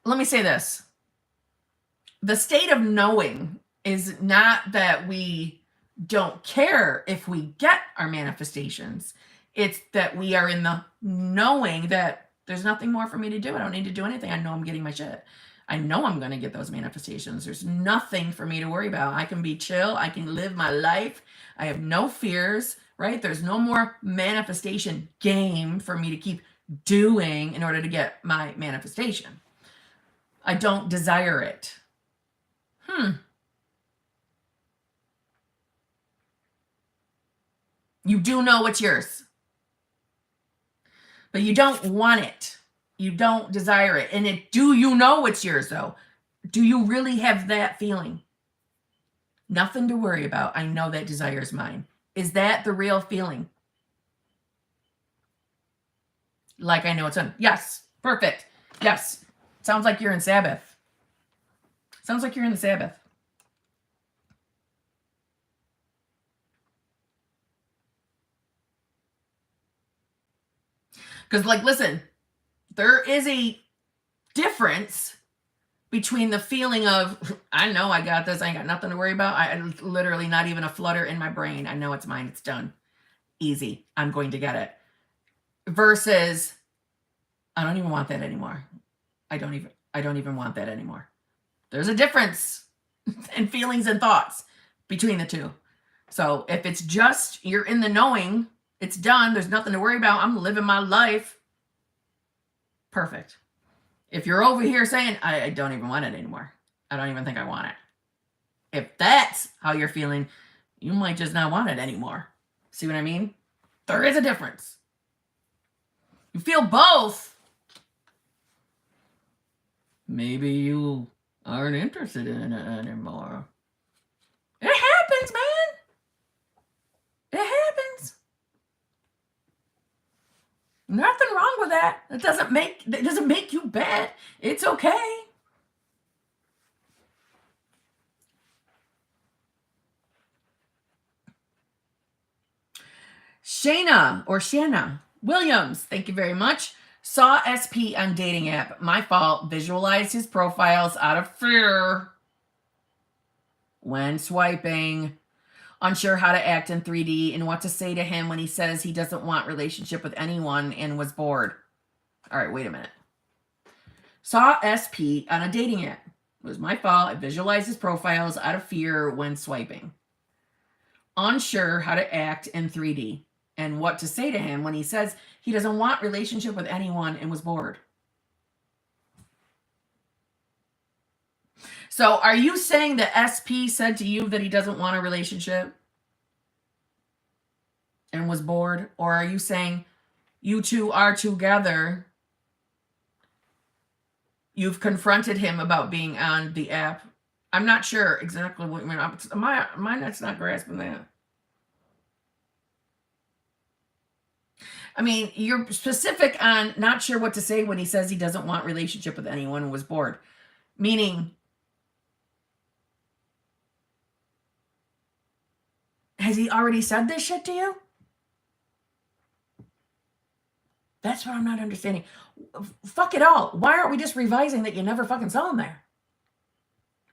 let me say this. The state of knowing is not that we don't care if we get our manifestations. It's that we are in the knowing that there's nothing more for me to do. I don't need to do anything. I know I'm getting my shit. I know I'm going to get those manifestations. There's nothing for me to worry about. I can be chill. I can live my life. I have no fears, right? There's no more manifestation game for me to keep doing in order to get my manifestation. I don't desire it. You do know it's yours, but you don't want it. You don't desire it. And do you know it's yours though? Do you really have that feeling? Nothing to worry about. I know that desire is mine. Is that the real feeling? Like I know it's on. Yes. Perfect. Yes. Sounds like you're in Sabbath. Sounds like you're in the Sabbath. Because, like, listen, there is a difference between the feeling of, I know I got this, I ain't got nothing to worry about. I literally not even a flutter in my brain. I know it's mine. It's done. Easy. I'm going to get it. Versus, I don't even want that anymore. I don't even want that anymore. There's a difference in feelings and thoughts between the two. So if it's just you're in the knowing, it's done, there's nothing to worry about, I'm living my life, perfect. If you're over here saying, I don't even want it anymore, I don't even think I want it. If that's how you're feeling, you might just not want it anymore. See what I mean? There is a difference. You feel both. Maybe you aren't interested in it anymore. It happens, man. It happens. Nothing wrong with that. It doesn't make you bad. It's okay. Shana Williams, thank you very much. Saw SP on dating app. My fault. Visualized his profiles out of fear when swiping. Unsure how to act in 3D and what to say to him when he says he doesn't want relationship with anyone and was bored. All right, wait a minute. Saw SP on a dating app. It was my fault. I visualized his profiles out of fear when swiping. Unsure how to act in 3D and what to say to him when he says he doesn't want relationship with anyone and was bored. So are you saying that SP said to you that he doesn't want a relationship and was bored? Or are you saying you two are together, you've confronted him about being on the app? I'm not sure exactly what you mean. My net's not grasping that. I mean, you're specific on not sure what to say when he says he doesn't want relationship with anyone and was bored. Meaning, has he already said this shit to you? That's what I'm not understanding. Fuck it all. Why aren't we just revising that you never fucking saw him there?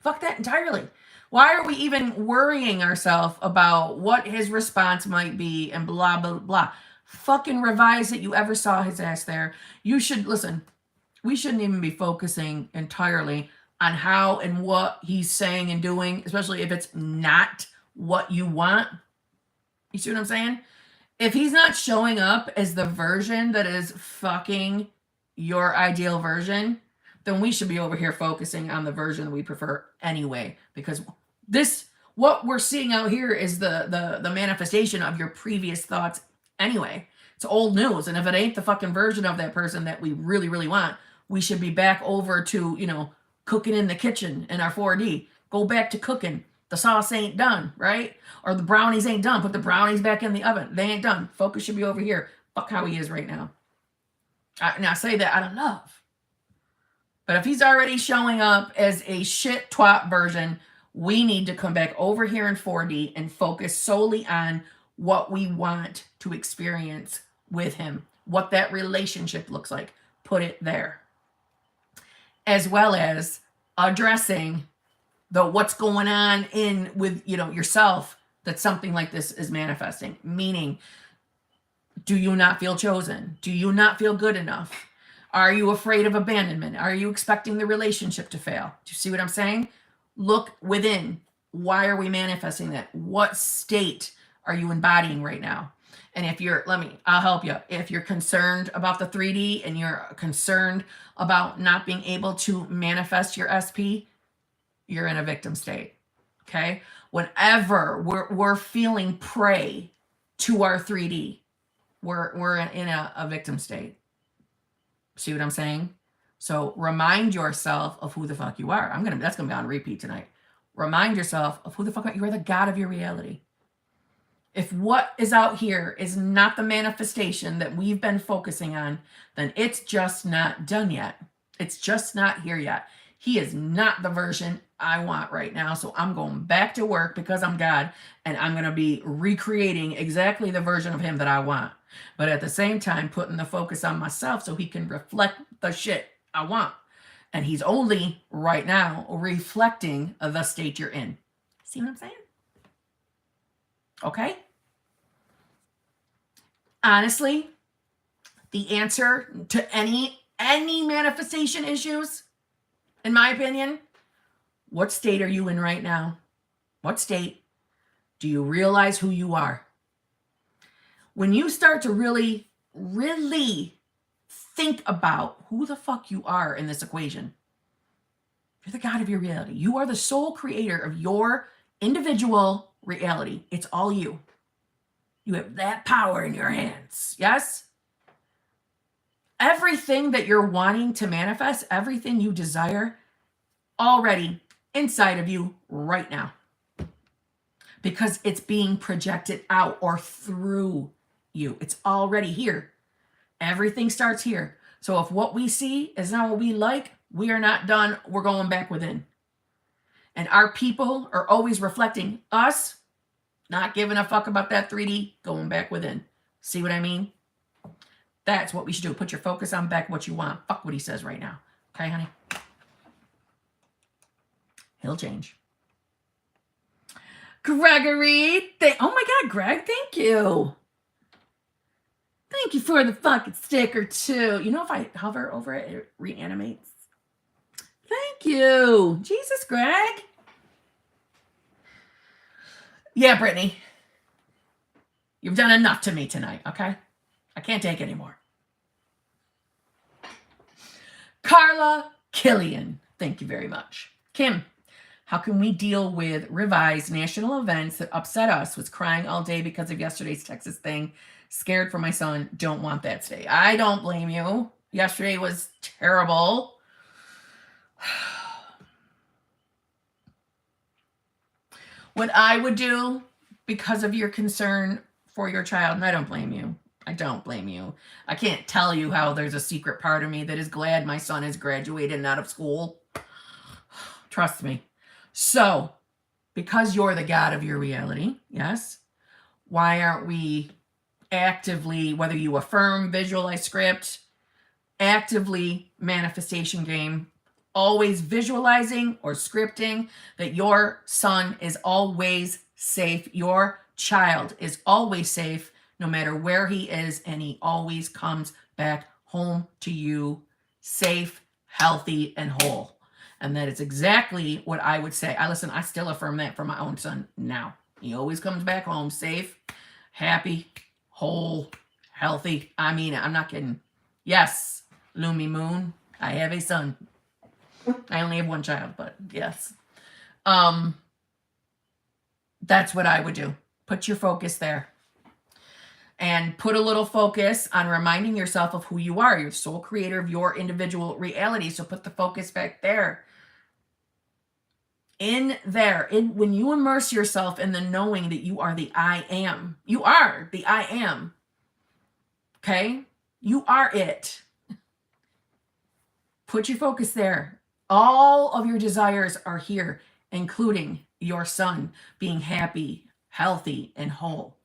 Fuck that entirely. Why are we even worrying ourselves about what his response might be and blah, blah, blah? Fucking revise that you ever saw his ass there. You should, listen, we shouldn't even be focusing entirely on how and what he's saying and doing, especially if it's not what you want. You see what I'm saying? If he's not showing up as the version that is fucking your ideal version, then we should be over here focusing on the version that we prefer anyway. Because what we're seeing out here is the manifestation of your previous thoughts anyway. It's old news. And if it ain't the fucking version of that person that we really, really want, we should be back over to, cooking in the kitchen in our 4D. Go back to cooking. The sauce ain't done, right? Or the brownies ain't done. Put the brownies back in the oven. They ain't done. Focus should be over here. Fuck how he is right now. Now, I say that out of love. But if he's already showing up as a shit twat version, we need to come back over here in 4D and focus solely on what we want to experience with him, what that relationship looks like. Put it there. As well as addressing the what's going on in with, you know, yourself, that something like this is manifesting. Meaning, do you not feel chosen? Do you not feel good enough? Are you afraid of abandonment? Are you expecting the relationship to fail? Do you see what I'm saying? Look within. Why are we manifesting that? What state are you embodying right now? And if you're, I'll help you. If you're concerned about the 3D and you're concerned about not being able to manifest your SP, you're in a victim state. Okay? Whenever we're feeling prey to our 3D, we're in a victim state. See what I'm saying? So remind yourself of who the fuck you are. That's gonna be on repeat tonight. Remind yourself of who the fuck you are. The God of your reality. If what is out here is not the manifestation that we've been focusing on, then it's just not done yet. It's just not here yet. He is not the version I want right now. So I'm going back to work because I'm God, and I'm going to be recreating exactly the version of him that I want. But at the same time, putting the focus on myself so he can reflect the shit I want. And he's only right now reflecting the state you're in. See what I'm saying? Okay? Honestly, the answer to any manifestation issues, in my opinion, what state are you in right now? What state? Do you realize who you are? When you start to really, really think about who the fuck you are in this equation, you're the God of your reality. You are the sole creator of your individual reality. It's all you. You have that power in your hands. Yes? Everything that you're wanting to manifest, everything you desire, already inside of you right now. Because it's being projected out or through you. It's already here. Everything starts here. So if what we see is not what we like, we are not done. We're going back within. And our people are always reflecting us, not giving a fuck about that 3D, going back within. See what I mean? That's what we should do. Put your focus on back what you want. Fuck what he says right now. Okay, honey? He'll change. Gregory, oh my God, Greg, thank you. Thank you for the fucking sticker too. You know, if I hover over it, it reanimates. Thank you. Jesus, Greg. Yeah, Brittany. You've done enough to me tonight, okay? I can't take anymore. Carla Killian, thank you very much. Kim, how can we deal with revised national events that upset us? Was crying all day because of yesterday's Texas thing. Scared for my son. Don't want that today. I don't blame you. Yesterday was terrible. What I would do because of your concern for your child, and I don't blame you. I don't blame you. I can't tell you how there's a secret part of me that is glad my son has graduated and out of school. Trust me. So, because you're the God of your reality, yes, why aren't we actively, whether you affirm, visualize, script, actively manifestation game, always visualizing or scripting that your son is always safe. Your child is always safe no matter where he is, and he always comes back home to you safe, healthy, and whole. And that is exactly what I would say. I still affirm that for my own son now. He always comes back home safe, happy, whole, healthy. I mean, I'm not kidding. Yes, Lumi Moon, I have a son. I only have one child, but yes. That's what I would do. Put your focus there. And put a little focus on reminding yourself of who you are. You're the sole creator of your individual reality. So put the focus back there. In there. When you immerse yourself in the knowing that you are the I am. You are the I am. Okay? You are it. Put your focus there. All of your desires are here, including your son being happy, healthy, and whole.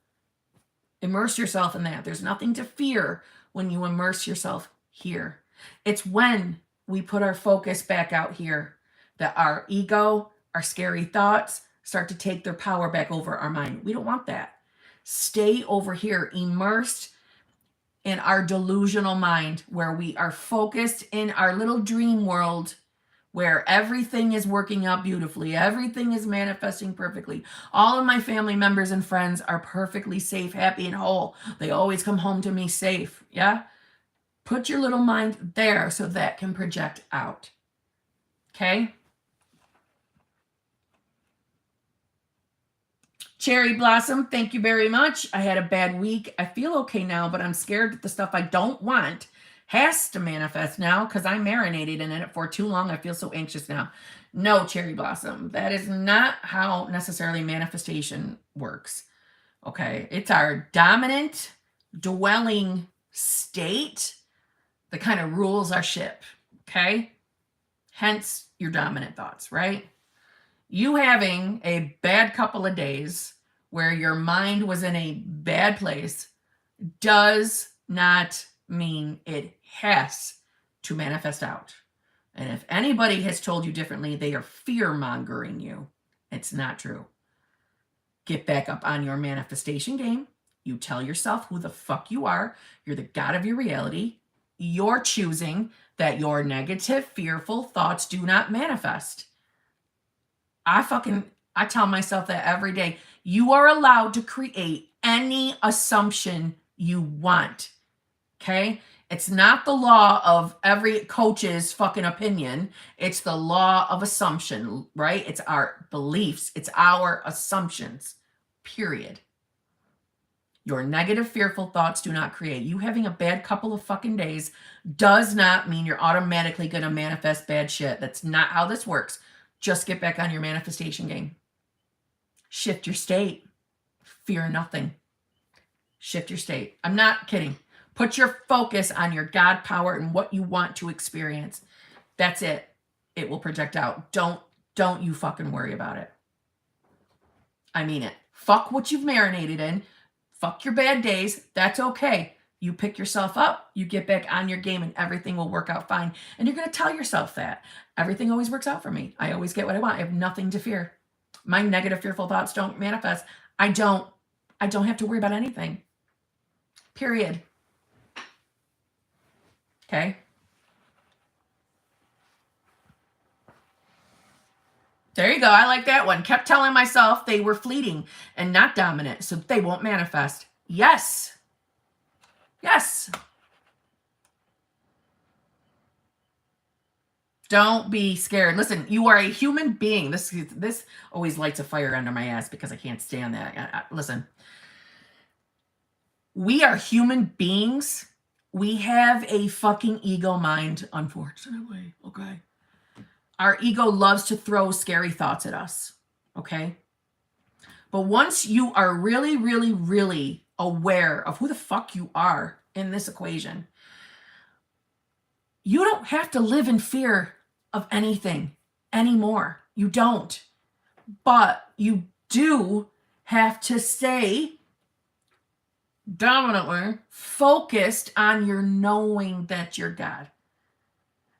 Immerse yourself in that. There's nothing to fear when you immerse yourself here. It's when we put our focus back out here that our ego, our scary thoughts start to take their power back over our mind. We don't want that. Stay over here, immersed in our delusional mind, where we are focused in our little dream world, where everything is working out beautifully. Everything is manifesting perfectly. All of my family members and friends are perfectly safe, happy, and whole. They always come home to me safe. Yeah? Put your little mind there so that can project out. Okay? Cherry Blossom, thank you very much. I had a bad week. I feel okay now, but I'm scared that the stuff I don't want has to manifest now because I marinated in it for too long. I feel so anxious now. No, Cherry Blossom, that is not how necessarily manifestation works. Okay, it's our dominant dwelling state that kind of rules our ship. Okay, hence your dominant thoughts, right? You having a bad couple of days where your mind was in a bad place does not mean it has to manifest out. And if anybody has told you differently, they are fear-mongering you. It's not true. Get back up on your manifestation game. You tell yourself who the fuck you are. You're the god of your reality. You're choosing that your negative, fearful thoughts do not manifest. I tell myself that every day. You are allowed to create any assumption you want. Okay? It's not the law of every coach's fucking opinion. It's the law of assumption, right? It's our beliefs. It's our assumptions, period. Your negative, fearful thoughts do not create. You having a bad couple of fucking days does not mean you're automatically going to manifest bad shit. That's not how this works. Just get back on your manifestation game. Shift your state. Fear nothing. Shift your state. I'm not kidding. Put your focus on your God power and what you want to experience. That's it. It will project out. Don't you fucking worry about it. I mean it. Fuck what you've marinated in. Fuck your bad days. That's okay. You pick yourself up, you get back on your game, and everything will work out fine. And you're going to tell yourself that. Everything always works out for me. I always get what I want. I have nothing to fear. My negative, fearful thoughts don't manifest. I don't have to worry about anything. Period. Okay? There you go. I like that one. Kept telling myself they were fleeting and not dominant, so they won't manifest. Yes. Yes. Don't be scared. Listen, you are a human being. This always lights a fire under my ass because I can't stand that. Listen, we are human beings. We have a fucking ego mind, unfortunately. Okay. Our ego loves to throw scary thoughts at us. Okay. But once you are really, really, really aware of who the fuck you are in this equation, you don't have to live in fear of anything anymore. You don't. But you do have to stay dominantly focused on your knowing that you're God.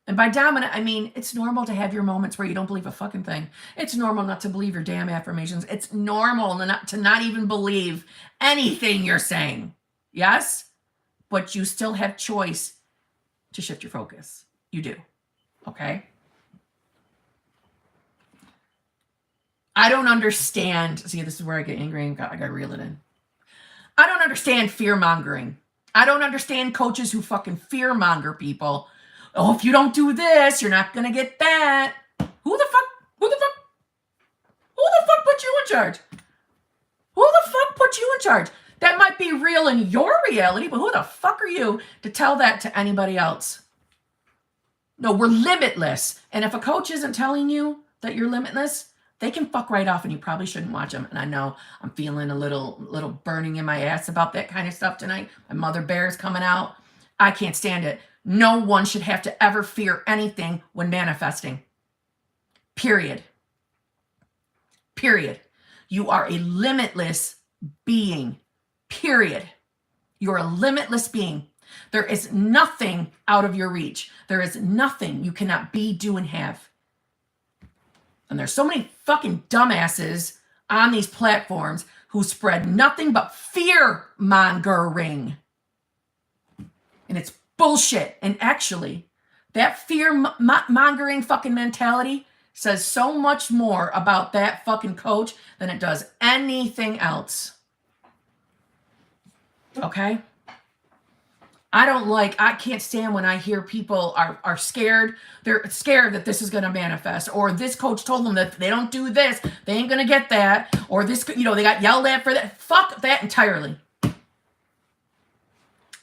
And by dominant, I mean, it's normal to have your moments where you don't believe a fucking thing. It's normal not to believe your damn affirmations. It's normal to not even believe anything you're saying. Yes? But you still have choice to shift your focus. You do. Okay? I don't understand. See, this is where I get angry and I got to reel it in. I don't understand fear mongering. I don't understand coaches who fucking fear monger people. Oh, if you don't do this, you're not going to get that. Who the fuck put you in charge? Who the fuck put you in charge? That might be real in your reality, but who the fuck are you to tell that to anybody else? No, we're limitless. And if a coach isn't telling you that you're limitless, they can fuck right off and you probably shouldn't watch them. And I know I'm feeling a little burning in my ass about that kind of stuff tonight. My mother bear is coming out. I can't stand it. No one should have to ever fear anything when manifesting. Period. Period. You are a limitless being. Period. You're a limitless being. There is nothing out of your reach. There is nothing you cannot be, do, and have. And there's so many fucking dumbasses on these platforms who spread nothing but fear mongering. And it's bullshit. And actually, that fear mongering fucking mentality says so much more about that fucking coach than it does anything else. Okay? I can't stand when I hear people are scared. They're scared that this is going to manifest. Or this coach told them that if they don't do this, they ain't going to get that. Or this, they got yelled at for that. Fuck that entirely.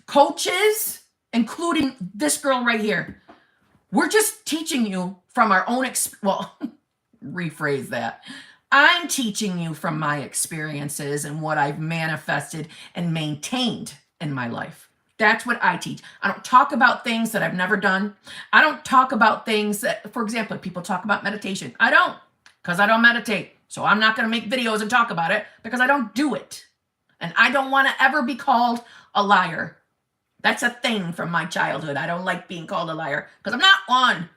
Coaches, including this girl right here, we're just teaching you from our own, rephrase that. I'm teaching you from my experiences and what I've manifested and maintained in my life. That's what I teach. I don't talk about things that I've never done. I don't talk about things that, for example, people talk about meditation. I don't, because I don't meditate. So I'm not going to make videos and talk about it because I don't do it. And I don't want to ever be called a liar. That's a thing from my childhood. I don't like being called a liar because I'm not one.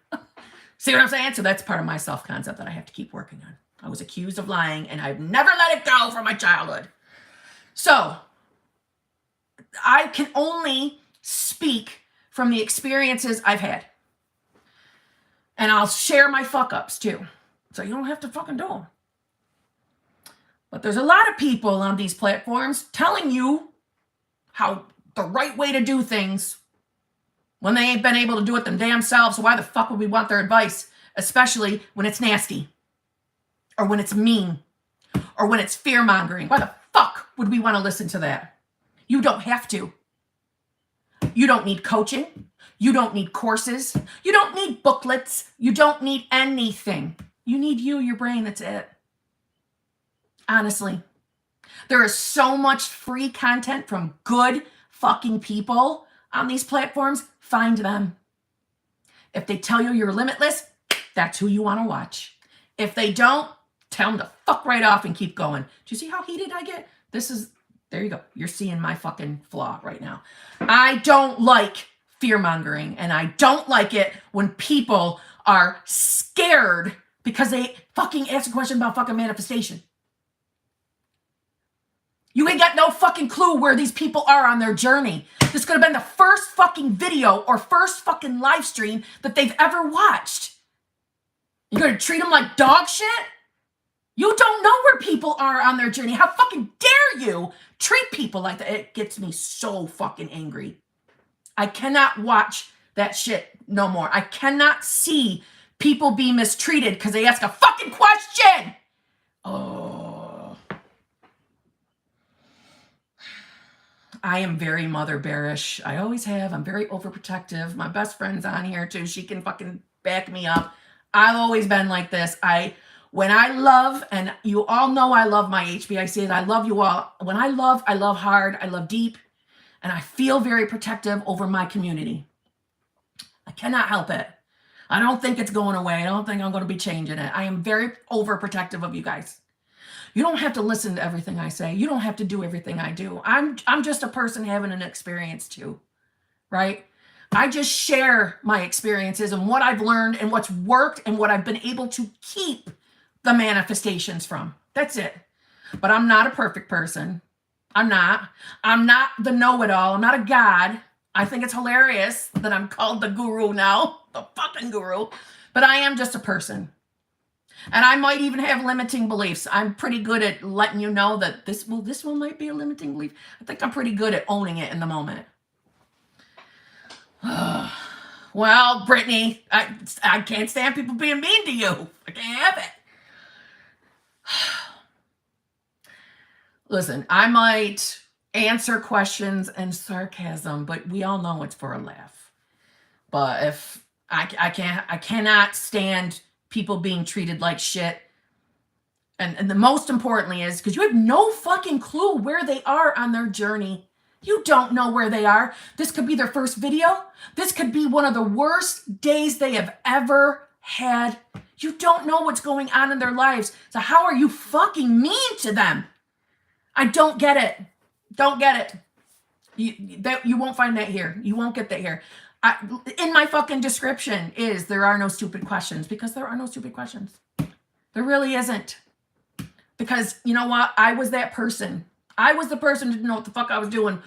See what I'm saying? So that's part of my self-concept that I have to keep working on. I was accused of lying and I've never let it go from my childhood. So I can only speak from the experiences I've had. And I'll share my fuck-ups too. So you don't have to fucking do them. But there's a lot of people on these platforms telling you how the right way to do things when they ain't been able to do it them damn selves. So why the fuck would we want their advice? Especially when it's nasty. Or when it's mean. Or when it's fear-mongering. Why the fuck would we want to listen to that? You don't have to. You don't need coaching. You don't need courses. You don't need booklets. You don't need anything. You need you, your brain. That's it. Honestly. There is so much free content from good fucking people on these platforms. Find them. If they tell you you're limitless, that's who you want to watch. If they don't, tell them to fuck right off and keep going. Do you see how heated I get? There you go. You're seeing my fucking flaw right now. I don't like fear-mongering, and I don't like it when people are scared because they fucking ask a question about fucking manifestation. You ain't got no fucking clue where these people are on their journey. This could have been the first fucking video or first fucking live stream that they've ever watched. You're going to treat them like dog shit? You don't know where people are on their journey. How fucking dare you treat people like that? It gets me so fucking angry. I cannot watch that shit no more. I cannot see people be mistreated because they ask a fucking question. Oh. I am very mother bearish. I always have. I'm very overprotective. My best friend's on here too. She can fucking back me up. I've always been like this. When I love, and you all know I love my HBICs, I love you all. When I love hard, I love deep, and I feel very protective over my community. I cannot help it. I don't think it's going away. I don't think I'm going to be changing it. I am very overprotective of you guys. You don't have to listen to everything I say. You don't have to do everything I do. I'm just a person having an experience too, right? I just share my experiences and what I've learned and what's worked and what I've been able to keep the manifestations from. That's it. But I'm not a perfect person. I'm not the know-it-all. I'm not a god. I think it's hilarious that I'm called the guru now, the fucking guru, but I am just a person. And I might even have limiting beliefs. I'm pretty good at letting you know that this one might be a limiting belief. I think I'm pretty good at owning it in the moment. Well, Brittany, I can't stand people being mean to you. I can't have it. Listen, I might answer questions in sarcasm, but we all know it's for a laugh. But if I cannot stand people being treated like shit. And the most importantly is because you have no fucking clue where they are on their journey. You don't know where they are. This could be their first video. This could be one of the worst days they have ever had. You don't know what's going on in their lives. So how are you fucking mean to them? I don't get it. Don't get it. You won't find that here. You won't get that here. In my fucking description is there are no stupid questions, because there are no stupid questions. There really isn't. Because you know what? I was that person. I was the person who didn't know what the fuck I was doing,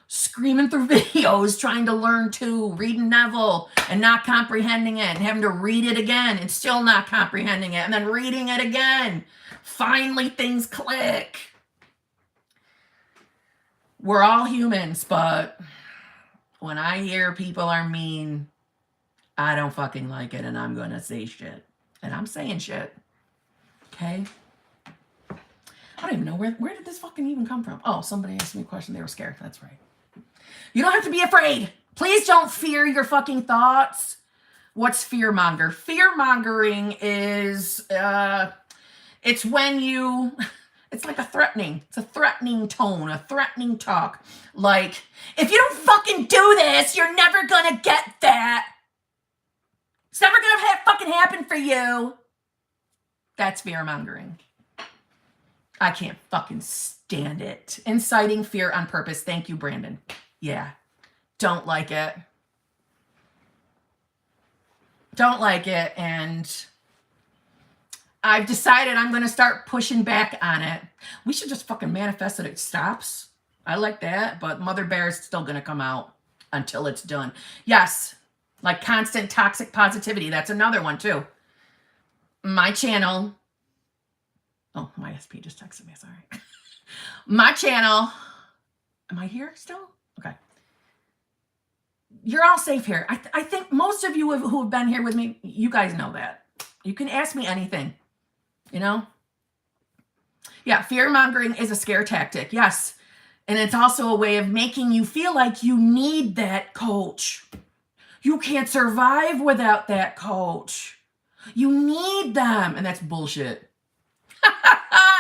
screaming through videos, trying to learn to reading Neville and not comprehending it, and having to read it again and still not comprehending it, and then reading it again. Finally, things click. We're all humans, but when I hear people are mean, I don't fucking like it, and I'm going to say shit. And I'm saying shit. Okay? I don't even know where did this fucking even come from? Oh, somebody asked me a question. They were scared. That's right. You don't have to be afraid. Please don't fear your fucking thoughts. What's fear monger? Fear mongering is, it's when you, it's like it's a threatening tone, a threatening talk. Like, if you don't fucking do this, you're never gonna get that. It's never gonna fucking happen for you. That's fear mongering. I can't fucking stand it. Inciting fear on purpose. Thank you, Brandon. Yeah. Don't like it. Don't like it. And I've decided I'm going to start pushing back on it. We should just fucking manifest that it stops. I like that. But Mother Bear is still going to come out until it's done. Yes. Like constant toxic positivity. That's another one too. My channel. Oh, my SP just texted me. Sorry. My channel. Am I here still? Okay. You're all safe here. I think most of you who have been here with me, you guys know that. You can ask me anything. You know? Yeah, fear mongering is a scare tactic. Yes. And it's also a way of making you feel like you need that coach. You can't survive without that coach. You need them. And that's bullshit.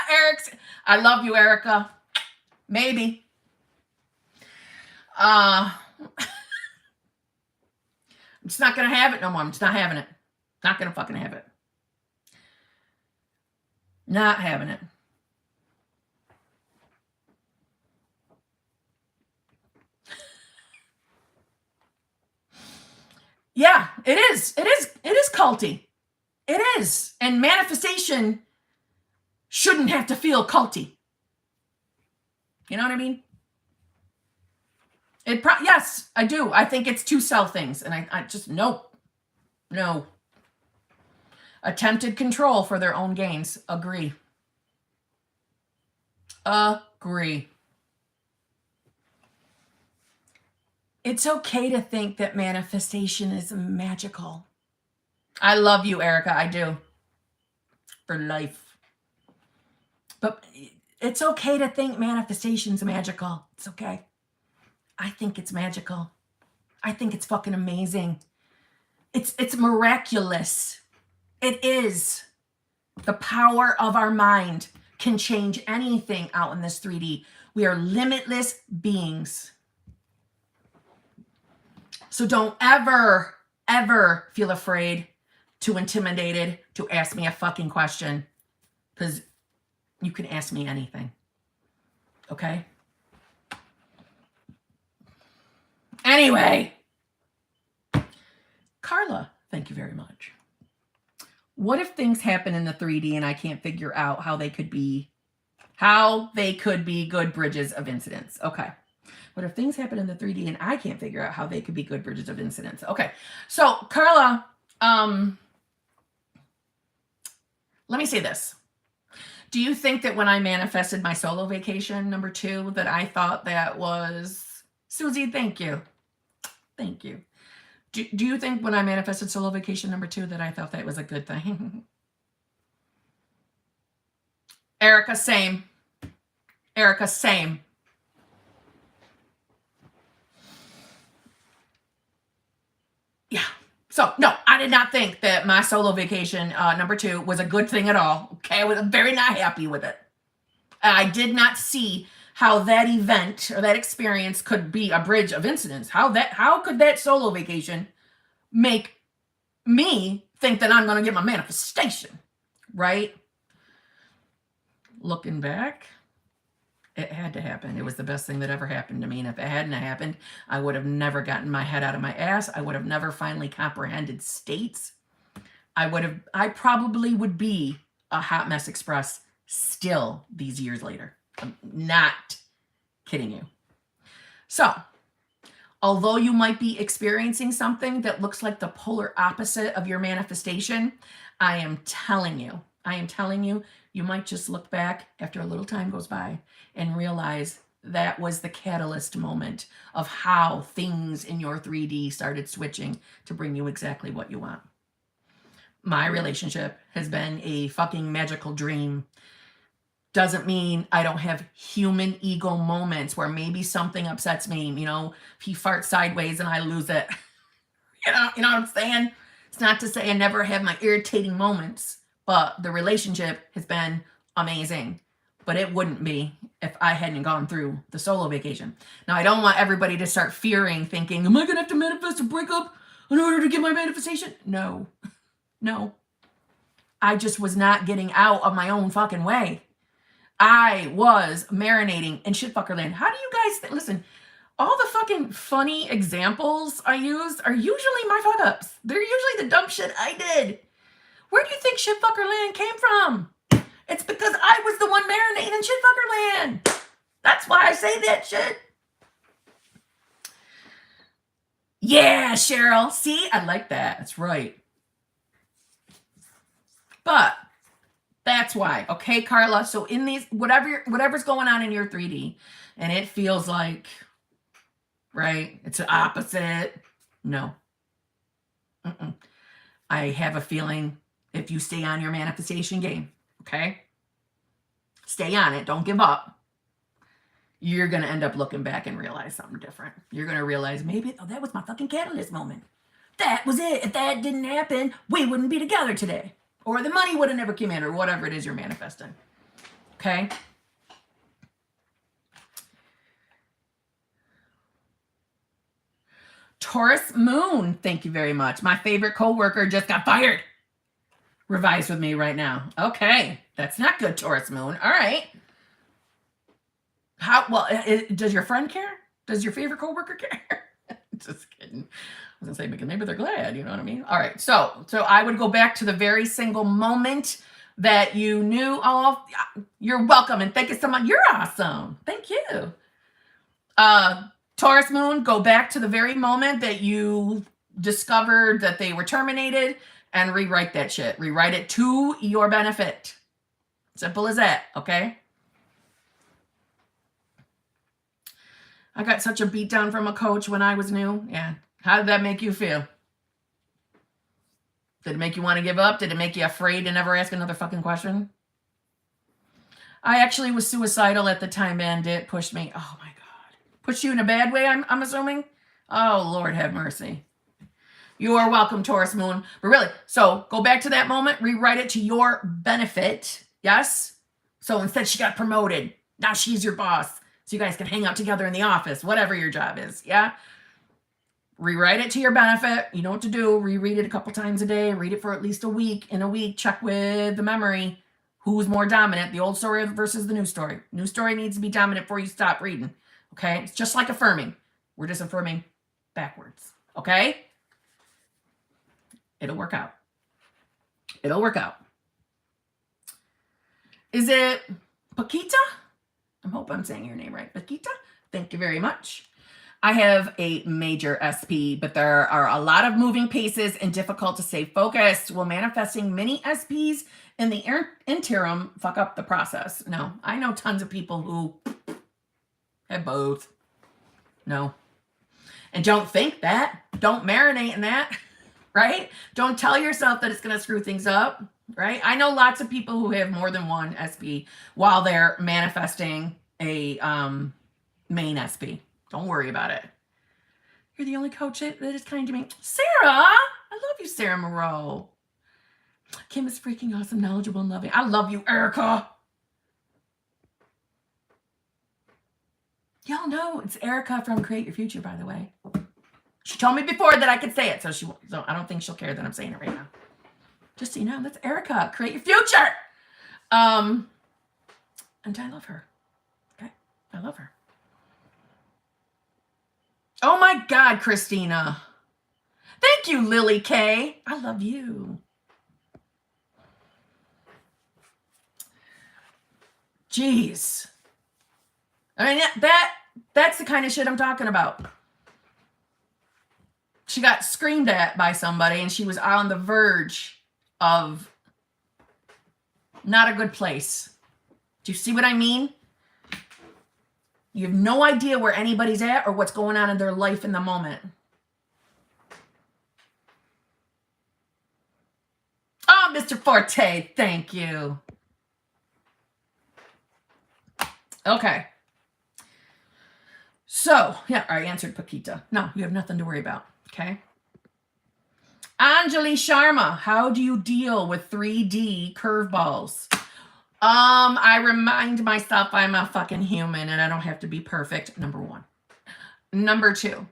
Eric's, I love you, Erica. Maybe. I'm just not going to have it no more. I'm just not having it. Not going to fucking have it. Not having it. Yeah, it is. It is culty. It is. And manifestation shouldn't have to feel culty. You know what I mean? Yes, I do. I think it's two sell things. And I just, nope. No. Attempted control for their own gains. Agree. Agree. It's okay to think that manifestation is magical. I love you, Erica. I do. For life. But it's okay to think manifestation's magical. It's okay. I think it's magical. I think it's fucking amazing. It's miraculous. It is. The power of our mind can change anything out in this 3D. We are limitless beings. So don't ever, ever feel afraid, too intimidated to ask me a fucking question. Because you can ask me anything. Okay? Anyway. Carla, thank you very much. What if things happen in the 3D and I can't figure out how they could be good bridges of incidents? Okay. What if things happen in the 3D and I can't figure out how they could be good bridges of incidents? Okay. So, Carla, let me say this. Do you think that when I manifested my solo vacation number 2, that I thought that was... Susie, thank you. Thank you. Do you think when I manifested solo vacation number 2 that I thought that was a good thing? Erica, same. Erica, same. Yeah. So, no, I did not think that my solo vacation number 2 was a good thing at all. Okay, I was very not happy with it. I did not see how that event or that experience could be a bridge of incidents. How could that solo vacation make me think that I'm going to get my manifestation, right? Looking back, it had to happen. It was the best thing that ever happened to me. And if it hadn't happened, I would have never gotten my head out of my ass. I would have never finally comprehended states. I probably would be a hot mess express still these years later. I'm not kidding you. So, although you might be experiencing something that looks like the polar opposite of your manifestation, I am telling you, you might just look back after a little time goes by and realize that was the catalyst moment of how things in your 3D started switching to bring you exactly what you want. My relationship has been a fucking magical dream. Doesn't mean I don't have human ego moments where maybe something upsets me. You know, if he farts sideways and I lose it. You know what I'm saying? It's not to say I never have my irritating moments, but the relationship has been amazing. But it wouldn't be if I hadn't gone through the solo vacation. Now, I don't want everybody to start fearing, thinking, am I going to have to manifest a breakup in order to get my manifestation? No. I just was not getting out of my own fucking way. I was marinating in shitfuckerland. How do you guys think? Listen, all the fucking funny examples I use are usually my fuck ups. They're usually the dumb shit I did. Where do you think shitfuckerland came from? It's because I was the one marinating in shitfuckerland. That's why I say that shit. Yeah, Cheryl. See, I like that. That's right. But that's why. Okay, Carla. So in these, whatever's going on in your 3D, and it feels like, right, it's the opposite. No. I have a feeling if you stay on your manifestation game, okay? Stay on it. Don't give up. You're going to end up looking back and realize something different. You're going to realize maybe, oh, that was my fucking catalyst moment. That was it. If that didn't happen, we wouldn't be together today. Or the money would have never came in, or whatever it is you're manifesting. Okay? Taurus moon. Thank you very much. My favorite coworker just got fired. Revise with me right now. Okay. That's not good, Taurus moon. All right. Does your friend care? Does your favorite coworker care? Just kidding. I was gonna say, maybe they're glad, you know what I mean? All right, so I would go back to the very single moment that you knew, oh, you're welcome, and thank you so much. You're awesome. Thank you. Taurus moon, go back to the very moment that you discovered that they were terminated and rewrite that shit. Rewrite it to your benefit. Simple as that, okay? I got such a beatdown from a coach when I was new. Yeah. How did that make you feel? Did it make you want to give up? Did it make you afraid to never ask another fucking question? I actually was suicidal at the time, and it pushed me. Oh my God. Pushed you in a bad way, I'm assuming? Oh, Lord have mercy. You are welcome, Taurus moon. But really, so go back to that moment, rewrite it to your benefit. Yes? So instead she got promoted. Now she's your boss. So you guys can hang out together in the office, whatever your job is. Yeah? Rewrite it to your benefit. You know what to do. Reread it a couple times a day. Read it for at least a week. In a week, check with the memory. Who's more dominant, the old story versus the new story? New story needs to be dominant before you stop reading. Okay? It's just like affirming. We're just affirming backwards. Okay? It'll work out. It'll work out. Is it Paquita? I hope I'm saying your name right. Paquita? Thank you very much. I have a major SP, but there are a lot of moving pieces and difficult to stay focused. Will manifesting mini SPs in the interim fuck up the process? No. I know tons of people who have both. No. And don't think that. Don't marinate in that. Right? Don't tell yourself that it's going to screw things up. Right? I know lots of people who have more than one SP while they're manifesting a main SP. Don't worry about it. You're the only coach that is kind to me. Sarah! I love you, Sarah Moreau. Kim is freaking awesome, knowledgeable, and loving. I love you, Erica. Y'all know it's Erica from Create Your Future, by the way. She told me before that I could say it, so I don't think she'll care that I'm saying it right now. Just so you know, that's Erica. Create Your Future. And I love her. Okay, I love her. Oh my God, Christina. Thank you, Lily K. I love you. Jeez. I mean, that's the kind of shit I'm talking about. She got screamed at by somebody and she was on the verge of not a good place. Do you see what I mean? You have no idea where anybody's at or what's going on in their life in the moment. Oh, Mr. Forte, thank you. Okay. So, yeah, I answered Paquita. No, you have nothing to worry about, okay? Anjali Sharma, how do you deal with 3D curveballs? I remind myself I'm a fucking human and I don't have to be perfect, number one. Number two,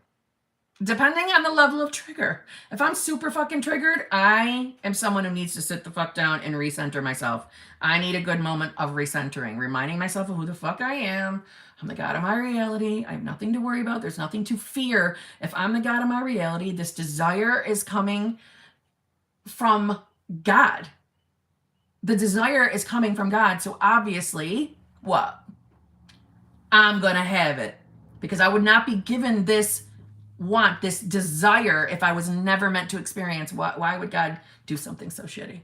depending on the level of trigger. If I'm super fucking triggered, I am someone who needs to sit the fuck down and recenter myself. I need a good moment of recentering, reminding myself of who the fuck I am. I'm the God of my reality. I have nothing to worry about. There's nothing to fear. If I'm the God of my reality, this desire is coming from God. The desire is coming from God. So obviously, what? I'm going to have it. Because I would not be given this want, this desire, if I was never meant to experience. Why would God do something so shitty?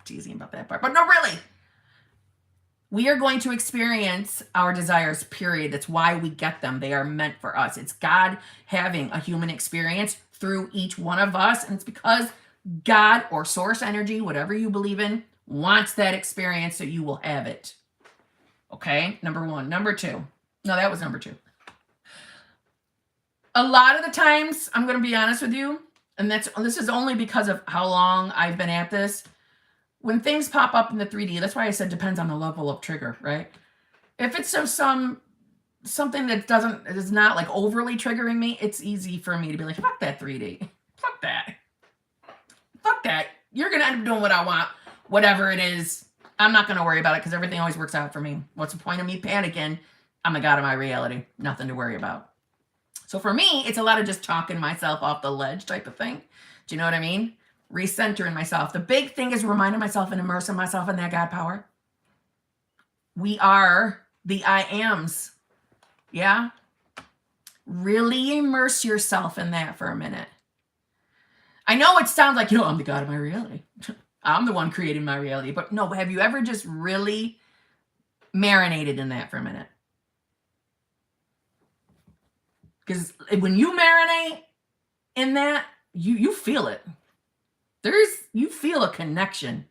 Teasing about that part. But no, really. We are going to experience our desires, period. That's why we get them. They are meant for us. It's God having a human experience through each one of us. And it's because God or source energy, whatever you believe in, wants that experience so you will have it. Okay, number one. Number two. No, that was number two. A lot of the times, I'm going to be honest with you, and this is only because of how long I've been at this. When things pop up in the 3D, that's why I said depends on the level of trigger, right? If it's something that is not like overly triggering me, it's easy for me to be like, fuck that 3D. Fuck that. Fuck that. You're going to end up doing what I want. Whatever it is, I'm not going to worry about it because everything always works out for me. What's the point of me panicking? I'm the God of my reality. Nothing to worry about. So for me, it's a lot of just talking myself off the ledge type of thing. Do you know what I mean? Recentering myself. The big thing is reminding myself and immersing myself in that God power. We are the I ams. Yeah? Really immerse yourself in that for a minute. I know it sounds like, I'm the God of my reality. I'm the one creating my reality. But no, have you ever just really marinated in that for a minute? Because when you marinate in that, you feel it. You feel a connection.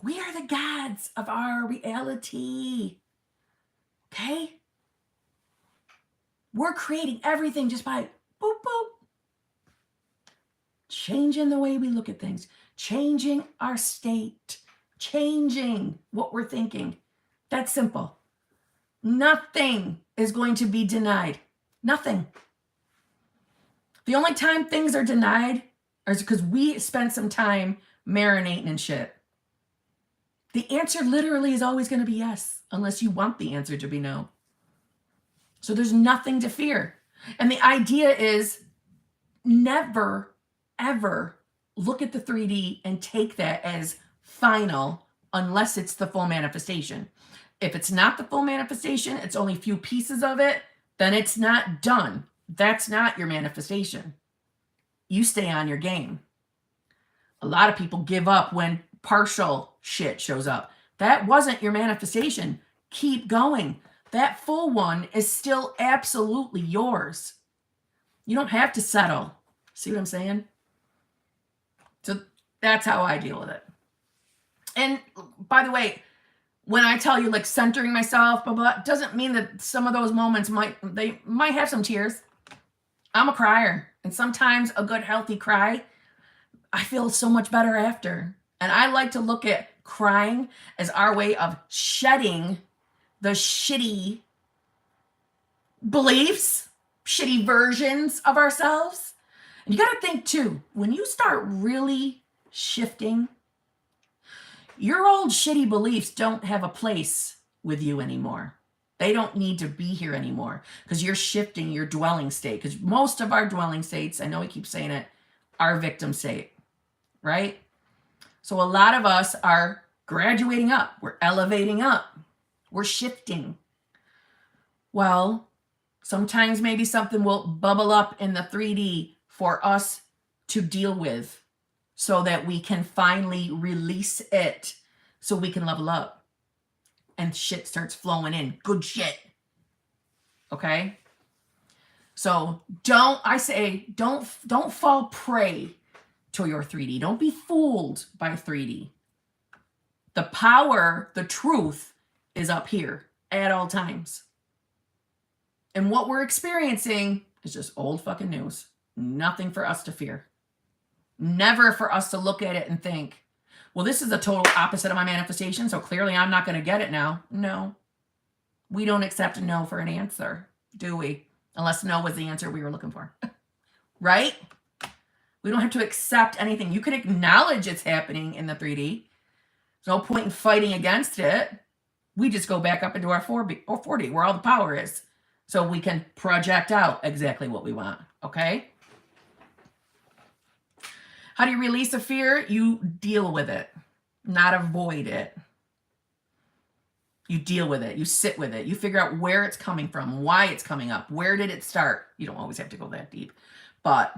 We are the gods of our reality. Okay? We're creating everything just by boop, boop. Changing the way we look at things. Changing our state. Changing what we're thinking. That's simple. Nothing is going to be denied. Nothing. The only time things are denied is because we spent some time marinating in shit. The answer literally is always going to be yes, unless you want the answer to be no. So there's nothing to fear. And the idea is never, ever look at the 3D and take that as final unless it's the full manifestation. If it's not the full manifestation, it's only a few pieces of it, then it's not done. That's not your manifestation. You stay on your game. A lot of people give up when partial shit shows up. That wasn't your manifestation. Keep going. That full one is still absolutely yours. You don't have to settle. See what I'm saying? So that's how I deal with it. And by the way, when I tell you like centering myself, blah, blah, doesn't mean that some of those moments might have some tears. I'm a crier. And sometimes a good healthy cry, I feel so much better after. And I like to look at crying as our way of shedding the shitty beliefs, shitty versions of ourselves. And you got to think too, when you start really shifting, your old shitty beliefs don't have a place with you anymore. They don't need to be here anymore because you're shifting your dwelling state. Because most of our dwelling states, I know I keep saying it, are victim state, right? So a lot of us are graduating up. We're elevating up. We're shifting. Well, sometimes maybe something will bubble up in the 3D for us to deal with so that we can finally release it so we can level up and shit starts flowing in. Good shit. Okay? So don't fall prey to your 3D. Don't be fooled by 3D. The power, the truth is up here at all times. And what we're experiencing is just old fucking news. Nothing for us to fear. Never for us to look at it and think, well, this is the total opposite of my manifestation, so clearly I'm not going to get it now. No. We don't accept a no for an answer, do we? Unless no was the answer we were looking for. Right? We don't have to accept anything. You can acknowledge it's happening in the 3D. There's no point in fighting against it. We just go back up into our 4D where all the power is. So we can project out exactly what we want. Okay? How do you release a fear? You deal with it, not avoid it. You deal with it. You sit with it. You figure out where it's coming from, why it's coming up, where did it start? You don't always have to go that deep. But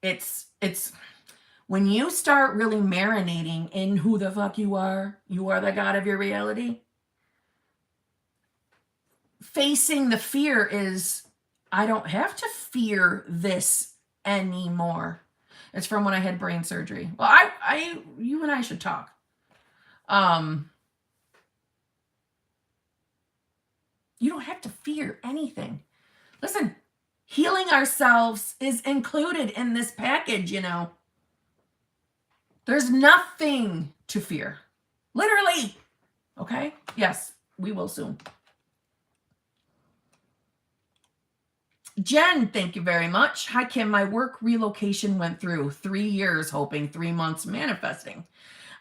it's when you start really marinating in who the fuck you are the God of your reality. Facing the fear is, I don't have to fear this anymore. It's from when I had brain surgery. Well, you and I should talk. You don't have to fear anything. Listen, healing ourselves is included in this package, you know. There's nothing to fear. Literally. Okay? Yes, we will soon. Jen, thank you very much. Hi, Kim. My work relocation went through 3 years, hoping 3 months manifesting.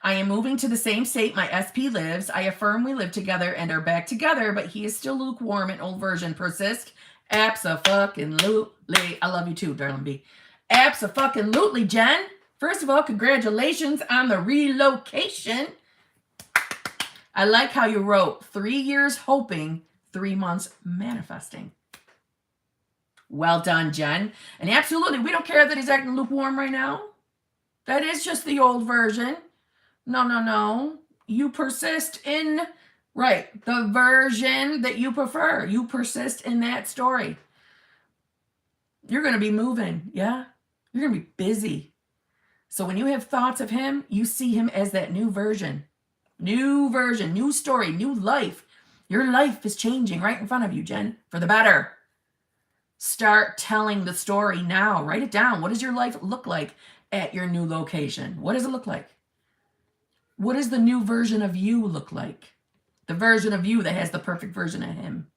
I am moving to the same state my SP lives. I affirm we live together and are back together, but he is still lukewarm and old version persist. Abso-fucking-lutely. I love you too, darling B. Abso-fucking-lutely, Jen. First of all, congratulations on the relocation. I like how you wrote 3 years hoping, 3 months manifesting. Well done, Jen. And absolutely, we don't care that he's acting lukewarm right now. That is just the old version. No. You persist in, right, the version that you prefer. You persist in that story. You're going to be moving, yeah? You're going to be busy. So when you have thoughts of him, you see him as that new version. New version, new story, new life. Your life is changing right in front of you, Jen, for the better. Start telling the story now. Write it down. What does your life look like at your new location? What does it look like? What does the new version of you look like? The version of you that has the perfect version of him.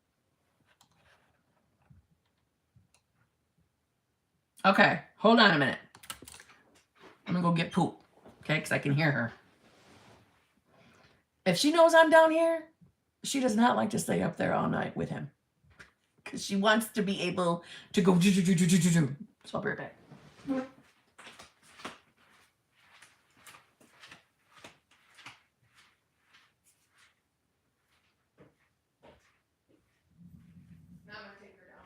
Okay, hold on a minute. I'm going to go get poop, okay, because I can hear her. If she knows I'm down here, she does not like to stay up there all night with him. Because she wants to be able to go. So I'll be right back. Now I'm going to take her down.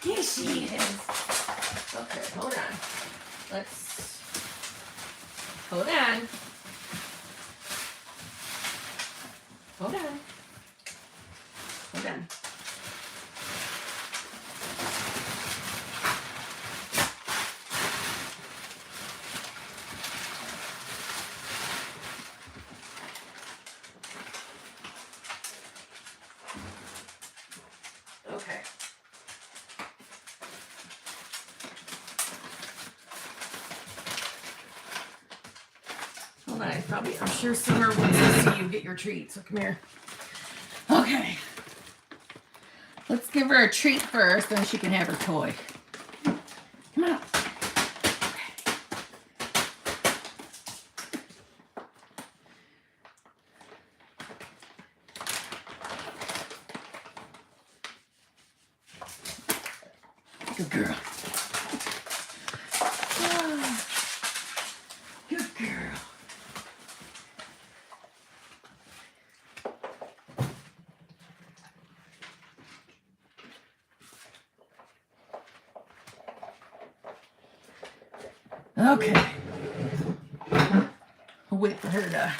Here she is. Okay, hold on. Hold on. Hold on, I'm sure Summer wants to see you get your treat, so come here. Okay. Let's give her a treat first, then she can have her toy. Come on. Good girl. Oh, good girl. Okay. We'll wait for her to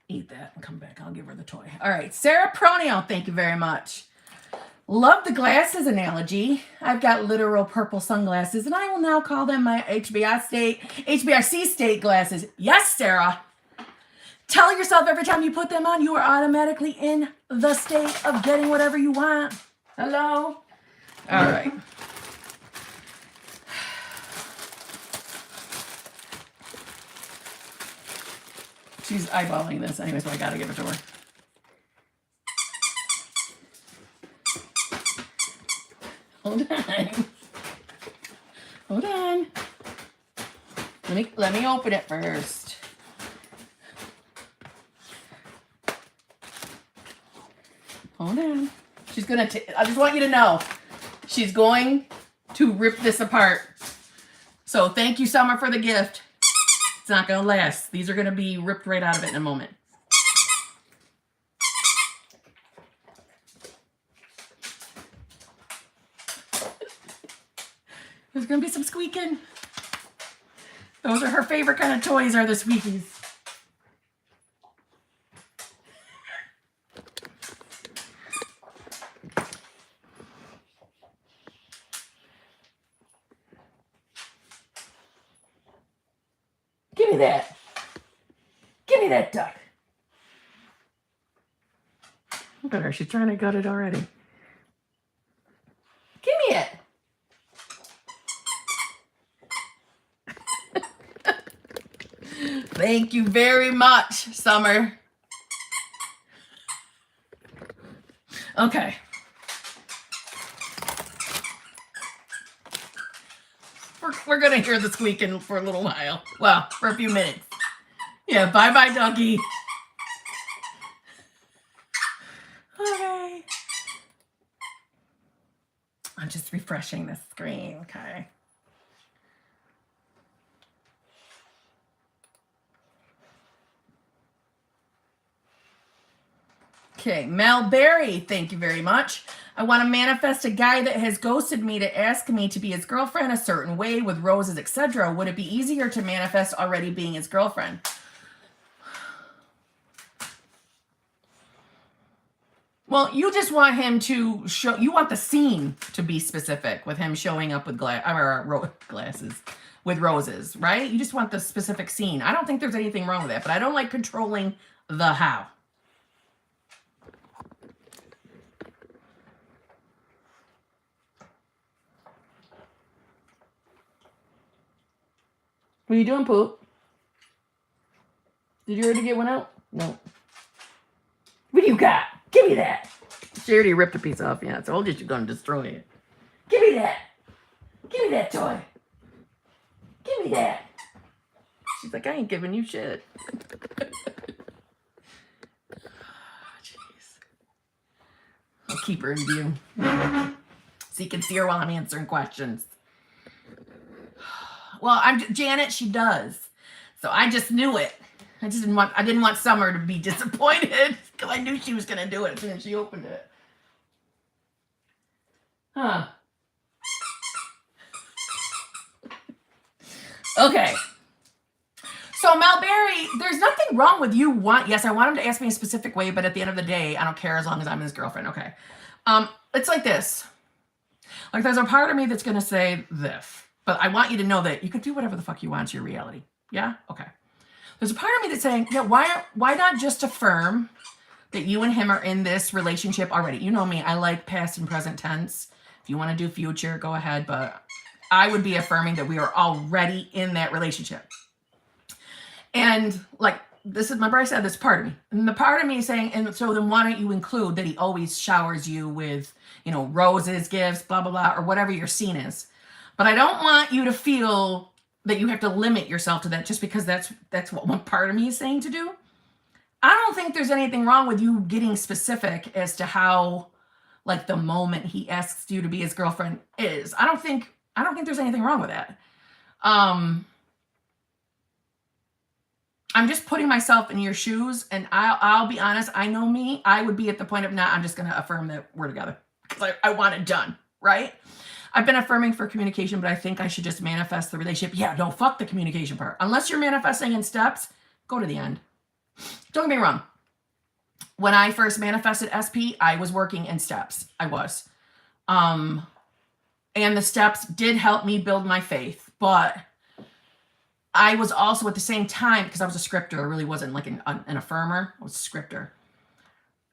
eat that and come back. I'll give her the toy. All right. Sarah Pronio, thank you very much. Love the glasses analogy. I've got literal purple sunglasses, and I will now call them my HBIC state glasses. Yes, Sarah. Tell yourself every time you put them on, you are automatically in the state of getting whatever you want. Hello? All right. She's eyeballing this anyway, so I gotta give it to her. Hold on. Hold on. Let me open it first. Hold on. She's gonna I just want you to know, she's going to rip this apart. So thank you, Summer, for the gift. It's not gonna last. These are gonna be ripped right out of it in a moment. There's gonna be some squeaking. Those are her favorite kind of toys, are the squeakies. Give me that. Give me that duck. Look at her. She's trying to gut it already. Give me it. Thank you very much, Summer. Okay. We're going to hear the squeaking for a little while. Well, for a few minutes. Yeah, bye-bye, doggy. Okay. I'm just refreshing the screen, okay? Okay, Mel Berry, thank you very much. I want to manifest a guy that has ghosted me to ask me to be his girlfriend a certain way with roses, etc. Would it be easier to manifest already being his girlfriend? Well, you just want him to show, you want the scene to be specific with him showing up with glasses, with roses, right? You just want the specific scene. I don't think there's anything wrong with that, but I don't like controlling the how. What are you doing, Poop? Did you already get one out? No. What do you got? Give me that. She already ripped a piece off. Yeah, I told you she's going to destroy it. Give me that. Give me that toy. Give me that. She's like, I ain't giving you shit. Jeez. I'll keep her in view. So you can see her while I'm answering questions. Well, Janet, she does. So I just knew it. I didn't want Summer to be disappointed because I knew she was going to do it as soon as she opened it. Huh. Okay. So Mel Berry, there's nothing wrong with you. Yes, I want him to ask me a specific way, but at the end of the day, I don't care as long as I'm his girlfriend. Okay. It's like this. Like there's a part of me that's going to say this. But I want you to know that you can do whatever the fuck you want. It's your reality. Yeah? Okay. There's a part of me that's saying, yeah, why not just affirm that you and him are in this relationship already? You know me. I like past and present tense. If you want to do future, go ahead. But I would be affirming that we are already in that relationship. And like, this is, my brother said, this part of me. And the part of me is saying, and so then why don't you include that he always showers you with, you know, roses, gifts, blah, blah, blah, or whatever your scene is. But I don't want you to feel that you have to limit yourself to that just because that's what one part of me is saying to do. I don't think there's anything wrong with you getting specific as to how, like, the moment he asks you to be his girlfriend is. I don't think there's anything wrong with that. I'm just putting myself in your shoes, and I'll be honest, I know me, I would be at the point of, I'm just going to affirm that we're together because I want it done, right? I've been affirming for communication, but I think I should just manifest the relationship. Yeah, no, fuck the communication part. Unless you're manifesting in steps, go to the end. Don't get me wrong. When I first manifested SP, I was working in steps. I was. And the steps did help me build my faith, but I was also at the same time, because I was a scripter, I really wasn't like an affirmer, I was a scripter.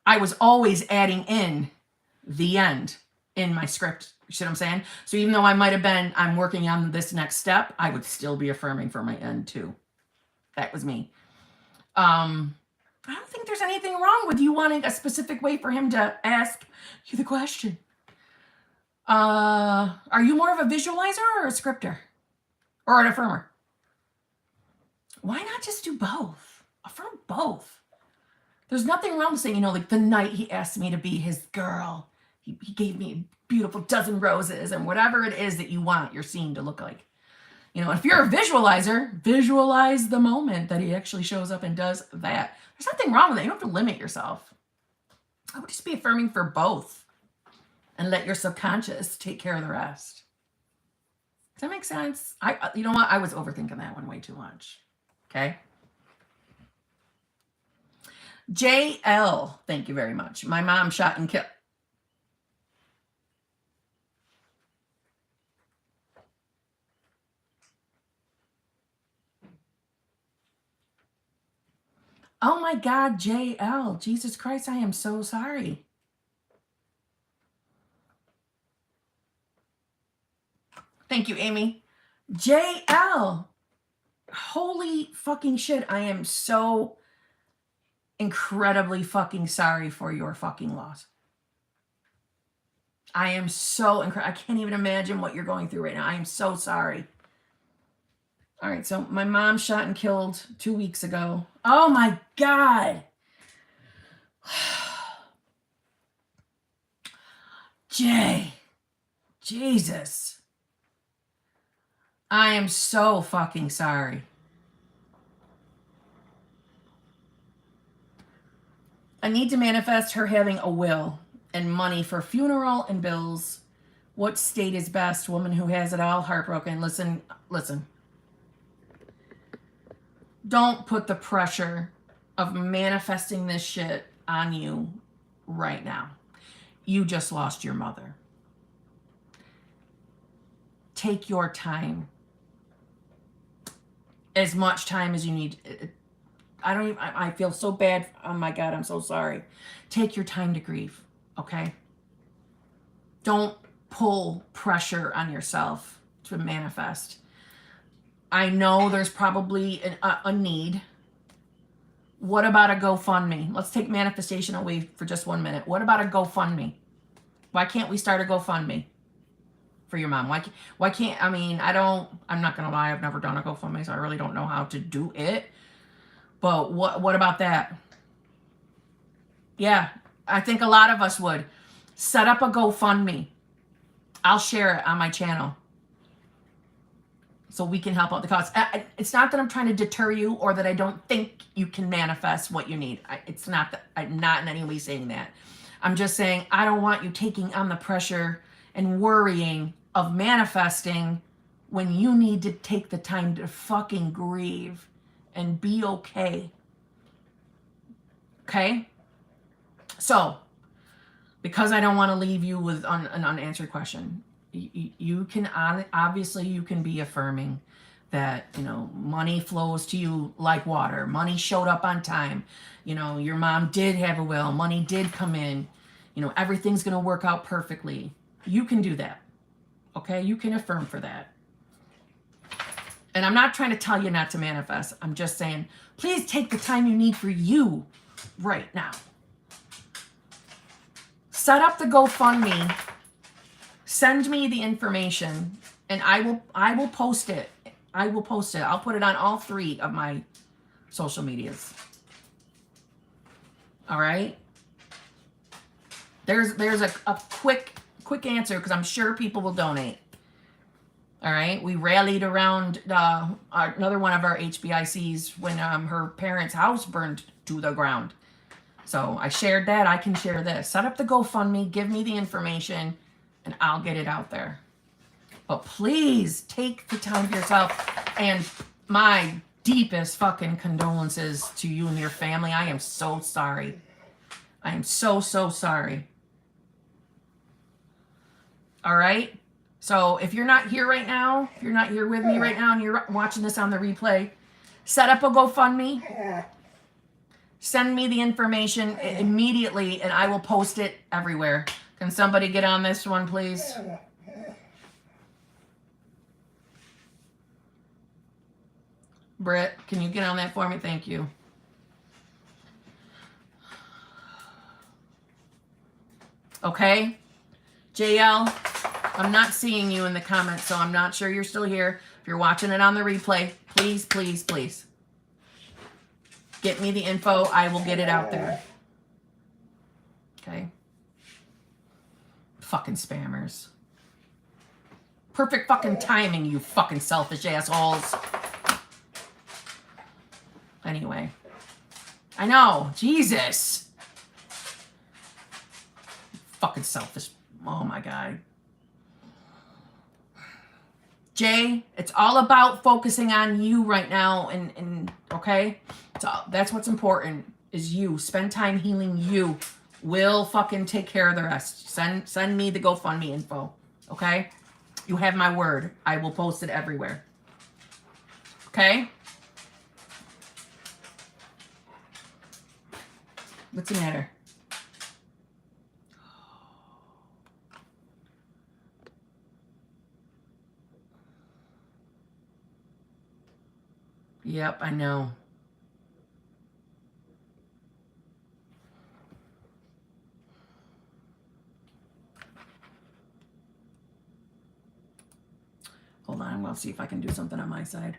I was always adding in the end in my script. You see what I'm saying? So even though I might have been, I'm working on this next step, I would still be affirming for my end too. That was me. I don't think there's anything wrong with you wanting a specific way for him to ask you the question. Are you more of a visualizer or a scripter? Or an affirmer? Why not just do both? Affirm both. There's nothing wrong with saying, you know, like the night he asked me to be his girl, he gave me a beautiful dozen roses and whatever it is that you want your scene to look like. You know, if you're a visualizer, visualize the moment that he actually shows up and does that. There's nothing wrong with that. You don't have to limit yourself. I would just be affirming for both and let your subconscious take care of the rest. Does that make sense? You know what? I was overthinking that one way too much. Okay. JL, thank you very much. My mom shot and killed. Oh my God, JL. Jesus Christ, I am so sorry. Thank you, Amy. JL. Holy fucking shit. I am so incredibly fucking sorry for your fucking loss. I am so I can't even imagine what you're going through right now. I am so sorry. All right, so my mom shot and killed 2 weeks ago. Oh my God. Jay. Jesus. I am so fucking sorry. I need to manifest her having a will and money for funeral and bills. What state is best? Woman who has it all, heartbroken. Listen. Don't put the pressure of manifesting this shit on you right now. You just lost your mother. Take your time. As much time as you need. I feel so bad. Oh my God, I'm so sorry. Take your time to grieve, okay? Don't pull pressure on yourself to manifest. I know there's probably a need. What about a GoFundMe? Let's take manifestation away for just 1 minute. What about a GoFundMe? Why can't we start a GoFundMe for your mom? Why can't, I mean, I'm not going to lie, I've never done a GoFundMe, so I really don't know how to do it. But what about that? Yeah, I think a lot of us would. Set up a GoFundMe. I'll share it on my channel so we can help out the cause. It's not that I'm trying to deter you or that I don't think you can manifest what you need. It's not that I'm not in any way saying that. I'm just saying I don't want you taking on the pressure and worrying of manifesting when you need to take the time to fucking grieve and be okay. Okay? So, because I don't want to leave you with an unanswered question, you can, obviously you can be affirming that, you know, money flows to you like water. Money showed up on time. You know, your mom did have a will. Money did come in. You know, everything's going to work out perfectly. You can do that. Okay? You can affirm for that. And I'm not trying to tell you not to manifest. I'm just saying, please take the time you need for you right now. Set up the GoFundMe. Send me the information, and I will post it. I will post it. I'll put it on all 3 of my social medias. All right? There's a quick answer, because I'm sure people will donate. All right? We rallied around another one of our HBICs when her parents' house burned to the ground. So I shared that. I can share this. Set up the GoFundMe. Give me the information, and I'll get it out there. But please take the time for yourself. And my deepest fucking condolences to you and your family. I am so sorry. I am so, so sorry. All right? So if you're not here right now, if you're not here with me right now and you're watching this on the replay, set up a GoFundMe. Send me the information immediately, and I will post it everywhere. Can somebody get on this one, please? Britt, can you get on that for me? Thank you. Okay. JL, I'm not seeing you in the comments, so I'm not sure you're still here. If you're watching it on the replay, please, please, please. Get me the info. I will get it out there. Okay. Fucking spammers. Perfect fucking timing, you fucking selfish assholes. Anyway. I know. Jesus. Fucking selfish. Oh my God. Jay, it's all about focusing on you right now, and okay? So that's what's important, is you. Spend time healing you. We'll fucking take care of the rest. Send me the GoFundMe info, okay? You have my word. I will post it everywhere. Okay? What's the matter? Yep, I know. Hold on, we'll see if I can do something on my side.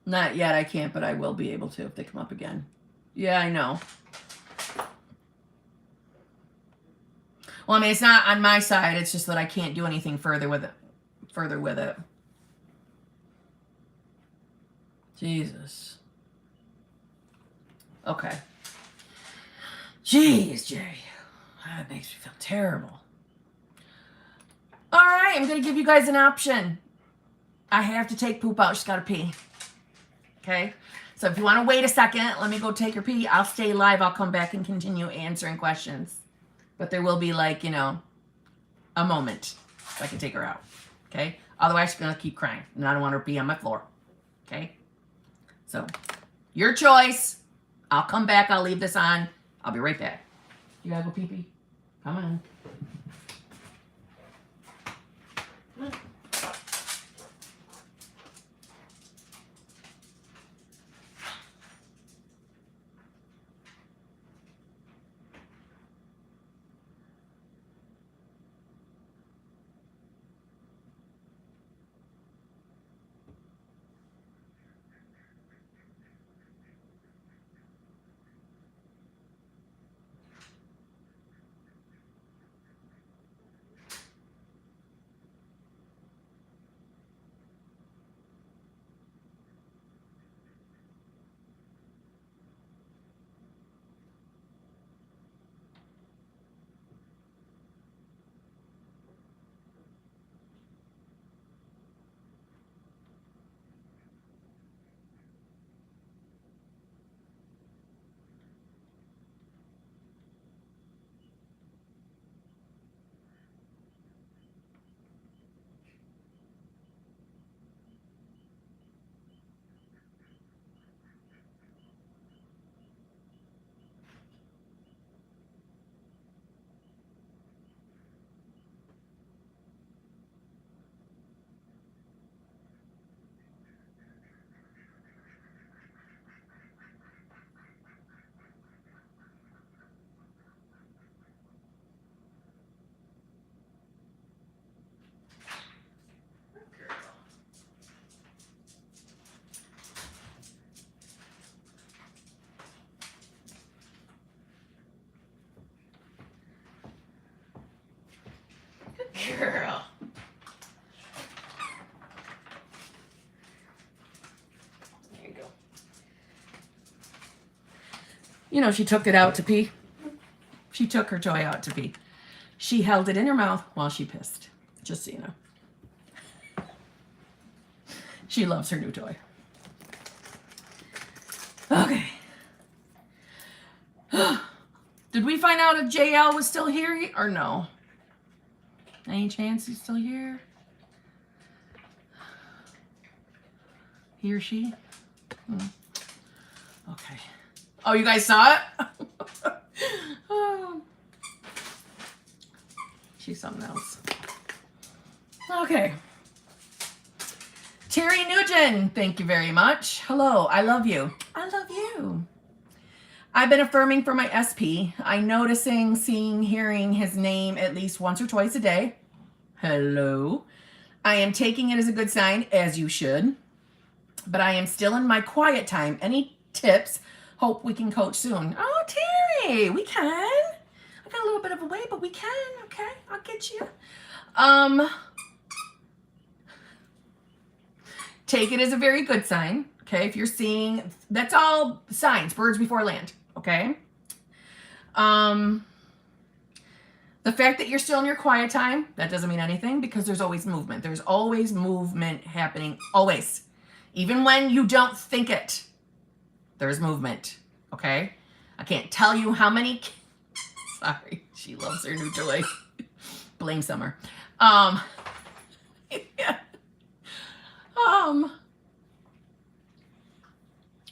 Not yet, I can't, but I will be able to if they come up again. Yeah, I know. Well, I mean, it's not on my side. It's just that I can't do anything further with it. Jesus. Okay. Jeez, Jay. That makes me feel terrible. All right, I'm going to give you guys an option. I have to take poop out. She's got to pee. Okay? So if you want to wait a second, let me go take her pee. I'll stay live. I'll come back and continue answering questions. But there will be, like, you know, a moment so I can take her out. Okay? Otherwise, she's going to keep crying. And I don't want her to pee on my floor. Okay? So, your choice. I'll come back. I'll leave this on. I'll be right back. You gotta go pee-pee? Come on. Come on. Girl. There you go. You know, she took it out to pee. She took her toy out to pee. She held it in her mouth while she pissed. Just so you know. She loves her new toy. Okay. Did we find out if JL was still here or no? Any chance he's still here? He or she? Okay. Oh, you guys saw it? Oh. She's something else. Okay. Terry Nugent, thank you very much. Hello, I love you. I love you. I've been affirming for my SP. I'm noticing, seeing, hearing his name at least once or twice a day. Hello. I am taking it as a good sign, as you should. But I am still in my quiet time. Any tips? Hope we can coach soon. Oh, Terry, we can. I got a little bit of a wait, but we can. Okay, I'll get you. Take it as a very good sign. Okay, if you're seeing, that's all signs, birds before land. Okay. The fact that you're still in your quiet time, that doesn't mean anything because there's always movement. There's always movement happening, always. Even when you don't think it, there's movement, okay? I can't tell you how many, sorry, she loves her new toy. Blame Summer. Yeah.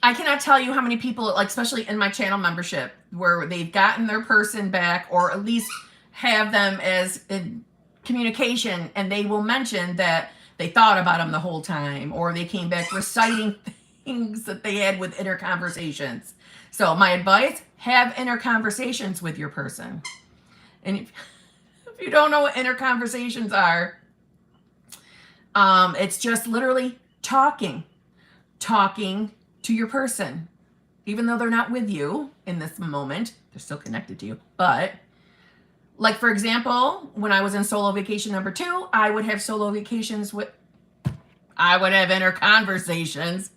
I cannot tell you how many people, like especially in my channel membership, where they've gotten their person back or at least have them as in communication, and they will mention that they thought about them the whole time, or they came back reciting things that they had with inner conversations. So my advice, have inner conversations with your person. And if you don't know what inner conversations are, it's just literally talking to your person. Even though they're not with you in this moment, they're still connected to you. But like, for example, when I was in solo vacation number 2, I would have solo vacations with, I would have inner conversations,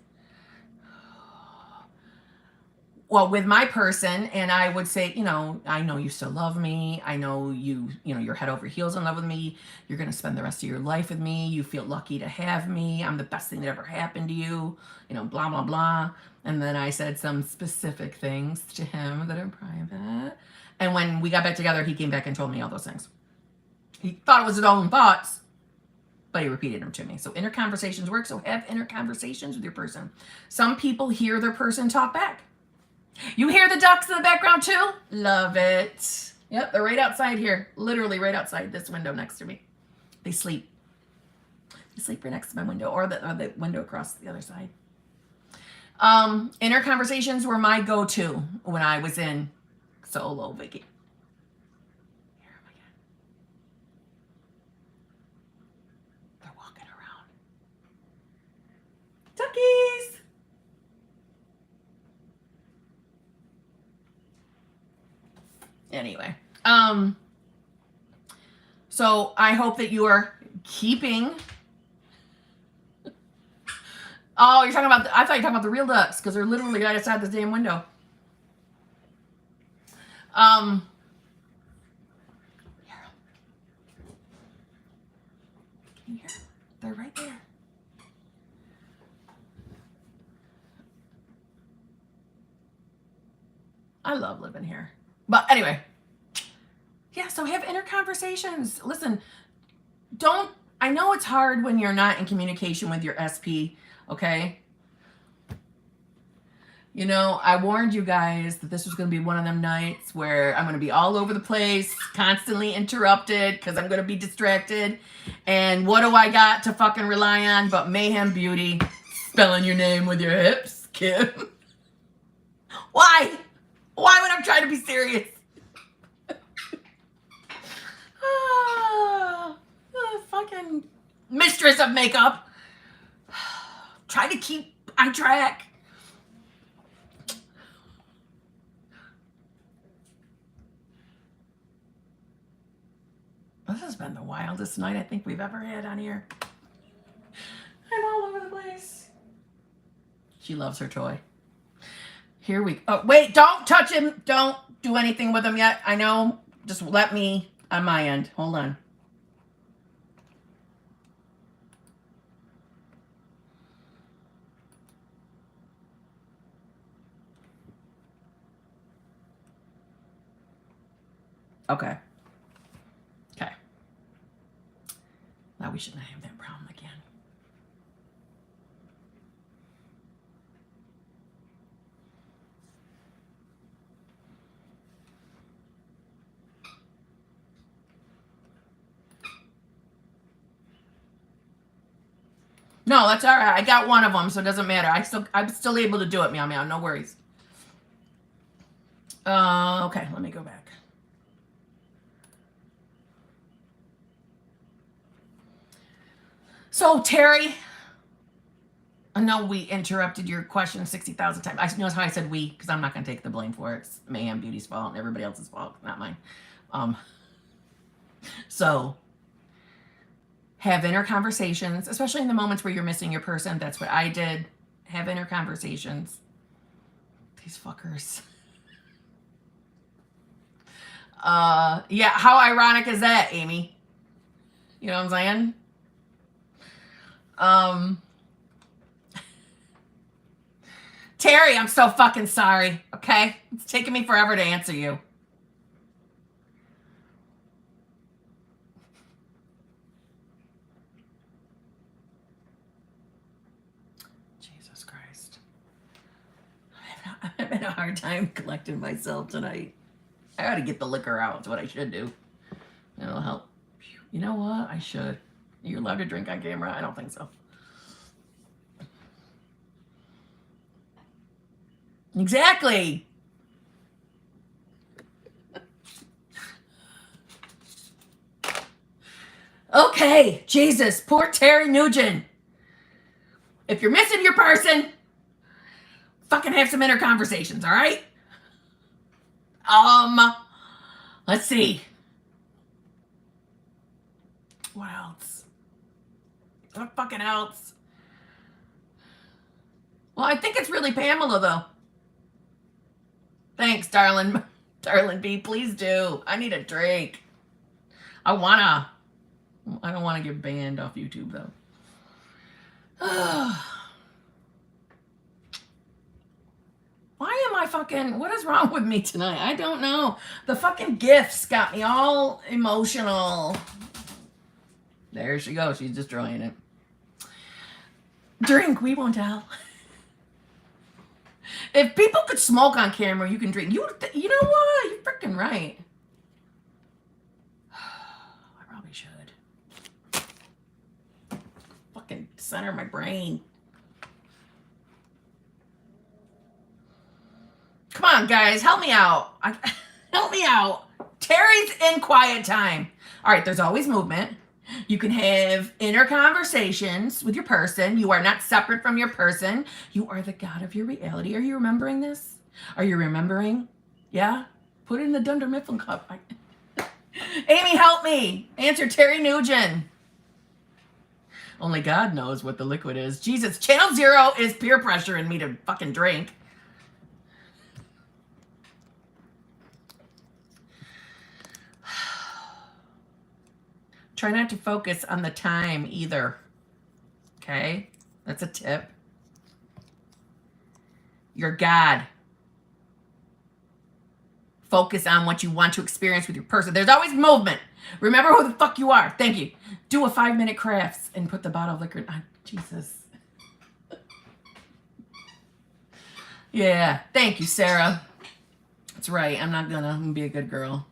well, with my person, and I would say, you know, I know you still love me. I know you know, you're head over heels in love with me. You're going to spend the rest of your life with me. You feel lucky to have me. I'm the best thing that ever happened to you, you know, blah, blah, blah. And then I said some specific things to him that are private. And when we got back together, he came back and told me all those things. He thought it was his own thoughts, but he repeated them to me. So inner conversations work. So have inner conversations with your person. Some people hear their person talk back. You hear the ducks in the background too? Love it. Yep, they're right outside here. Literally right outside this window next to me. They sleep. They sleep right next to my window, or the window across the other side. Inner conversations were my go-to when I was in solo vacation. Here am again. They're walking around. Duckies! Anyway, so I hope that you are keeping. Oh, you're talking about, I thought you were talking about the real ducks, because they're literally right outside this damn window. Here. Can you hear them? They're right there. I love living here. But anyway, yeah, so have inner conversations. Listen, I know it's hard when you're not in communication with your SP, okay? You know, I warned you guys that this was going to be one of them nights where I'm going to be all over the place, constantly interrupted because I'm going to be distracted. And what do I got to fucking rely on but Mayhem Beauty spelling your name with your hips, Kim? Why? Why would I try to be serious? Fucking mistress of makeup. Try to keep on track. This has been the wildest night I think we've ever had on here. I'm all over the place. She loves her toy. Here we go. Oh, wait, don't touch him. Don't do anything with him yet. I know. Just let me on my end. Hold on. Okay. Okay. Now we shouldn't have that problem again. No, that's all right. I got one of them, so it doesn't matter. I'm still able to do it, meow meow. No worries. Okay, let me go back. So, Terry, I know we interrupted your question 60,000 times. I notice how I said we, because I'm not going to take the blame for it. It's Mayhem Beauty's fault and everybody else's fault, not mine. So, have inner conversations, especially in the moments where you're missing your person. That's what I did. Have inner conversations. These fuckers. Yeah, how ironic is that, Amy? You know what I'm saying? Terry, I'm so fucking sorry, okay? It's taking me forever to answer you. Jesus Christ. I'm having a hard time collecting myself tonight. I gotta get the liquor out. It's what I should do. It'll help. You know what? I should. You're allowed to drink on camera? I don't think so. Exactly. Okay, Jesus, poor Terry Nugent. If you're missing your person, fucking have some inner conversations, all right? Let's see. What else? What fucking else? Well, I think it's really Pamela, though. Thanks, darling. Darling B, please do. I need a drink. I don't want to get banned off YouTube, though. Why am I fucking... What is wrong with me tonight? I don't know. The fucking gifts got me all emotional. There she goes. She's destroying it. Drink. We won't tell. If people could smoke on camera, you can drink. You know what? You're freaking right. I probably should. Fucking center my brain. Come on, guys. Help me out. Help me out. Terry's in quiet time. All right, there's always movement. You can have inner conversations with your person. You are not separate from your person. You are the god of your reality. Are you remembering this? Are you remembering? Yeah? Put it in the Dunder Mifflin cup. Amy, help me. Answer Terry Nugent. Only God knows what the liquid is. Jesus, Channel Zero is peer pressuring me to fucking drink. Try not to focus on the time either. Okay? That's a tip. You're God. Focus on what you want to experience with your person. There's always movement. Remember who the fuck you are. Thank you. Do a 5-minute crafts and put the bottle of liquor on. Jesus. Yeah. Thank you, Sarah. That's right. I'm gonna be a good girl.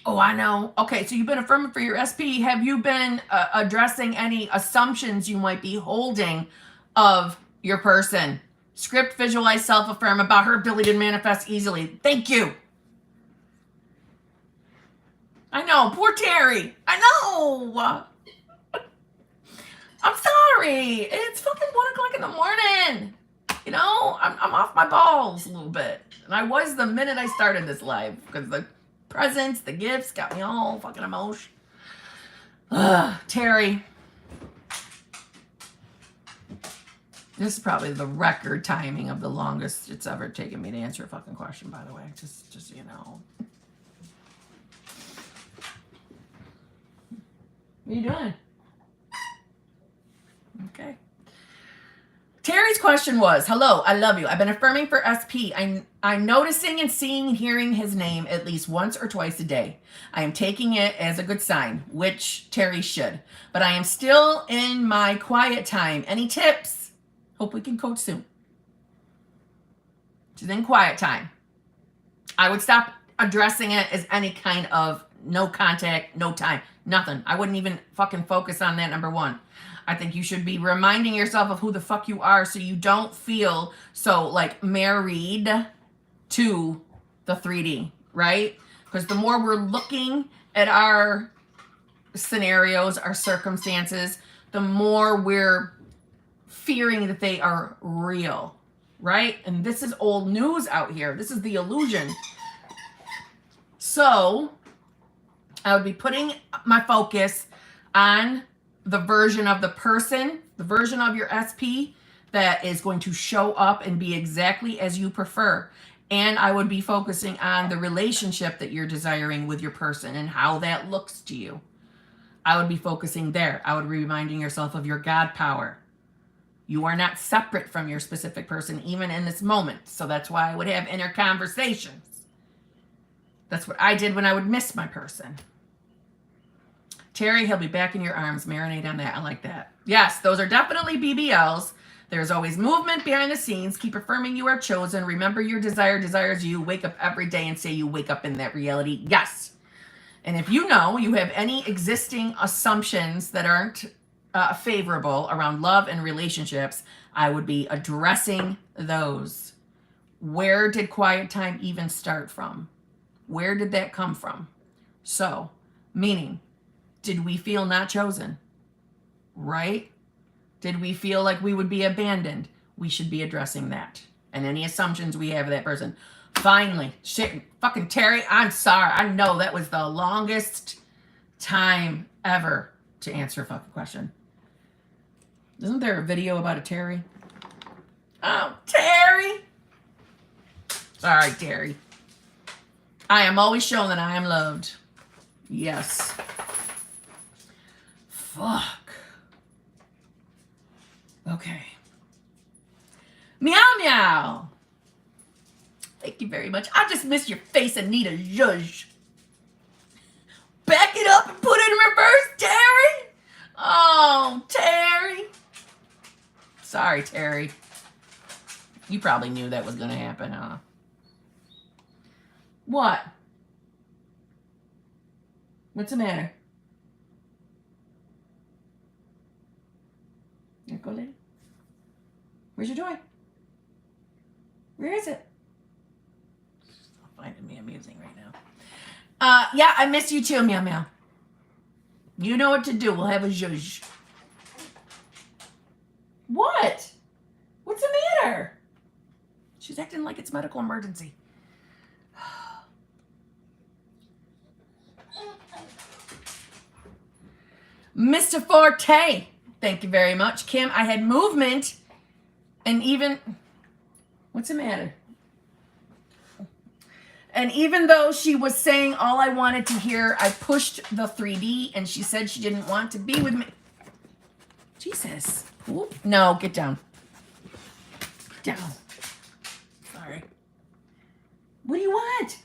Oh, I know. Okay, so you've been affirming for your SP. Have you been addressing any assumptions you might be holding of your person? Script, visualize, self-affirm about her ability to manifest easily. Thank you. I know. Poor Terry. I know. I'm sorry. It's fucking 1 o'clock in the morning. You know, I'm off my balls a little bit. And I was the minute I started this live because the presents, the gifts got me all fucking emotional. Terry. This is probably the record timing of the longest it's ever taken me to answer a fucking question, by the way. Just so you know. What are you doing? Okay. Terry's question was, hello, I love you. I've been affirming for SP. I'm noticing and seeing and hearing his name at least once or twice a day. I am taking it as a good sign, which Terry should. But I am still in my quiet time. Any tips? Hope we can coach soon. She's in quiet time. I would stop addressing it as any kind of no contact, no time, nothing. I wouldn't even fucking focus on that, number one. I think you should be reminding yourself of who the fuck you are so you don't feel so like married to the 3D, right? Because the more we're looking at our scenarios, our circumstances, the more we're fearing that they are real, right? And this is old news out here. This is the illusion. So I would be putting my focus on the version of the person, the version of your SP that is going to show up and be exactly as you prefer. And I would be focusing on the relationship that you're desiring with your person and how that looks to you. I would be focusing there. I would be reminding yourself of your God power. You are not separate from your specific person, even in this moment. So that's why I would have inner conversations. That's what I did when I would miss my person. Terry, he'll be back in your arms. Marinate on that. I like that. Yes, those are definitely BBLs. There's always movement behind the scenes. Keep affirming you are chosen. Remember your desire desires you. Wake up every day and say you wake up in that reality. Yes. And if you know you have any existing assumptions that aren't favorable around love and relationships, I would be addressing those. Where did quiet time even start from? Where did that come from? So, meaning, did we feel not chosen? Right? Did we feel like we would be abandoned? We should be addressing that. And any assumptions we have of that person. Finally, shit, fucking Terry, I'm sorry. I know that was the longest time ever to answer a fucking question. Isn't there a video about a Terry? Oh, Terry. Sorry, Terry. I am always shown that I am loved. Yes. Fuck. Okay. Meow meow. Thank you very much. I just miss your face and need a zhuzh. Back it up and put it in reverse, Terry. Oh, Terry. Sorry, Terry. You probably knew that was going to happen, huh? What? What's the matter? Here, go, lady. Where's your toy? Where is it? Still finding me amusing right now. Yeah, I miss you too, meow meow. You know what to do. We'll have a zhuzh. What? What's the matter? She's acting like it's medical emergency. Mr. Forte, thank you very much. Kim, I had movement and even, what's the matter? And even though she was saying all I wanted to hear, I pushed the 3D and she said she didn't want to be with me. Jesus. Ooh. No, get down. Get down. Sorry. What do you want?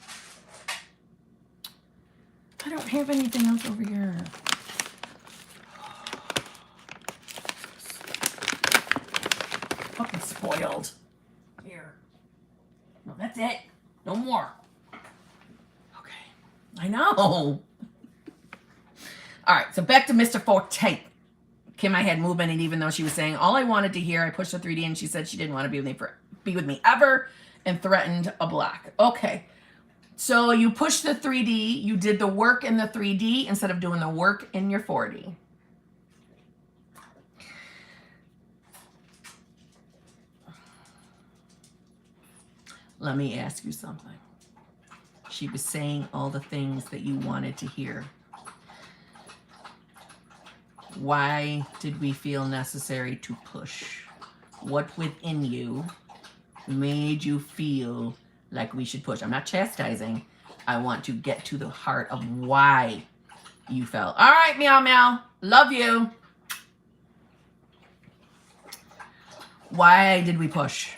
I don't have anything else over here. Fucking spoiled. Here. No, that's it. No more. Okay. I know. All right, so back to Mr. Forte. Kim, I had movement, and even though she was saying all I wanted to hear, I pushed the 3D, and she said she didn't want to be with me ever, and threatened a block. Okay. So you pushed the 3D, you did the work in the 3D instead of doing the work in your 4D. Let me ask you something. She was saying all the things that you wanted to hear. Why did we feel necessary to push? What within you made you feel like we should push? I'm not chastising. I want to get to the heart of why you felt. All right, meow meow. Love you. Why did we push?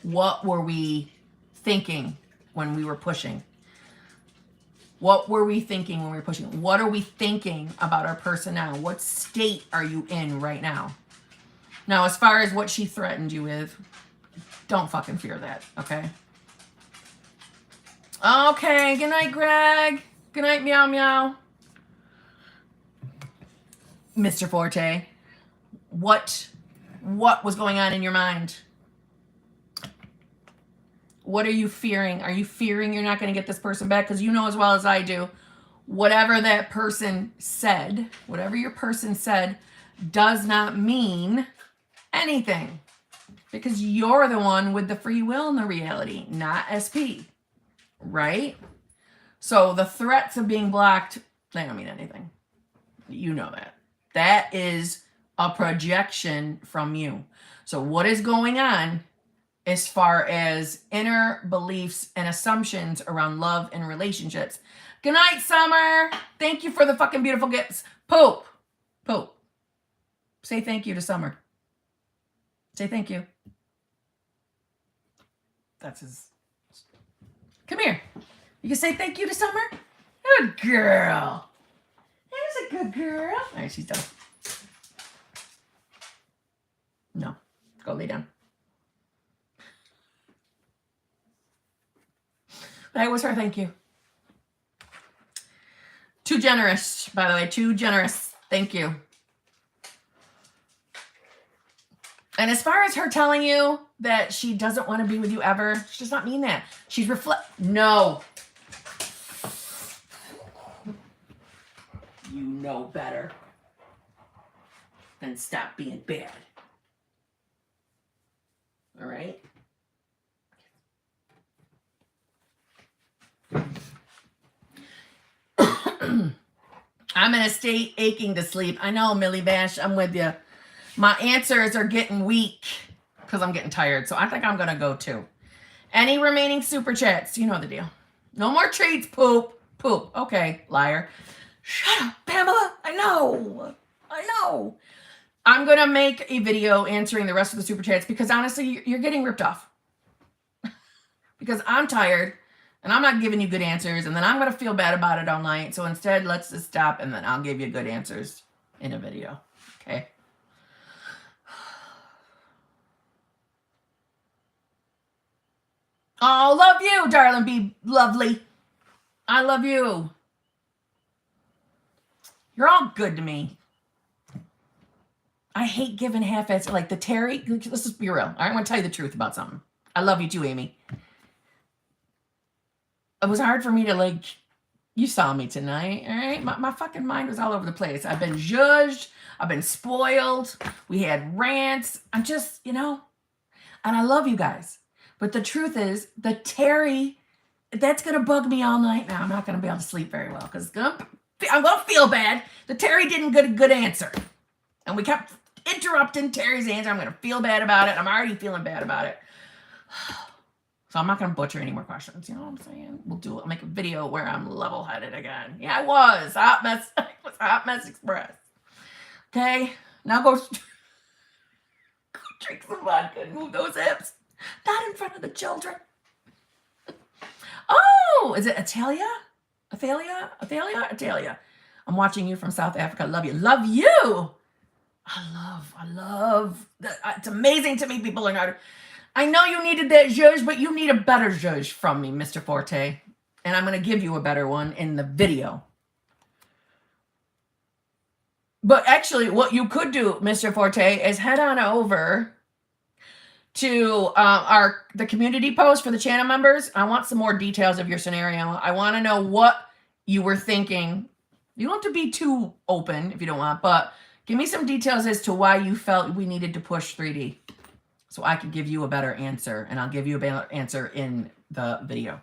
What were we thinking when we were pushing? What were we thinking when we were pushing? What are we thinking about our person now? What state are you in right now? Now, as far as what she threatened you with, don't fucking fear that, okay? Okay, good night, Greg. Good night, meow meow. Mr. Forte, what was going on in your mind? What are you fearing? Are you fearing you're not going to get this person back? Because you know as well as I do, whatever that person said, whatever your person said, does not mean anything. Because you're the one with the free will in the reality, not SP. Right? So the threats of being blocked, they don't mean anything. You know that. That is a projection from you. So what is going on as far as inner beliefs and assumptions around love and relationships? Good night, Summer. Thank you for the fucking beautiful gifts. Pope. Say thank you to Summer. Say thank you. That's his. Come here. You can say thank you to Summer? Good girl. There's a good girl. All right, she's done. No. Go lay down. That was her thank you. Too generous, by the way. Too generous. Thank you. And as far as her telling you that she doesn't want to be with you ever, she does not mean that. She's No. You know better than stop being bad. All right? I'm in a state aching to sleep. I know, Millie Bash, I'm with you. My answers are getting weak because I'm getting tired. So I think I'm going to go too. Any remaining super chats? You know the deal. No more treats, poop. Okay, liar. Shut up, Pamela. I know. I'm going to make a video answering the rest of the super chats because honestly, you're getting ripped off. Because I'm tired and I'm not giving you good answers and then I'm going to feel bad about it all night. So instead, let's just stop and then I'll give you good answers in a video. Okay? Oh, love you, darling. Be lovely. I love you. You're all good to me. I hate giving half-ass, like the Terry. Let's just be real. I want to tell you the truth about something. I love you too, Amy. It was hard for me to you saw me tonight, all right? My fucking mind was all over the place. I've been judged. I've been spoiled. We had rants. I'm just, and I love you guys. But the truth is, the Terry, that's going to bug me all night now. I'm not going to be able to sleep very well because I'm going to feel bad. The Terry didn't get a good answer. And we kept interrupting Terry's answer. I'm going to feel bad about it. I'm already feeling bad about it. So I'm not going to butcher any more questions. You know what I'm saying? I'll make a video where I'm level-headed again. Yeah, I was. Hot Mess Express. Okay? Now go drink some vodka and move those hips. Not in front of the children. Oh, is it Atalia? Atalia. I'm watching you from South Africa. Love you. Love you. I love. It's amazing to me people are not. I know you needed that zhuzh, but you need a better zhuzh from me, Mr. Forte. And I'm going to give you a better one in the video. But actually, what you could do, Mr. Forte, is head on over to the community post for the channel members. I want some more details of your scenario. I want to know what you were thinking. You don't have to be too open if you don't want, but give me some details as to why you felt we needed to push 3D. so I can give you a better answer, and I'll give you a better answer in the video.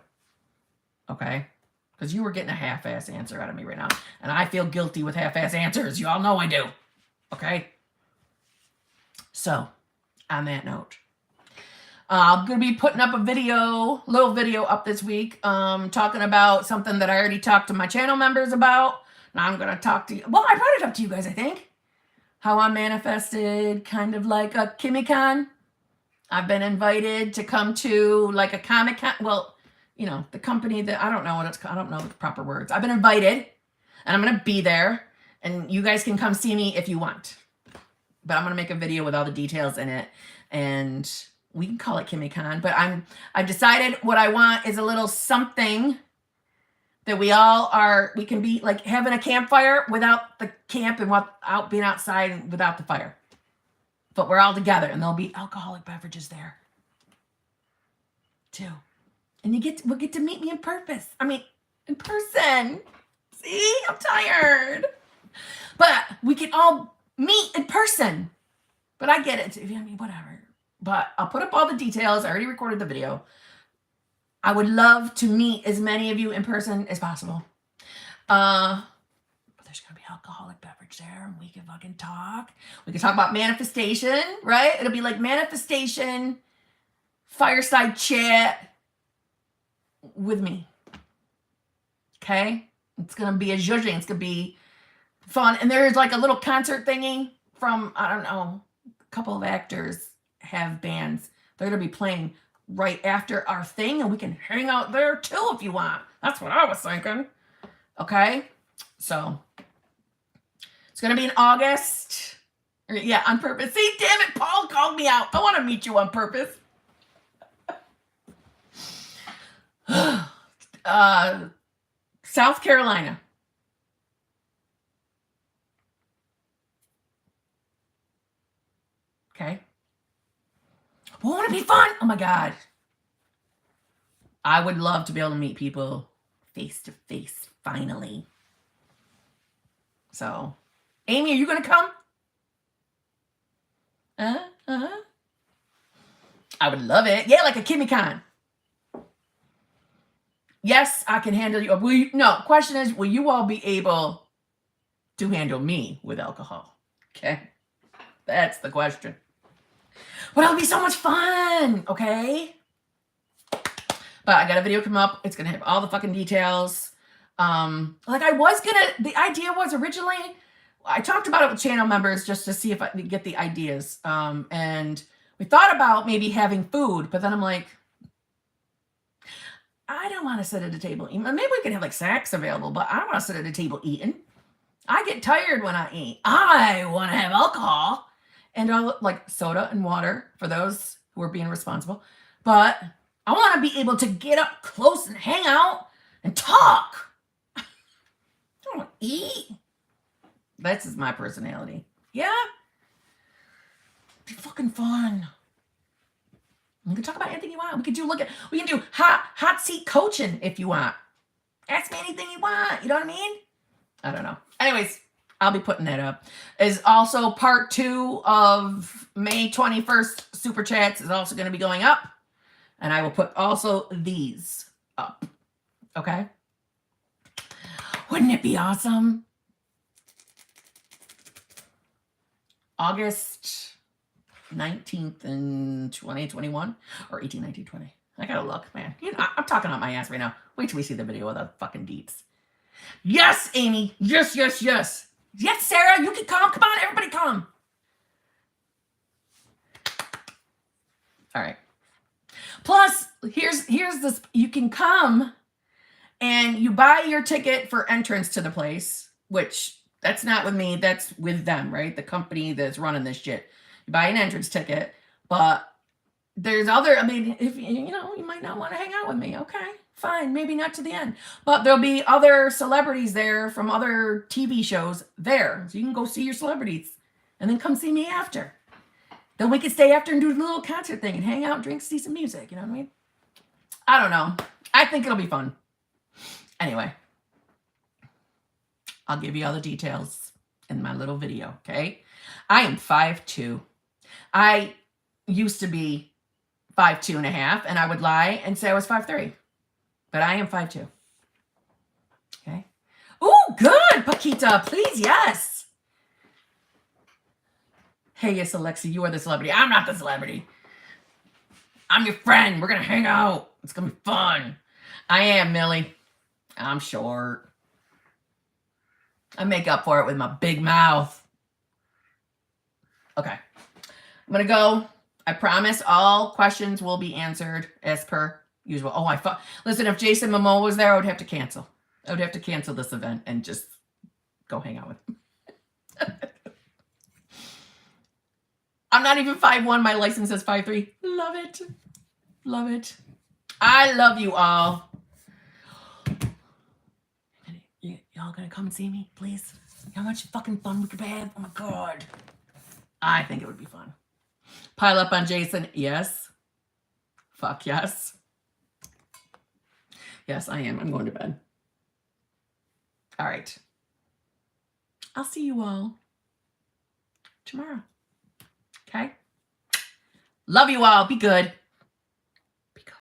Okay? Because you were getting a half-ass answer out of me right now, and I feel guilty with half-ass answers. You all know I do. Okay? So, on that note, I'm going to be putting up a little video up this week, talking about something that I already talked to my channel members about. Now I'm going to talk to you. Well, I brought it up to you guys, I think. How I manifested kind of like a Kimmy-Con. I've been invited to come to like a Comic-Con. Well, you know, the company that I don't know the proper words. I've been invited, and I'm going to be there, and you guys can come see me if you want. But I'm going to make a video with all the details in it, and we can call it Kimmy-Con. But I've decided what I want is a little something that we can be like having a campfire without the camp and without being outside and without the fire. But we're all together, and there'll be alcoholic beverages there too. And we'll get to meet me in person. See, I'm tired. But we can all meet in person. But I get it. Whatever. But I'll put up all the details. I already recorded the video. I would love to meet as many of you in person as possible. But there's going to be alcoholic beverage there, and we can fucking talk. We can talk about manifestation, right? It'll be like manifestation, fireside chat with me. Okay? It's going to be a zhuzhing. It's going to be fun. And there's like a little concert thingy from, I don't know, a couple of actors have bands. They're going to be playing right after our thing, and we can hang out there too if you want. That's what I was thinking. Okay? So, it's going to be in August. Yeah, on purpose. See, damn it, Paul called me out. I want to meet you on purpose. South Carolina. Okay? Won't it be fun? Oh my God. I would love to be able to meet people face to face, finally. So, Amy, are you going to come? I would love it. Yeah, like a Kimmy-Con. Yes, I can handle you. Question is, will you all be able to handle me with alcohol? Okay? That's the question. But it'll be so much fun, okay? But I got a video come up. It's going to have all the fucking details. The idea was originally, I talked about it with channel members just to see if I could get the ideas. And we thought about maybe having food, but then I'm like, I don't want to sit at a table eating. Maybe we can have like snacks available, but I don't want to sit at a table eating. I get tired when I eat. I want to have alcohol and like soda and water for those who are being responsible. But I want to be able to get up close and hang out and talk. I don't want to eat. That's just my personality. Yeah? It'd be fucking fun. We can talk about anything you want. We can do hot seat coaching if you want. Ask me anything you want. You know what I mean? I don't know. Anyways, I'll be putting that up. Is also part 2 of May 21st Super Chats is also going to be going up. And I will put also these up. Okay? Wouldn't it be awesome? August 19th in 2021 or 18, 19, 20. I gotta look, man. I'm talking out my ass right now. Wait till we see the video of the fucking deets. Yes, Amy. Yes, yes, yes. Yes, Sarah, you can come. Come on, everybody come. All right. Plus, here's this. You can come and you buy your ticket for entrance to the place, which that's not with me. That's with them, right? The company that's running this shit. You buy an entrance ticket, but there's other, if you might not want to hang out with me. Okay, fine. Maybe not to the end, but there'll be other celebrities there from other TV shows there. So you can go see your celebrities and then come see me after. Then we can stay after and do a little concert thing and hang out, drink, see some music. You know what I mean? I don't know. I think it'll be fun. Anyway, I'll give you all the details in my little video, okay? I am 5'2". I used to be 5'2.5", and I would lie and say I was 5'3", but I am 5'2". Okay. Oh, good, Paquita. Please, yes. Hey, yes, Alexi, you are the celebrity. I'm not the celebrity. I'm your friend. We're going to hang out. It's going to be fun. I am, Millie. I'm short. I make up for it with my big mouth. Okay. I'm going to go. I promise all questions will be answered as per usual. Oh, I thought. Listen, if Jason Momoa was there, I would have to cancel. I would have to cancel this event and just go hang out with him. I'm not even 5'1". My license says 5'3". Love it. Love it. I love you all. Y'all gonna come and see me, please? How much fucking fun we could have? Oh my God. I think it would be fun. Pile up on Jason. Yes. Fuck yes. Yes, I am. I'm going to bed. All right. I'll see you all tomorrow. Okay? Love you all. Be good.